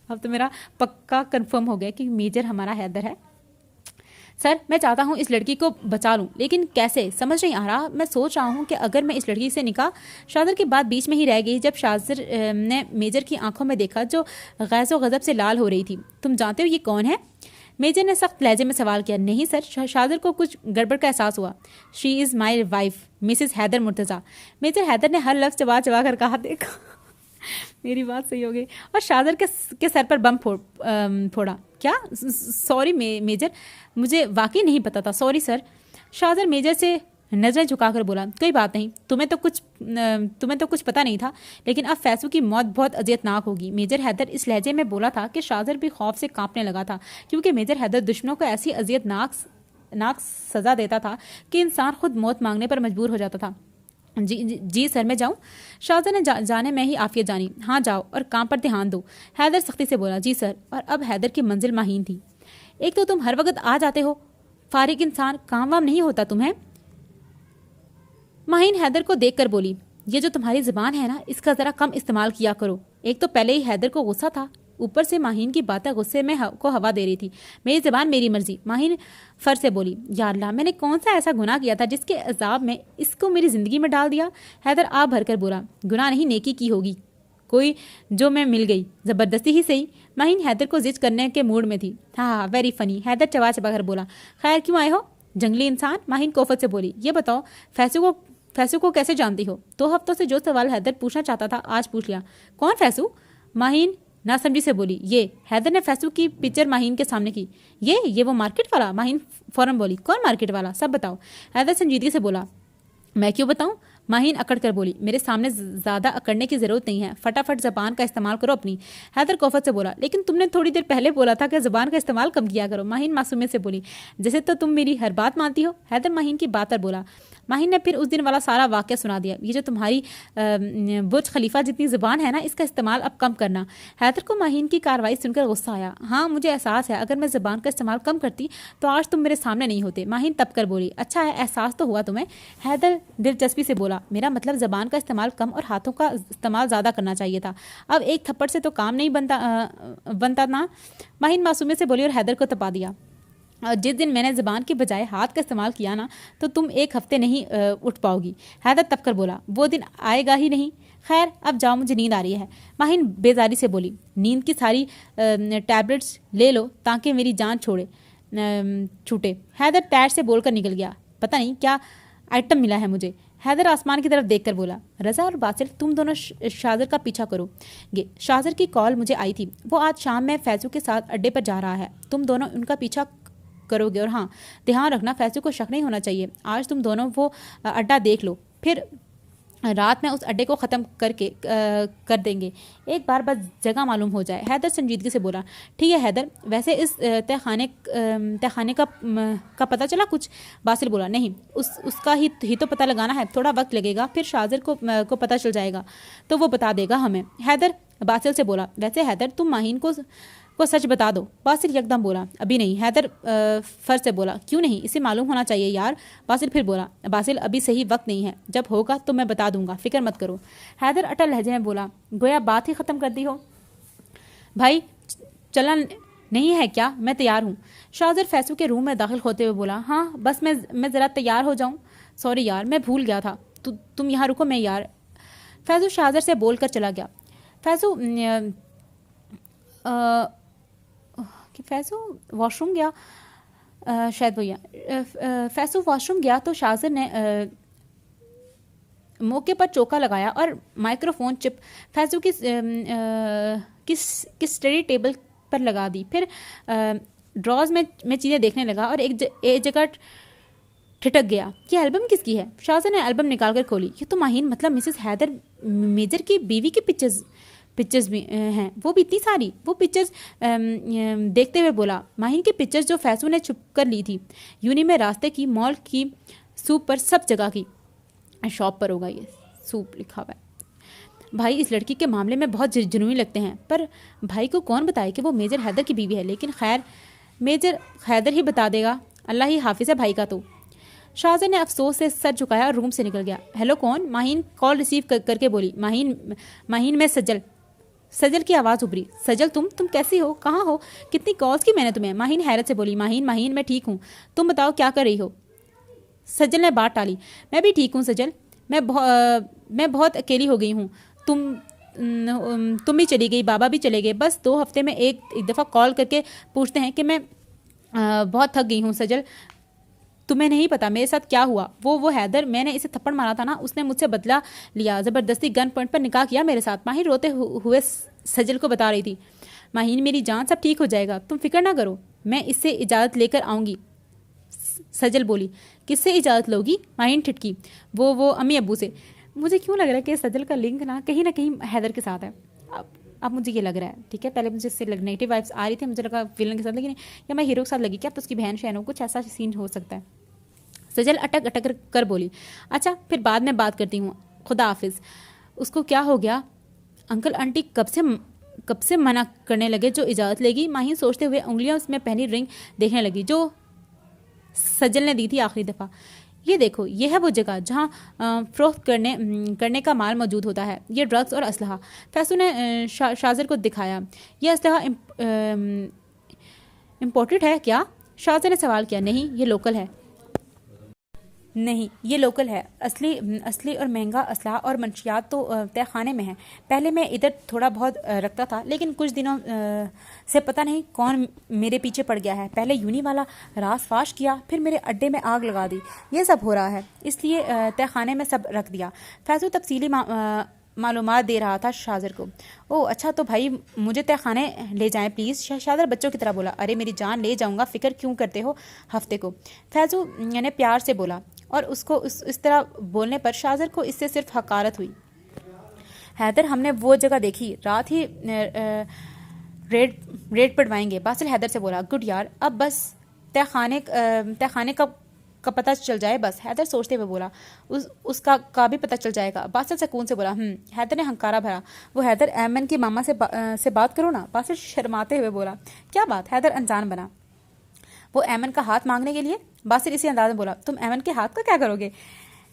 अब तो मेरा पक्का कन्फर्म हो गया कि मेजर हमारा हैदर है। सर मैं चाहता हूँ इस लड़की को बचा लूँ, लेकिन कैसे समझ नहीं आ रहा। मैं सोच रहा हूँ कि अगर मैं इस लड़की से निकाह। शाहज़र की बात बीच में ही रह गई जब शाहज़र ने मेजर की आंखों में देखा जो गैज़ व गज़ब से लाल हो रही थी। तुम जानते हो ये कौन है? मेजर ने सख्त लहजे में सवाल किया। नहीं सर। शाहज़र को कुछ गड़बड़ का एहसास हुआ। She is my wife Mrs Haider Murtaza. Major Haider ने हर लफ्ज़ चबा चबा कर कहा, देखा मेरी बात सही हो गई, और शाहज़र के सर पर बम फोड़ा। क्या? सॉरी मेजर, मुझे वाकई नहीं पता था, सॉरी सर। शाहज़र मेजर से नज़रें झुकाकर बोला, कोई बात नहीं, तुम्हें तो कुछ पता नहीं था, लेकिन अब फैसू की मौत बहुत अजियतनाक होगी। मेजर हैदर इस लहजे में बोला था कि शाहज़र भी खौफ से कांपने लगा था, क्योंकि मेजर हैदर दुश्मनों को ऐसी अजियतनाक सज़ा देता था कि इंसान खुद मौत मांगने पर मजबूर हो जाता था। जी सर, मैं जाऊं? शाहज़र ने जाने में ही आफियत जानी। हाँ जाओ, और काम पर ध्यान दो। हैदर सख्ती से बोला, जी सर। और अब हैदर की मंजिल माहीन थी। एक तो तुम हर वक्त आ जाते हो, फारिग इंसान, काम वाम नहीं होता तुम्हें? माहीन हैदर को देखकर बोली, ये जो तुम्हारी ज़ुबान है ना, इसका ज़रा कम इस्तेमाल किया करो। एक तो पहले ही हैदर को गुस्सा था, ऊपर से माहीन की बातें गुस्से में को हवा दे रही थी। मेरी ज़बान मेरी मर्जी। माहीन फर से बोली, या अल्लाह, मैंने कौन सा ऐसा गुनाह किया था जिसके अजाब में इसको मेरी ज़िंदगी में डाल दिया? हैदर आप भरकर बोला, गुनाह नहीं, नेकी की होगी कोई जो मैं मिल गई, ज़बरदस्ती ही सही। माहीन हैदर को जिद करने के मूड में थी। हाँ वेरी फ़नी। हैदर चबा चबा कर बोला, खैर क्यों आए हो जंगली इंसान? माहीन कोफत से बोली, ये बताओ फैसू को कैसे जानती हो? 2 हफ्तों से जो सवाल हैदर पूछना चाहता था आज पूछ लिया। कौन फैसू? माहीन नासमझी से बोली। ये हैदर ने फैसू की पिक्चर माहीन के सामने की। ये वो मार्केट वाला? माहीन फौरन बोली, कौन मार्केट वाला, सब बताओ। हैदर संजीदगी से बोला, मैं क्यों बताऊं? माहीन अकड़ कर बोली, मेरे सामने ज़्यादा अकड़ने की ज़रूरत नहीं है, फटाफट ज़बान का इस्तेमाल करो अपनी। हैदर कोफत से बोला, लेकिन तुमने थोड़ी देर पहले बोला था कि ज़बान का इस्तेमाल कम किया करो। माहीन मासूमियत से बोली, जैसे तो तुम मेरी हर बात मानती हो। हैदर माहीन की बात पर बोला। माहीन ने फिर उस दिन वाला सारा वाक़या सुना दिया। ये जो तुम्हारी बुर्ज खलीफा जितनी ज़ुबान है ना, इसका इस्तेमाल अब कम करना। हैदर को माहीन की कार्रवाई सुनकर गुस्सा आया। हाँ, मुझे एहसास है, अगर मैं ज़बान का इस्तेमाल कम करती तो आज तुम मेरे सामने नहीं होते। माहीन तब कर बोली, अच्छा है, एहसास तो हुआ तुम्हें। हैदर दिलचस्पी से बोला, मेरा मतलब ज़बान का इस्तेमाल कम और हाथों का इस्तेमाल ज़्यादा करना चाहिए था। अब एक थप्पड़ से तो काम नहीं बनता ना। माहीन मासूमियत से बोली और हैदर को तपा दिया। जिस दिन मैंने ज़बान के बजाय हाथ का इस्तेमाल किया ना, तो तुम एक हफ्ते नहीं उठ पाओगी। हैदर तब कर बोला, वो दिन आएगा ही नहीं। खैर, अब जाओ, मुझे नींद आ रही है। माहीन बेजारी से बोली, नींद की सारी टैबलेट्स ले लो ताकि मेरी जान छूटे। हैदर टैट से बोलकर निकल गया। पता नहीं क्या आइटम मिला है मुझे। हैदर आसमान की तरफ देखकर बोला, रज़ा और बासिल, तुम दोनों शाजर का पीछा करोगे। शाजर की कॉल मुझे आई थी, वो आज शाम में फैज़ू के साथ अड्डे पर जा रहा है। तुम दोनों उनका पीछा करोगे। और हाँ, ध्यान रखना, फैज़ू को शक नहीं होना चाहिए। आज तुम दोनों वो अड्डा देख लो, फिर रात में उस अड्डे को ख़त्म कर देंगे, एक बार बस जगह मालूम हो जाए। हैदर संजीदगी से बोला, ठीक है हैदर, वैसे इस तहखाने का पता चला कुछ? बासिल बोला, नहीं, उसका ही तो पता लगाना है, थोड़ा वक्त लगेगा, फिर शाजर को पता चल जाएगा तो वो बता देगा हमें। हैदर बासिल से बोला, वैसे हैदर, तुम माहीन को सच बता दो। बासिल यकदम बोला, अभी नहीं। हैदर फर्ज से बोला, क्यों नहीं, इसे मालूम होना चाहिए यार। बासिल फिर बोला, बासिल, अभी सही वक्त नहीं है, जब होगा तो मैं बता दूंगा, फिक्र मत करो। हैदर अटल लहजे में बोला, गोया बात ही ख़त्म कर दी हो। भाई चलना नहीं है क्या? मैं तैयार हूँ। शाजर फैसू के रूम में दाखिल होते हुए बोला, हाँ बस मैं ज़रा तैयार हो जाऊँ। सॉरी यार, मैं भूल गया था, तुम यहाँ रुको, मैं यार। फैजू शाजर से बोल कर चला गया। फैसू वॉशरूम गया, शायद भैया। फैसू वॉशरूम गया तो शाजर ने मौके पर चौका लगाया और माइक्रोफोन चिप फैसू की स्टडी टेबल पर लगा दी। फिर ड्रॉज में चीज़ें देखने लगा और एक जगह ठिठक गया। ये एल्बम किसकी है? शाजर ने एल्बम निकाल कर खोली। ये तो माहीन, मतलब मिसेस हैदर मेजर की बीवी की पिक्चर्स भी हैं, वो भी इतनी सारी। वो पिक्चर्स देखते हुए बोला, माहीन की पिक्चर्स जो फैसू ने छुप कर ली थी, यूनी में, रास्ते की, मॉल की, सूप पर, सब जगह की। शॉप पर होगा, ये सूप लिखा हुआ है। भाई इस लड़की के मामले में बहुत जुनूनी लगते हैं, पर भाई को कौन बताए कि वो मेजर हैदर की बीवी है। लेकिन खैर, मेजर हैदर ही बता देगा, अल्लाह ही हाफिज़ है भाई का। तो शाहजहां ने अफसोस से सर झुकाया और रूम से निकल गया। हेलो, कौन? माहीन कॉल रिसीव करके बोली। माहीन में सजल की आवाज़ उभरी। सजल, तुम कैसी हो? कहाँ हो? कितनी कॉल्स की मैंने तुम्हें? माहीन हैरत से बोली। माहीन मैं ठीक हूँ, तुम बताओ क्या कर रही हो? सजल ने बात टाली। मैं भी ठीक हूँ सजल, मैं बहुत अकेली हो गई हूँ। तुम भी चली गई, बाबा भी चले गए, बस 2 हफ्ते में एक दफ़ा कॉल करके पूछते हैं कि मैं बहुत थक गई हूँ। सजल, तुम्हें नहीं पता मेरे साथ क्या हुआ। वो हैदर, मैंने इसे थप्पड़ मारा था ना, उसने मुझसे बदला लिया, ज़बरदस्ती गन पॉइंट पर निकाह किया मेरे साथ। माहीन रोते हुए सजल को बता रही थी। माहीन, मेरी जान, सब ठीक हो जाएगा, तुम फिक्र ना करो, मैं इससे इजाज़त लेकर आऊँगी। सजल बोली। किससे इजाज़त लोगी? माहीन ठिठकी। वो अम्मी अब्बू से। मुझे क्यों लग रहा है कि सजल का लिंक ना कहीं हैदर के साथ है। अब मुझे ये लग रहा है, ठीक है, पहले मुझे इससे नेगेटिव वाइब्स आ रही थी, मुझे लगा विलन के साथ, लेकिन या मैं हीरो के साथ लगी क्या, तो उसकी बहन शहन हो, कुछ ऐसा सीन हो सकता है। सजल अटक कर बोली, अच्छा फिर बाद में बात करती हूँ, खुदा हाफिज़। उसको क्या हो गया? अंकल आंटी कब से मना करने लगे जो इजाज़त लेगी। माहीन सोचते हुए उंगलियां उसमें पहनी रिंग देखने लगी जो सजल ने दी थी आखिरी दफ़ा। ये देखो, ये है वो जगह जहाँ फ़रोख्त करने का माल मौजूद होता है, ये ड्रग्स और असलहा। फैसू ने शाजर को दिखाया। ये असलहा इम्पोर्टेड है क्या? शाजर ने सवाल किया। नहीं, ये लोकल है। नहीं, ये लोकल है। असली और महंगा असलहा और मंशियात तो तहखाने में है। पहले मैं इधर थोड़ा बहुत रखता था, लेकिन कुछ दिनों से पता नहीं कौन मेरे पीछे पड़ गया है। पहले यूनी वाला राज फाश किया, फिर मेरे अड्डे में आग लगा दी। ये सब हो रहा है, इसलिए तहखाने में सब रख दिया। फैसू तफसीली मालूमात दे रहा था शाजर को। ओह अच्छा, तो भाई मुझे तहखाने ले जाएं प्लीज़। शाजर बच्चों की तरह बोला। अरे मेरी जान, ले जाऊंगा, फिक्र क्यों करते हो हफ्ते को। फैजू ने प्यार से बोला। और उसको इस तरह बोलने पर शाजर को इससे सिर्फ हकारत हुई। हैदर, हमने वो जगह देखी, रात ही रेड रेड पड़वाएंगे। बासिल हैदर से बोला, गुड यार, अब बस तहखाने का पता चल जाए बस। हैदर सोचते हुए बोला, उसका का भी पता चल जाएगा। बासिल सुकून से बोला, हैदर ने हंकारा भरा। वो हैदर, ऐमन की मामा से बात करो ना। बासिल शर्माते हुए बोला, क्या बात? हैदर अनजान बना। वो ऐमन का हाथ मांगने के लिए? बासिल इसी अंदाज में बोला, तुम ऐमन के हाथ का क्या करोगे?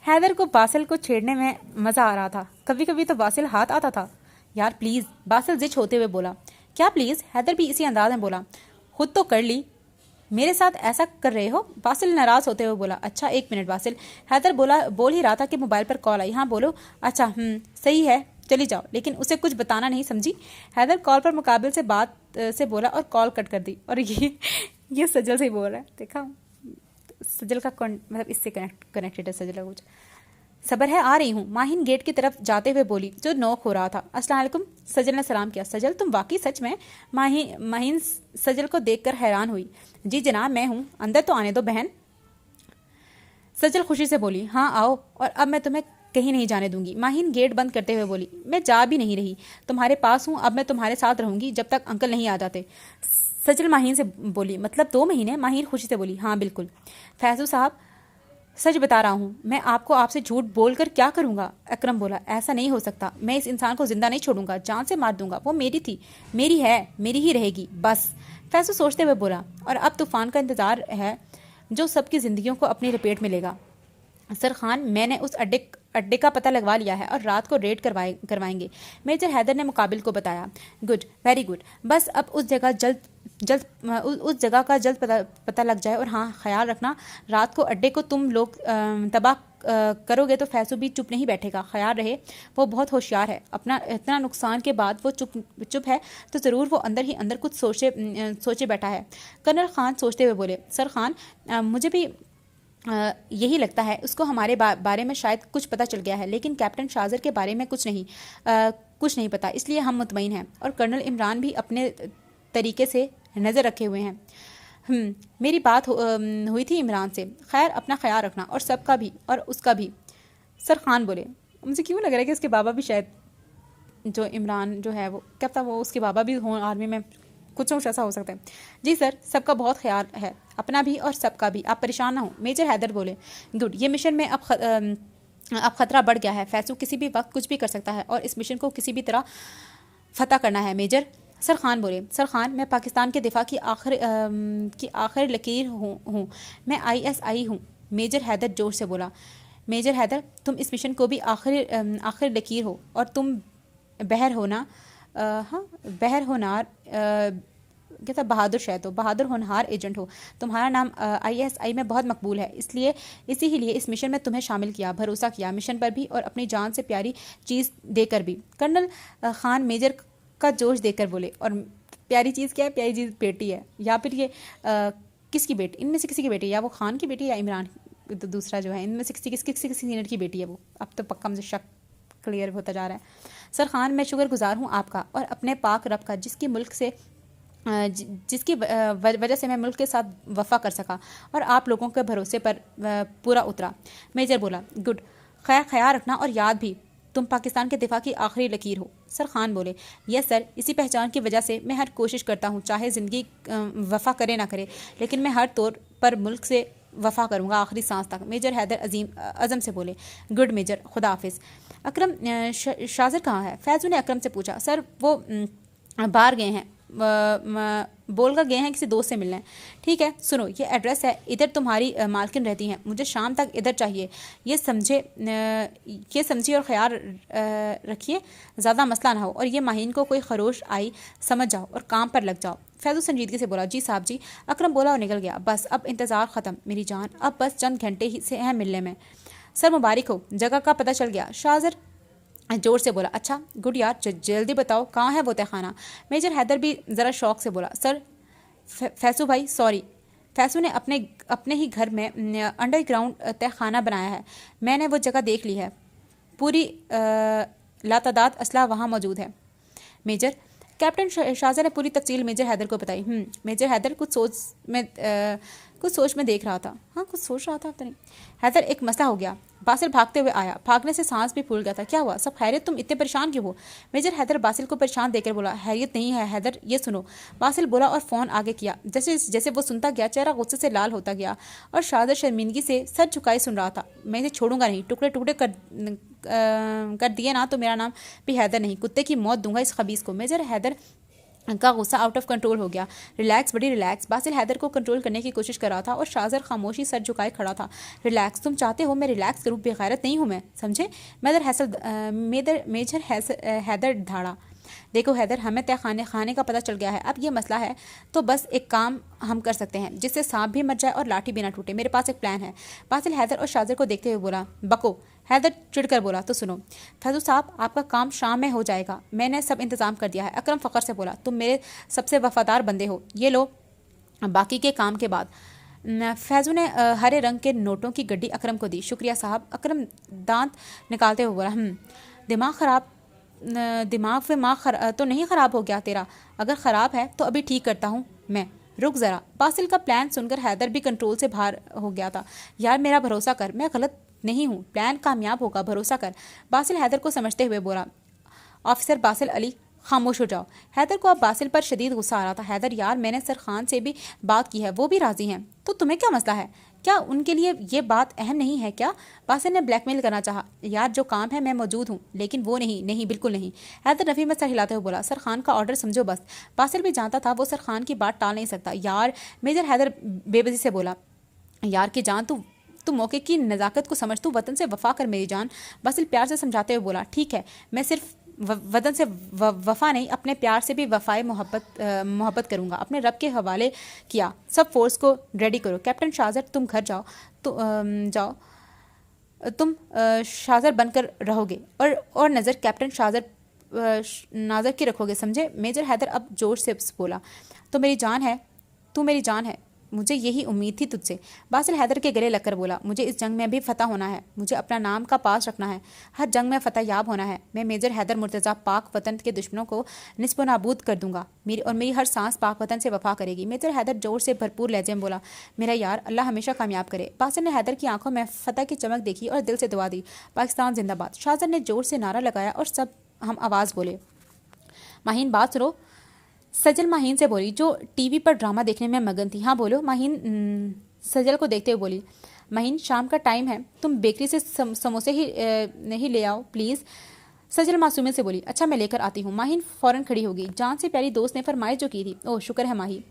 हैदर को बासिल को छेड़ने में मजा आ रहा था। कभी कभी तो बासिल हाथ आता था। यार प्लीज, बासिल जिच होते हुए बोला। क्या प्लीज? हैदर भी इसी अंदाज में बोला। खुद तो कर ली, मेरे साथ ऐसा कर रहे हो? बासिल नाराज होते हुए बोला। अच्छा 1 मिनट बासिल। हैदर बोल ही रहा था कि मोबाइल पर कॉल आई। हाँ बोलो। अच्छा सही है, चली जाओ, लेकिन उसे कुछ बताना नहीं, समझी? हैदर कॉल पर मुकाबिल से बात से बोला और कॉल कट कर दी। और ये सजल से ही बोल रहा है, देखा? सजल का मतलब इससे कनेक्टेड है सजल का कुछ। सबर है, आ रही हूँ। माहिन गेट की तरफ जाते हुए बोली, जो नॉक हो रहा था। अस्सलाम वालेकुम। सजल ने सलाम किया। सजल, तुम वाकई सच में? माहिन सजल को देखकर हैरान हुई। जी जनाब, मैं हूँ, अंदर तो आने दो बहन। सजल खुशी से बोली, हाँ आओ, और अब मैं तुम्हें कहीं नहीं जाने दूंगी। माहिन गेट बंद करते हुए बोली, मैं जा भी नहीं रही, तुम्हारे पास हूँ, अब मैं तुम्हारे साथ रहूंगी जब तक अंकल नहीं आ जाते। सजल माहिन से बोली, मतलब 2 महीने? माहिन खुशी से बोली, हाँ बिल्कुल। फैजू साहब, सच बता रहा हूँ, मैं आपसे झूठ बोलकर क्या करूंगा? अकरम बोला, ऐसा नहीं हो सकता, मैं इस इंसान को जिंदा नहीं छोड़ूंगा, जान से मार दूंगा। वो मेरी थी, मेरी है, मेरी ही रहेगी बस। फैसू सोचते हुए बोला, और अब तूफान का इंतजार है जो सबकी जिंदगियों को अपनी लपेट में लेगा। सर खान, मैंने उस अड्डे का पता लगवा लिया है और रात को रेड करवाएंगे। मेजर हैदर ने मुकाबिल को बताया। Good, very good. बस अब उस जगह का जल्द पता लग जाए। और हाँ, ख्याल रखना, रात को अड्डे को तुम लोग तबाह करोगे तो फैसू भी चुप नहीं बैठेगा। ख्याल रहे, वो बहुत होशियार है। अपना इतना नुकसान के बाद वो चुप है तो ज़रूर वो अंदर ही अंदर कुछ सोचे बैठा है। कर्नल खान सोचते हुए बोले, सर खान, मुझे भी यही लगता है। उसको हमारे बारे में शायद कुछ पता चल गया है, लेकिन कैप्टन शाजर के बारे में कुछ नहीं पता, इसलिए हम मुतमईन हैं। और कर्नल इमरान भी अपने तरीके से नज़र रखे हुए हैं। मेरी बात हुई थी इमरान से। खैर, अपना ख्याल रखना, और सबका भी और उसका भी। सर खान बोले, मुझे क्यों लग रहा है कि उसके बाबा भी शायद, जो इमरान जो है वो क्या पता वो उसके बाबा भी हों आर्मी में, कुछ ऐसा हो सकता है। जी सर, सबका बहुत ख्याल है, अपना भी और सबका भी, आप परेशान ना हो। मेजर हैदर बोले, गुड। ये मिशन में अब खतरा बढ़ गया है। फैसू किसी भी वक्त कुछ भी कर सकता है और इस मिशन को किसी भी तरह फतह करना है। मेजर सर खान बोले, सर खान, मैं पाकिस्तान के दिफा की आखिरी लकीर हूँ, मैं ISI हूँ। मेजर हैदर जोश से बोला। मेजर हैदर, तुम इस मिशन को भी आखिरी लकीर हो, और तुम बहर होनार क्या था, बहादुर होनहार एजेंट हो। तुम्हारा नाम ISI में बहुत मकबूल है, इसी ही लिए इस मिशन में तुम्हें शामिल किया, भरोसा किया, मिशन पर भी और अपनी जान से प्यारी चीज़ देकर भी। कर्नल खान मेजर का जोश देकर बोले, और प्यारी चीज़ क्या है? प्यारी चीज़ बेटी है, या फिर ये किसकी बेटी? इनमें से किसी की बेटी, या वो खान की बेटी या इमरान तो दूसरा जो है, इनमें से किसी सीनियर की बेटी है वो। अब तो पक्का मुझे शक क्लियर होता जा रहा है। सर खान, मैं शुक्रगुजार हूँ आपका और अपने पाक रब का, जिसकी वजह से मैं मुल्क के साथ वफा कर सका और आप लोगों के भरोसे पर पूरा उतरा। मेजर बोला, गुड। ख्याल रखना, और याद भी, तुम पाकिस्तान के दिफा की आखिरी लकीर हो। सर खान बोले, यस सर, इसी पहचान की वजह से मैं हर कोशिश करता हूँ, चाहे ज़िंदगी वफा करे ना करे, लेकिन मैं हर तौर पर मुल्क से वफा करूँगा आखिरी सांस तक। मेजर हैदर अज़म से बोले, गुड मेजर, खुदा हाफिज़। अकरम शाजर कहाँ है? फैज़ू ने अकरम से पूछा। सर वो बाहर गए हैं, बोलकर गए हैं किसी दोस्त से मिलने। ठीक है, सुनो, ये एड्रेस है, इधर तुम्हारी मालकिन रहती हैं, मुझे शाम तक इधर चाहिए। ये समझिए और ख्याल रखिए, ज़्यादा मसला ना हो, और ये माहिन को कोई खरोश आई समझ जाओ और काम पर लग जाओ। फैज़ू संजीदगी से बोला, जी साहब जी। अकरम बोला और निकल गया। बस अब इंतज़ार ख़त्म मेरी जान, अब बस चंद घंटे ही से हैं मिलने में। सर मुबारक हो, जगह का पता चल गया। शाजर जोर से बोला, अच्छा गुड यार, जल्दी बताओ कहाँ है वो तहखाना? मेजर हैदर भी ज़रा शौक से बोला, सर फैसू भाई, सॉरी। फैसू ने अपने ही घर में अंडरग्राउंड तहखाना बनाया है, मैंने वो जगह देख ली है, पूरी लातादाद असला वहाँ मौजूद है। मेजर, कैप्टन शाहजहां ने पूरी तफसील मेजर हैदर को बताई। मेजर हैदर कुछ कुछ सोच में देख रहा था। हाँ, कुछ सोच रहा था, पता नहीं। हैदर, एक मसला हो गया। बासिल भागते हुए आया, भागने से सांस भी फूल गया था। क्या हुआ? सब खैरियत? तुम इतने परेशान क्यों हो? मेजर हैदर बासिल को परेशान देकर बोला, हैरियत नहीं है हैदर, ये सुनो। बासिल बोला और फ़ोन आगे किया। जैसे जैसे वो सुनता गया, चेहरा गुस्से से लाल होता गया और शारदा शर्मिंदगी से सर झुकाए सुन रहा था। मैं इसे छोड़ूंगा नहीं, टुकड़े टुकड़े कर दिए ना तो मेरा नाम भी हैदर नहीं, कुत्ते की मौत दूंगा इस खबीस को। मेजर हैदर का गुस्सा आउट ऑफ कंट्रोल हो गया। रिलैक्स, बड़ी रिलैक्स। बासिल हैदर को कंट्रोल करने की कोशिश कर रहा था और शाहजर खामोशी सर झुकाए खड़ा था। रिलैक्स? तुम चाहते हो मैं रिलैक्स करूँ? बेगैरत नहीं हूँ मैं, समझे? मेजर हैदर धाड़ा। देखो हैदर, हमें तय खाने का पता चल गया है। अब ये मसला है तो बस एक काम हम कर सकते हैं जिससे सांप भी मर जाए और लाठी भी ना टूटे। मेरे पास एक प्लान है। बासिल हैदर और शाहजर को देखते हुए बोला। बको। हैदर चिढ़कर बोला। तो सुनो फैजू साहब, आपका काम शाम में हो जाएगा, मैंने सब इंतजाम कर दिया है। अकरम फ़ख्र से बोला। तुम मेरे सबसे वफादार बंदे हो, ये लो बाकी के काम के बाद। फैजू ने हरे रंग के नोटों की गड्डी अकरम को दी। शुक्रिया साहब। अकरम दांत निकालते हुए बोला। दिमाग तो नहीं ख़राब हो गया तेरा? अगर ख़राब है तो अभी ठीक करता हूँ मैं, रुक ज़रा। बासिल का प्लान सुनकर हैदर भी कंट्रोल से बाहर हो गया था। यार मेरा भरोसा कर, मैं गलत नहीं हूँ, प्लान कामयाब होगा, भरोसा कर। बासिल हैदर को समझते हुए बोला। ऑफिसर बासिल अली, खामोश हो जाओ। हैदर को अब बासिल पर शदीद गुस्सा आ रहा था। हैदर, यार मैंने सर खान से भी बात की है, वो भी राजी हैं, तो तुम्हें क्या मसला है? क्या उनके लिए ये बात अहम नहीं है क्या? बासिल ने ब्लैकमेल करना चाहा। यार जो काम है मैं मौजूद हूँ, लेकिन वो नहीं, नहीं बिल्कुल नहीं। हैदर नफी में सर हिलाते हुए बोला। सर खान का ऑर्डर समझो बस। बासिल भी जानता था वो सर खान की बात टाल नहीं सकता। यार मेजर हैदर बेबसी से बोला। यार की जान, तू मौके की नज़ाकत को समझ, तू वतन से वफा कर मेरी जान। बासिल प्यार से समझाते हुए बोला। ठीक है, मैं सिर्फ वतन से वफा नहीं, अपने प्यार से भी वफाए मोहब्बत करूंगा। अपने रब के हवाले किया। सब फोर्स को रेडी करो। कैप्टन शाहजर, तुम घर जाओ। तुम शाहजर बनकर रहोगे और नज़र कैप्टन शाहजर नाजर की रखोगे, समझे? मेजर हैदर अब जोश से बोला। तो मेरी जान है, तू मेरी जान है, मुझे यही उम्मीद थी तुझसे। बासिल हैदर के गले लगकर बोला। मुझे इस जंग में भी फतह होना है, मुझे अपना नाम का पास रखना है, हर जंग में फतह याब होना है। मैं मेजर हैदर मुर्तज़ा पाक वतन के दुश्मनों को निस्ब नाबूद कर दूंगा। मेरी हर सांस पाक वतन से वफा करेगी। मेजर हैदर जोर से भरपूर लहजे में बोला। मेरा यार, अल्लाह हमेशा कामयाब करे। बासिल ने हैदर की आंखों में फतह की चमक देखी और दिल से दुआ दी। पाकिस्तान जिंदाबाद। शाहजर ने जोर से नारा लगाया और सब हम आवाज़ बोले। माहीन बात सुनो। सजल माहीन से बोली, जो टीवी पर ड्रामा देखने में मगन थी। हाँ बोलो। माहीन सजल को देखते हुए बोली। माहीन, शाम का टाइम है, तुम बेकरी से समोसे ही नहीं ले आओ प्लीज़। सजल मासूमियत से बोली। अच्छा मैं लेकर आती हूँ। माहीन फ़ौरन खड़ी होगी। जान से प्यारी दोस्त ने फरमाइश जो की थी। ओह शुक्र है माही।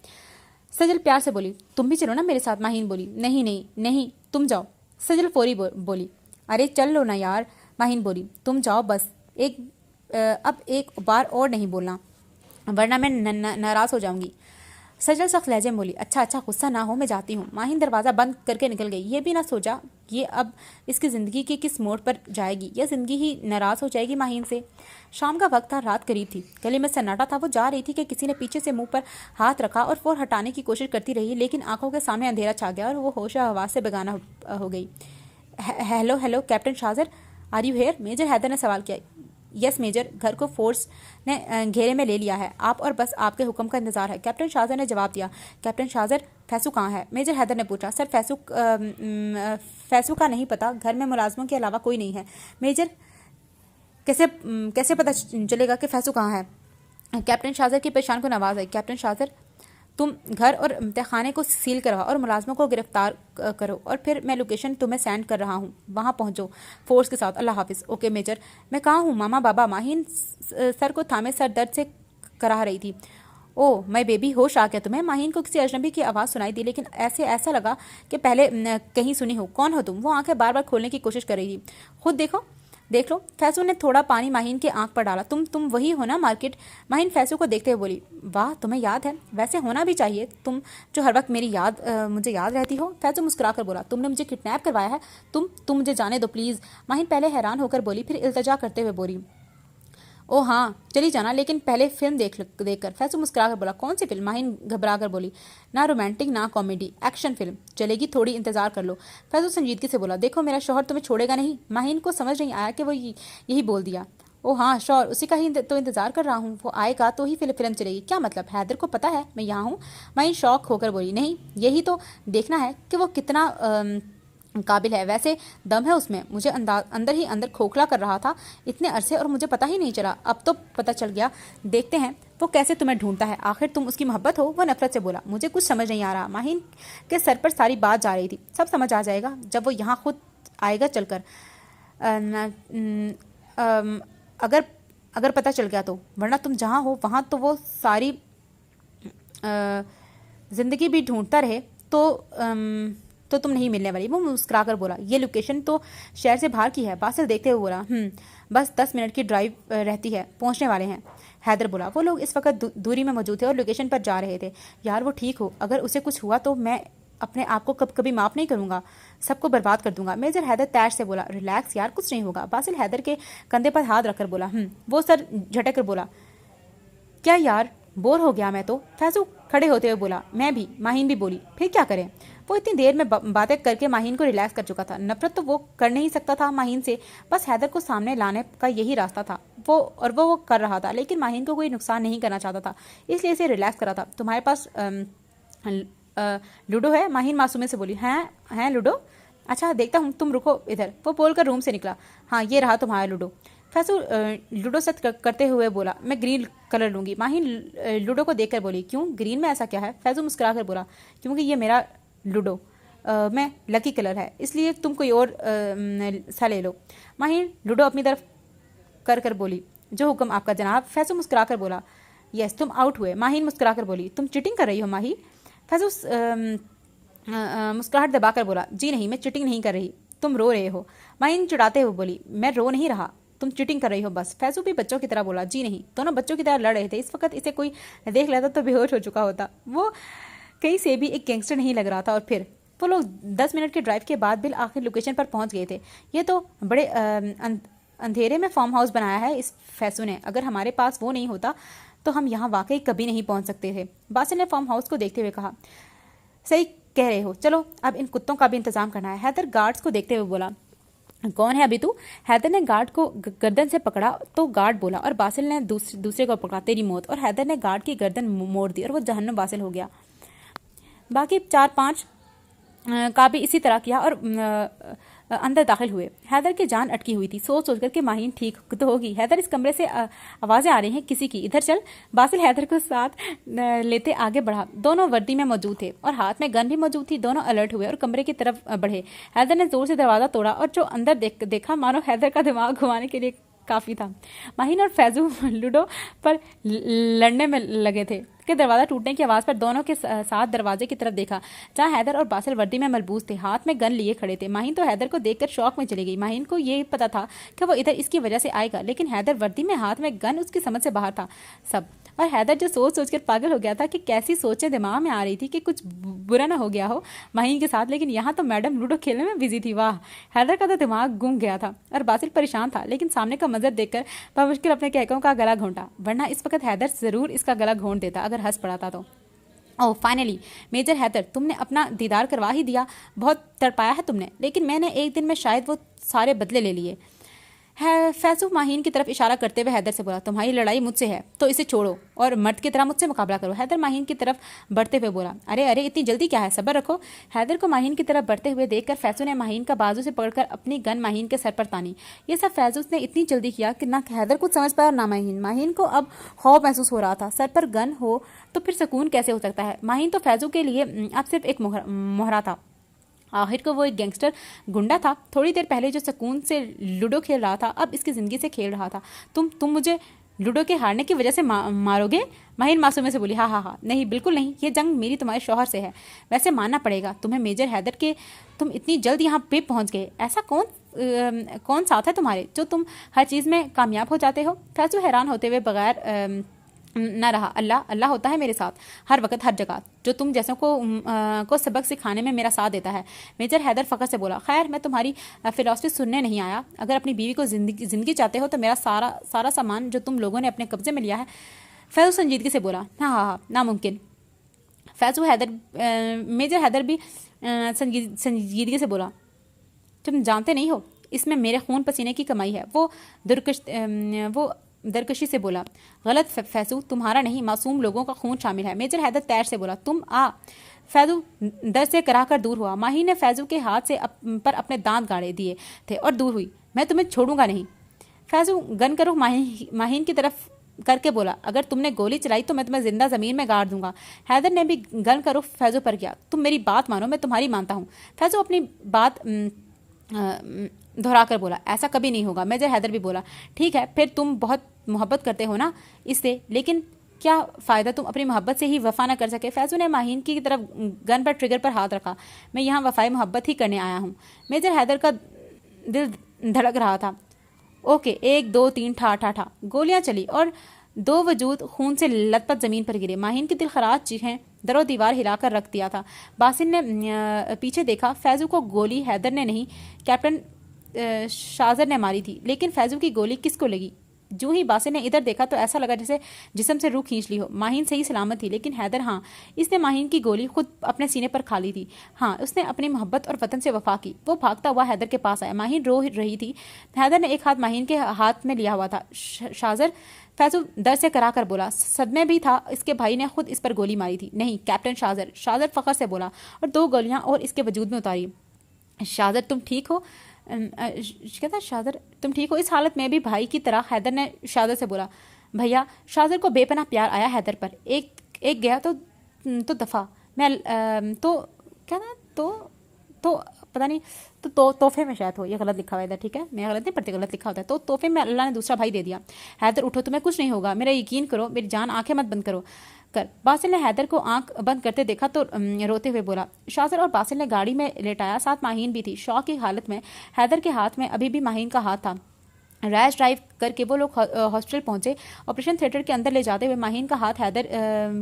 सजल प्यार से बोली। तुम भी चलो ना मेरे साथ। माहीन बोली। नहीं नहीं नहीं, तुम जाओ। सजल फौरी बोली। अरे चल लो ना यार। माहीन बोली। तुम जाओ बस, अब एक बार और नहीं बोलना, वरना मैं नाराज़ हो जाऊंगी। सजल सख्त लहजे में बोली। अच्छा अच्छा, गुस्सा ना हो, मैं जाती हूँ। माहीन दरवाज़ा बंद करके निकल गई। ये भी ना सोचा ये अब इसकी ज़िंदगी के किस मोड़ पर जाएगी, या ज़िंदगी ही नाराज़ हो जाएगी माहीन से। शाम का वक्त था, रात करीब थी, गले में सन्नाटा था। वो जा रही थी कि किसी ने पीछे से मुंह पर हाथ रखा और फ़ौर हटाने की कोशिश करती रही, लेकिन आंखों के सामने अंधेरा छा गया और वो होशो हवास से बेगाना हो गई। Hello hello captain Shahzar, are you here? Major Haider ने सवाल किया। यस मेजर, घर को फोर्स ने घेरे में ले लिया है, आप और बस आपके हुक्म का इंतजार है। कैप्टन शाहजर ने जवाब दिया। कैप्टन शाहजर, फैसू कहाँ है? मेजर हैदर ने पूछा। सर फैसू का नहीं पता, घर में मुलाजमों के अलावा कोई नहीं है। मेजर, कैसे पता चलेगा कि फैसू कहाँ है? कैप्टन शाहजर की परेशान को नवाज आई। कैप्टन शाहजर, तुम घर और तहखाने को सील करवाओ और मुलाजमों को गिरफ्तार करो, और फिर मैं लोकेशन तुम्हें सेंड कर रहा हूँ, वहाँ पहुँचो फोर्स के साथ। अल्लाह हाफिज़। Okay major. मैं कहाँ हूँ मामा बाबा? माहीन सर को थामे सर दर्द से कराह रही थी। ओह मैं बेबी, होश आ गया तुम्हें? माहीन को किसी अजनबी की आवाज़ सुनाई दी, लेकिन ऐसा लगा कि पहले कहीं सुनी हो। कौन हो तुम? वो आंखें बार बार खोलने की कोशिश कर रही थी। खुद देख लो। फैसू ने थोड़ा पानी माहीन की आंख पर डाला। तुम वही हो ना मार्केट? माहीन फैसू को देखते हुए बोली। वाह, तुम्हें याद है, वैसे होना भी चाहिए, तुम जो हर वक्त मुझे याद रहती हो। फैसू मुस्कुरा कर बोला। तुमने मुझे किडनैप करवाया है? तुम मुझे जाने दो प्लीज़। माहीन पहले हैरान होकर बोली, फिर इल्तजा करते हुए बोली। ओ हाँ चली जाना, लेकिन पहले फिल्म देखकर। फैसू मुस्कुराकर बोला। कौन सी फिल्म? माहीन घबरा कर बोली। ना रोमांटिक ना कॉमेडी, एक्शन फिल्म चलेगी, थोड़ी इंतजार कर लो। फैसू संजीदगी से बोला। देखो मेरा शौहर तुम्हें छोड़ेगा नहीं। माहीन को समझ नहीं आया कि वो यही बोल दिया। ओ हाँ श्योर, उसी का ही तो इंतजार कर रहा हूँ, वो आएगा तो ही फिल्म चलेगी। क्या मतलब? हैदर को पता है मैं यहाँ हूँ? माहिन शौक होकर बोली। नहीं, यही तो देखना है कि वो कितना काबिल है। वैसे दम है उसमें, मुझे अंदर ही अंदर खोखला कर रहा था इतने अरसे और मुझे पता ही नहीं चला। अब तो पता चल गया। देखते हैं वो कैसे तुम्हें ढूंढता है। आखिर तुम उसकी मोहब्बत हो? वो नफरत से बोला। मुझे कुछ समझ नहीं आ रहा। माहिन के सर पर सारी बात जा रही थी। सब समझ आ जाएगा जब वो यहाँ खुद आएगा चलकर। अगर अगर पता चल गया तो, वरना तुम जहाँ हो वहाँ तो वो सारी जिंदगी भी ढूंढता रहे तो तुम नहीं मिलने वाली। वो मुस्कुराकर बोला। ये लोकेशन तो शहर से बाहर की है। बासिल देखते हुए बोला। बस 10 मिनट की ड्राइव रहती है, पहुंचने वाले हैं। हैदर बोला। वो लोग इस वक्त दूरी में मौजूद थे और लोकेशन पर जा रहे थे। यार वो ठीक हो, अगर उसे कुछ हुआ तो मैं अपने आप को कभी माफ नहीं करूंगा, सबको बर्बाद कर दूंगा। मेजर हैदर तैश से बोला। रिलैक्स यार, कुछ नहीं होगा। बासिल हैदर के कंधे पर हाथ रखकर बोला। वो सर झटक कर बोला। क्या यार, बोर हो गया मैं तो। फैजू खड़े होते हुए बोला। मैं भी। माहिन भी बोली। फिर क्या करें? वो इतनी देर में बातें करके माहिन को रिलैक्स कर चुका था। नफरत तो वो कर नहीं सकता था माहिन से, बस हैदर को सामने लाने का यही रास्ता था। वो कर रहा था, लेकिन माहिन को कोई नुकसान नहीं करना चाहता था, इसलिए इसे रिलैक्स करा था। तुम्हारे पास लूडो है? माहिन मासूमे से बोली। हैं लूडो? अच्छा देखता हूँ, तुम रुको इधर। वो बोलकर रूम से निकला। हाँ ये रहा तुम्हारा लूडो। फैसू लूडो सेट करते हुए बोला। मैं ग्रीन कलर लूंगी। माहिन लूडो को देखकर बोली। क्यों, ग्रीन में ऐसा क्या है? फैजू मुस्कुरा कर बोला। क्योंकि ये मेरा लूडो में लकी कलर है, इसलिए तुम कोई और सा ले लो। माहिन लूडो अपनी तरफ कर बोली। जो हुक्म आपका जनाब। फैजू मुस्कुरा कर बोला। यस, तुम आउट हुए। माहिन मुस्कुरा कर बोली। तुम चीटिंग कर रही हो माही? फैजू मुस्कुराहट दबाकर बोला। जी नहीं, मैं चीटिंग नहीं कर रही, तुम रो रहे हो। माहिन चिढ़ाते हुए बोली। मैं रो नहीं रहा, तुम चीटिंग कर रही हो बस। फैजू भी बच्चों की तरह बोला। जी नहीं। दोनों बच्चों की तरह लड़ रहे थे। इस वक्त इसे कोई देख लेता तो बेहोश हो चुका होता। वो कहीं से भी एक गैंगस्टर नहीं लग रहा था। और फिर वो लोग 10 मिनट के ड्राइव के बाद बिल आखिर लोकेशन पर पहुंच गए थे। ये तो बड़े अंधेरे में फार्म हाउस बनाया है इस फैसू ने। अगर हमारे पास वो नहीं होता तो हम यहाँ वाकई कभी नहीं पहुंच सकते थे। बासिल ने फार्म हाउस को देखते हुए कहा। सही कह रहे हो, चलो अब इन कुत्तों का भी इंतजाम करना है। हैदर गार्ड्स को देखते हुए बोला। कौन है अभी तू? हैदर ने गार्ड को गर्दन से पकड़ा तो गार्ड बोला, और बासिल ने दूसरे को पकड़ा। तेरी मौत। और हैदर ने गार्ड की गर्दन मोड़ दी और वो जहन्नुम बासिल हो गया। बाकी 4-5 का भी इसी तरह किया और अंदर दाखिल हुए। हैदर की जान अटकी हुई थी। सोच कर के माहिन ठीक तो होगी। हैदर, इस कमरे से आवाजें आ रही हैं किसी की, इधर चल। बासिल हैदर को साथ लेते आगे बढ़ा। दोनों वर्दी में मौजूद थे और हाथ में गन भी मौजूद थी। दोनों अलर्ट हुए और कमरे की तरफ बढ़े। हैदर ने जोर से दरवाजा तोड़ा और जो अंदर देखा मानो हैदर का दिमाग घुमाने के लिए काफी था। माहिन और फैजू लूडो पर लड़ने में लगे थे कि दरवाजा टूटने की आवाज पर दोनों के साथ दरवाजे की तरफ देखा, जहां हैदर और बासिल वर्दी में मलबूस थे, हाथ में गन लिए खड़े थे। माहिन तो हैदर को देखकर शौक में चली गई। माहिन को ये पता था कि वो इधर इसकी वजह से आएगा, लेकिन हैदर वर्दी में हाथ में गन उसकी समझ से बाहर था सब। और हैदर जो सोच कर पागल हो गया था कि कैसी सोचें दिमाग में आ रही थी कि कुछ बुरा ना हो गया हो माहिन के साथ, लेकिन यहाँ तो मैडम लूडो खेलने में बिजी थी। वाह, हैदर का तो दिमाग गुम गया था और बासिल परेशान था, लेकिन सामने का मंजर देखकर बमुश्किल अपने कहकों का गला घोंटा, वरना इस वक्त हैदर जरूर इसका गला घोंट देता अगर हंस पड़ा था तो। ओह फाइनली मेजर हैदर, तुमने अपना दीदार करवा ही दिया। बहुत तड़पाया है तुमने, लेकिन मैंने एक दिन में शायद वो सारे बदले ले लिए है। फैजू माहिन की तरफ इशारा करते हुए हैदर से बोला। तुम्हारी लड़ाई मुझसे है तो इसे छोड़ो और मर्द की तरह मुझसे मुकाबला करो। हैदर माहिन की तरफ बढ़ते हुए बोला। अरे अरे, इतनी जल्दी क्या है, सब्र रखो। हैदर को माहिन की तरफ बढ़ते हुए देखकर फैजू ने माहिन का बाजू से पकड़कर अपनी गन माहिन के सर पर तानी। ये सब फैजू ने इतनी जल्दी किया कि ना हैदर कुछ समझ पाया और ना माहिन। माहिन को अब खौफ महसूस हो रहा था। सर पर गन हो तो फिर सुकून कैसे हो सकता है? माहिन तो फैजू के लिए अब सिर्फ एक मोहरा था। आखिर को वो एक गैंगस्टर गुंडा था। थोड़ी देर पहले जो सुकून से लूडो खेल रहा था, अब इसकी जिंदगी से खेल रहा था। तुम मुझे लूडो के हारने की वजह से मारोगे? माहिन मासूमे से बोली। हाँ, नहीं बिल्कुल नहीं, ये जंग मेरी तुम्हारे शौहर से है। वैसे मानना पड़ेगा तुम्हें मेजर हैदर के, तुम इतनी जल्द यहाँ पे पहुंच गए। ऐसा कौन साथ है तुम्हारे जो तुम हर चीज़ में कामयाब हो जाते हो? फैजू हैरान होते हुए बगैर न रहा। अल्लाह होता है मेरे साथ हर वक्त हर जगह, जो तुम जैसों को सबक सिखाने में मेरा साथ देता है। मेजर हैदर फखर से बोला। खैर, मैं तुम्हारी फिलॉसफी सुनने नहीं आया। अगर अपनी बीवी को जिंदगी चाहते हो तो मेरा सारा सामान जो तुम लोगों ने अपने कब्जे में लिया है। फैजू संजीदगी से बोला। हाँ, नामुमकिन। मेजर हैदर भी संजीदगी से बोला। तुम जानते नहीं हो इसमें मेरे खून पसीने की कमाई है। वो दरकशी से बोला। गलत फैजू, तुम्हारा नहीं, मासूम लोगों का खून शामिल है। मेजर हैदर तैर से बोला। तुम आ। फैजू दर से कराकर दूर हुआ। माहीन ने फैजू के हाथ से पर अपने दांत गाड़े दिए थे और दूर हुई। मैं तुम्हें छोड़ूंगा नहीं। फैजू गन करो माहीन की तरफ करके बोला। अगर तुमने गोली चलाई तो मैं तुम्हें जिंदा जमीन में गाड़ दूंगा। हैदर ने भी गन करो फैजू पर किया। तुम मेरी बात मानो, मैं तुम्हारी मानता हूँ। फैजू अपनी बात दोहरा कर बोला। ऐसा कभी नहीं होगा। मेजर हैदर भी बोला। ठीक है, फिर तुम बहुत मोहब्बत करते हो ना इससे, लेकिन क्या फ़ायदा, तुम अपनी मोहब्बत से ही वफा ना कर सके। फैजू ने माहीन की तरफ गन पर ट्रिगर पर हाथ रखा। मैं यहाँ वफाई मोहब्बत ही करने आया हूँ। मेजर हैदर का दिल धड़क रहा था। ओके, 1 2 3 ठा ठा ठा गोलियां चली और 2 वजूद खून से लथपथ जमीन पर गिरे। माहीन की दिल खराज चीखें दरो दीवार हिलाकर रख दिया था। बासिल ने पीछे देखा। फैजू को गोली हैदर ने नहीं, कैप्टन शाजर ने मारी थी। लेकिन फैजू की गोली किसको लगी? जो ही बासिल ने इधर देखा तो ऐसा लगा जैसे जिस्म से रूह खींच ली हो। माहीन सही सलामत थी, लेकिन हैदर, हाँ, इसने माहीन की गोली खुद अपने सीने पर खा ली थी। हाँ, उसने अपनी मोहब्बत और वतन से वफा की। वो भागता हुआ हैदर के पास आया। माहीन रो रही थी। हैदर ने एक हाथ माहीन के हाथ में लिया हुआ था। शाजर, फैजू दर से करा कर बोला। सदमे भी था, इसके भाई ने खुद इस पर गोली मारी थी। नहीं, कैप्टन शाजर। शाजर फखर से बोला और 2 गोलियां और इसके वजूद में उतारी। शाजर, तुम ठीक हो? कहता, शाजर तुम ठीक हो? इस हालत में भी भाई की तरह हैदर ने शाजर से बोला। भैया, शाजर को बेपनाह प्यार आया हैदर पर। एक गया तो दफा। मैं तो क्या था, तो पता नहीं, तो तोहफे में शायद हो, ये गलत लिखा हुआ है इधर, ठीक है, मैं गलत नहीं पढ़ती, गलत लिखा होता है। तो तोहफे में अल्लाह ने दूसरा भाई दे दिया। हैदर, उठो, तुम्हें कुछ नहीं होगा, मेरा यकीन करो, मेरी जान, आंखें मत बंद करो कर। बासिल ने हैदर को आंख बंद करते देखा तो रोते हुए बोला। शाजर और बासिल ने गाड़ी में लेटाया। साथ माहीन भी थी। शौक की हालत में हैदर के हाथ में अभी भी माहीन का हाथ था। रैश ड्राइव करके वो लोग हॉस्पिटल पहुंचे। ऑपरेशन थिएटर के अंदर ले जाते हुए माहीन का हाथ हैदर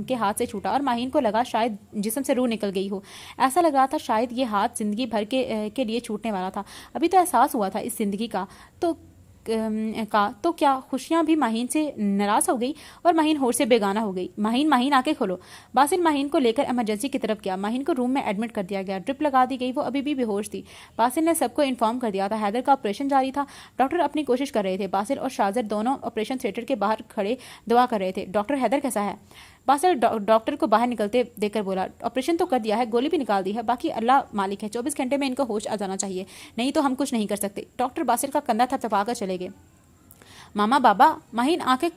के हाथ से छूटा और माहीन को लगा शायद जिस्म से रूह निकल गई हो। ऐसा लग रहा था शायद ये हाथ जिंदगी भर के लिए छूटने वाला था। अभी तो एहसास हुआ था इस जिंदगी का। तो क्या खुशियां भी माहीन से नाराज हो गई और माहीन होश से बेगाना हो गई। माहीन आके खोलो। बासिल माहीन को लेकर इमरजेंसी की तरफ गया। माहीन को रूम में एडमिट कर दिया गया। ड्रिप लगा दी गई। वो अभी भी बेहोश थी। बासिल ने सबको इन्फॉर्म कर दिया था। हैदर का ऑपरेशन जारी था। डॉक्टर अपनी कोशिश कर रहे थे। बासिल और शाजर दोनों ऑपरेशन थिएटर के बाहर खड़े दुआ कर रहे थे। डॉक्टर, हैदर कैसा है? बासिल डॉक्टर को बाहर निकलते देखकर बोला। ऑपरेशन तो कर दिया है, गोली भी निकाल दी है, बाकी अल्लाह मालिक है। 24 घंटे में इनको होश आ जाना चाहिए, नहीं तो हम कुछ नहीं कर सकते। डॉक्टर बासिल का कंधा थपथपा कर चले गए। मामा, बाबा, माहीन आंखें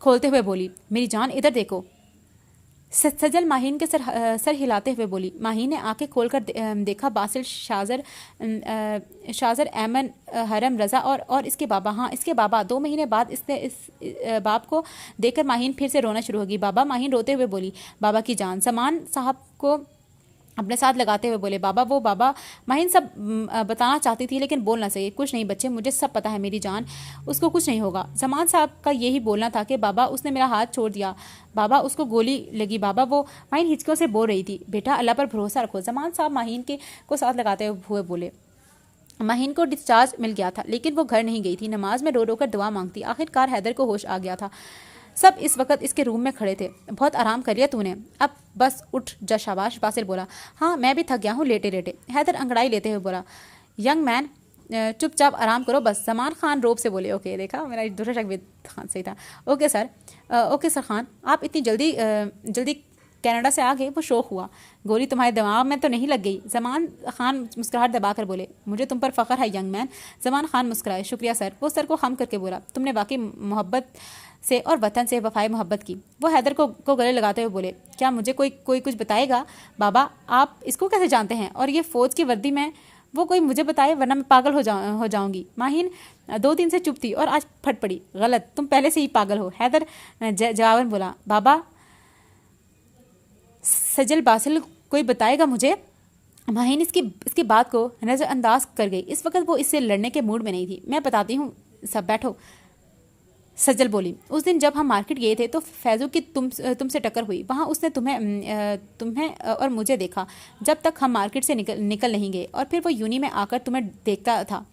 खोलते हुए बोली। मेरी जान, इधर देखो। सजल माहीन के सर हिलाते हुए बोली। माहीन ने आंखें खोलकर देखा। बासिल, शाजर, ऐमन, हरम, रजा और इसके बाबा। हाँ, इसके बाबा। 2 महीने बाद इसने इस बाप को देखकर माहीन फिर से रोना शुरू होगी। बाबा, माहीन रोते हुए बोली। बाबा की जान। जमान साहब को अपने साथ लगाते हुए बोले। बाबा, वो बाबा। माहीन सब बताना चाहती थी लेकिन बोल ना सके। कुछ नहीं बच्चे, मुझे सब पता है, मेरी जान, उसको कुछ नहीं होगा। जमान साहब का यही बोलना था कि बाबा, उसने मेरा हाथ छोड़ दिया, बाबा, उसको गोली लगी, बाबा वो। माहीन हिचकियों से बोल रही थी। बेटा, अल्लाह पर भरोसा रखो। जमान साहब माहीन को साथ लगाते हुए बोले। माहीन को डिस्चार्ज मिल गया था लेकिन वो घर नहीं गई थी। नमाज में रो रो कर दुआ मांगती। आखिरकार हैदर को होश आ गया था। सब इस वक्त इसके रूम में खड़े थे। बहुत आराम कर लिया तूने, अब बस उठ जा, शाबाश। बासिल बोला। हाँ, मैं भी थक गया हूँ लेटे लेटे। हैदर अंगड़ाई लेते हुए बोला। यंग मैन, चुपचाप आराम करो बस। जमान खान रोब से बोले। ओके, देखा, मेरा दूसरा शक भी खान सही था। Okay sir, okay sir Khan, आप इतनी जल्दी कनाडा से आ गए, वो शौक हुआ। गोली तुम्हारे दिमाग में तो नहीं लग गई? जमान खान मुस्कुराहट दबाकर बोले। मुझे तुम पर फ़ख्र है यंग मैन। जमान खान मुस्कुराए। शुक्रिया सर। वो सर को खम करके बोला। तुमने वाकई मोहब्बत से और वतन से वफाई मोहब्बत की। वो हैदर को गले लगाते हुए बोले। क्या मुझे कोई कुछ बताएगा? बाबा, आप इसको कैसे जानते हैं? और ये फ़ौज की वर्दी में? वो कोई मुझे बताए, वरना मैं पागल हो जाऊंगी। माहीन 2 दिन से चुप थी और आज फट पड़ी। गलत, तुम पहले से ही पागल हो। हैदर जवाबन बोला। बाबा, सजल, बासिल, कोई बताएगा मुझे? माहीन इसकी बात को नज़रअंदाज कर गई। इस वक्त वो इससे लड़ने के मूड में नहीं थी। मैं बताती हूँ, सब बैठो। सजल बोली। उस दिन जब हम मार्केट गए थे तो फैजू की तुमसे टक्कर हुई। वहाँ उसने तुम्हें और मुझे देखा जब तक हम मार्केट से निकल नहीं गए, और फिर वो यूनी में आकर तुम्हें देखता था।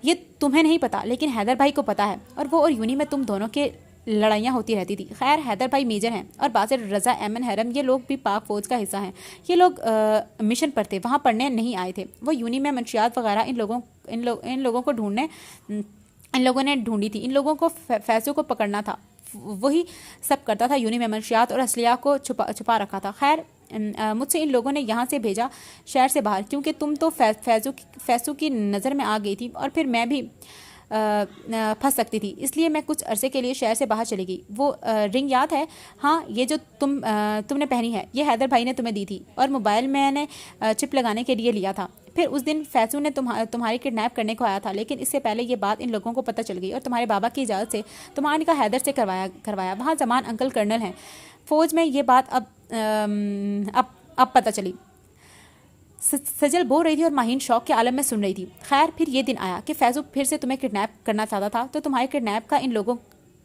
ये तुम्हें नहीं पता लेकिन हैदर भाई को पता है, और वो और यूनी में तुम दोनों के लड़ाइयाँ होती रहती थी। खैर हैदर भाई मेजर हैं और बासिर, रज़ा, एमन, हैरम ये लोग भी पाक फ़ौज का हिस्सा हैं। ये लोग मिशन पर थे, वहाँ पढ़ने नहीं आए थे। वो यूनी में मंशियात वगैरह इन लोगों को ढूंढने इन लोगों ने ढूंढी थी। इन लोगों को फैसों को पकड़ना था, वही सब करता था। यूनी में मंशियात और असलिया को छुपा रखा था। खैर मुझसे इन लोगों ने यहाँ से भेजा, शहर से बाहर, क्योंकि तुम तो फैसों की नज़र में आ गई थी और फिर मैं भी फंस सकती थी, इसलिए मैं कुछ अरसे के लिए शहर से बाहर चली गई। वो रिंग याद है? हाँ, ये जो तुमने पहनी है, ये हैदर भाई ने तुम्हें दी थी, और मोबाइल मैंने चिप लगाने के लिए लिया था। फिर उस दिन फैसू ने तुम्हारी किडनैप करने को आया था, लेकिन इससे पहले ये बात इन लोगों को पता चल गई और तुम्हारे बाबा की इजाज़त से तुम्हारा निकाह हैदर से करवाया। वहाँ जमान अंकल कर्नल हैं फ़ौज में। ये बात अब पता चली। सजल बोल रही थी और माहीन शौक के आलम में सुन रही थी। खैर फिर ये दिन आया कि फैजू फिर से तुम्हें किडनैप करना चाहता था, तो तुम्हारे किडनैप का इन लोगों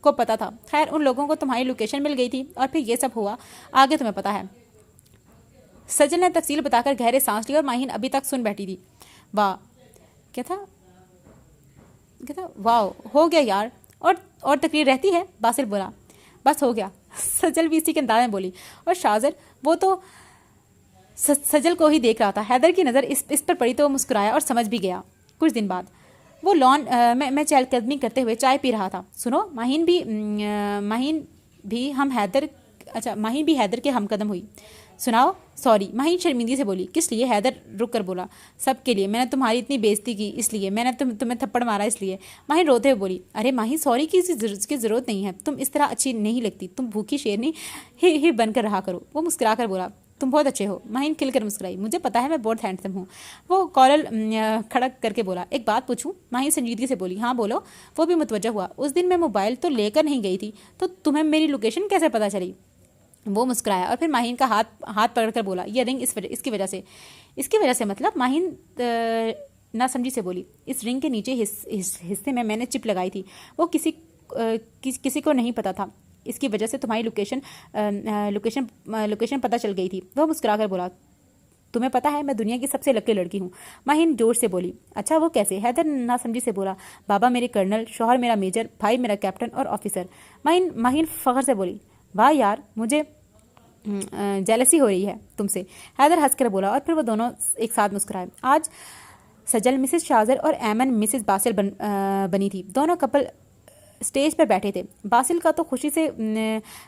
को पता था। खैर उन लोगों को तुम्हारी लोकेशन मिल गई थी और फिर ये सब हुआ, आगे तुम्हें पता है। सजल ने तफसील बताकर गहरे सांस ली और माहीन अभी तक सुन बैठी थी। वाह, क्या था? वाह, हो गया यार। और तकरीर रहती है, बासिर बोला। बस हो गया, सजल भी इसी के अंदाज में बोली। और शाजर वो तो सजल को ही देख रहा था। हैदर की नज़र इस पर पड़ी तो वो मुस्कुराया और समझ भी गया। कुछ दिन बाद वो लॉन मैं चहलकदमी करते हुए चाय पी रहा था। सुनो, माहीन भी हैदर के हमकदम हुई। सुनाओ। सॉरी, माहीन शर्मिंदगी से बोली। किस लिए? हैदर रुक कर बोला। सब के लिए। मैंने तुम्हारी इतनी बेइज्जती की इसलिए, मैंने तुम्हें थप्पड़ मारा इसलिए। माहीन रोते हुए बोली। अरे माहीन, सॉरी की ज़रूरत नहीं है, तुम इस तरह अच्छी नहीं लगती, तुम भूखी शेरनी ही बनकर रहा करो। वो मुस्कुरा कर बोला। तुम बहुत अच्छे हो। माहीन खिलकर मुस्कुराई। मुझे पता है, मैं बहुत हैंडसम हूँ। वो कॉलर खड़क करके बोला। एक बात पूछूं? माहीन संजीदगी से बोली। हाँ बोलो। वो भी मुतवज्जा हुआ। उस दिन मैं मोबाइल तो लेकर नहीं गई थी, तो तुम्हें मेरी लोकेशन कैसे पता चली? वो मुस्कुराया और फिर माहीन का हाथ पकड़कर बोला। ये रिंग इसकी वजह से मतलब? माहीन ना समझी से बोली। इस रिंग के नीचे हिस्से में मैंने चिप लगाई थी, वो किसी को नहीं पता था। इसकी वजह से तुम्हारी लोकेशन पता चल गई थी। वह मुस्कुराकर बोला। तुम्हें पता है, मैं दुनिया की सबसे लकी लड़की हूँ। माहीन जोश से बोली। अच्छा, वो कैसे? हैदर ना समझी से बोला। बाबा मेरे कर्नल, शौहर मेरा मेजर, भाई मेरा कैप्टन और ऑफिसर। माहीन फख्र से बोली। वाह यार, मुझे जेलसी हो रही है तुमसे। हैदर हंसकर बोला और फिर वो दोनों एक साथ मुस्कुराए। आज सजल मिसेस शाजर और एमन मिसेस बासिल बनी थी। दोनों कपल स्टेज पर बैठे थे। बासिल का तो खुशी से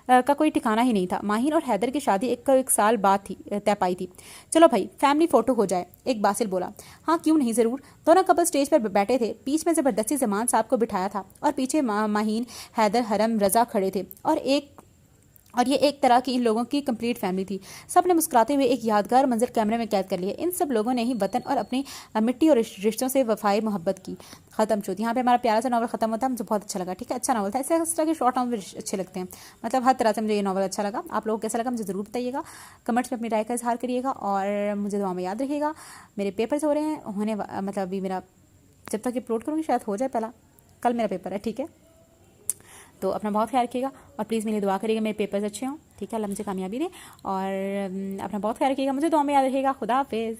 का कोई ठिकाना ही नहीं था। माहीन और हैदर की शादी एक साल बाद तय पाई थी। चलो भाई, फैमिली फोटो हो जाए, एक बासिल बोला। हाँ क्यों नहीं, ज़रूर। दोनों कपल स्टेज पर बैठे थे। बीच में ज़बरदस्ती जमान साहब को बिठाया था और पीछे माहीन, हैदर, हरम, रज़ा खड़े थे। और ये एक तरह की इन लोगों की कंप्लीट फैमिली थी। सब ने मुस्कुराते हुए एक यादगार मंजर कैमरे में कैद कर लिया। इन सब लोगों ने ही वतन और अपनी मिट्टी और रिश्तों से वफाई मोहब्बत की। खत्म चौथ। यहाँ पे हमारा प्यारा सा नॉवल खत्म होता है। मुझे बहुत अच्छा लगा। ठीक है, अच्छा नॉवल था। इस तरह के शॉर्ट नॉवल अच्छे लगते हैं, मतलब हर तरह से मुझे ये नॉवल अच्छा लगा। आप लोगों को कैसा लगा मुझे ज़रूर बताइएगा, कमेंट्स में अपनी राय का इजहार करिएगा और मुझे दुआ में याद रखिएगा। मेरे पेपर्स हो रहे हैं मतलब अभी मेरा जब तक अपलोड करूँगी शायद हो जाए, पहला कल मेरा पेपर है। ठीक है, तो अपना बहुत ख्याल रखिएगा और प्लीज़ मेरी दुआ करिएगा मेरे पेपर्स अच्छे हों। ठीक है, अल्लाह मुझे कामयाबी दे और अपना बहुत ख्याल रखिएगा, मुझे दुआ में याद रखिएगा। खुदा हाफिज़।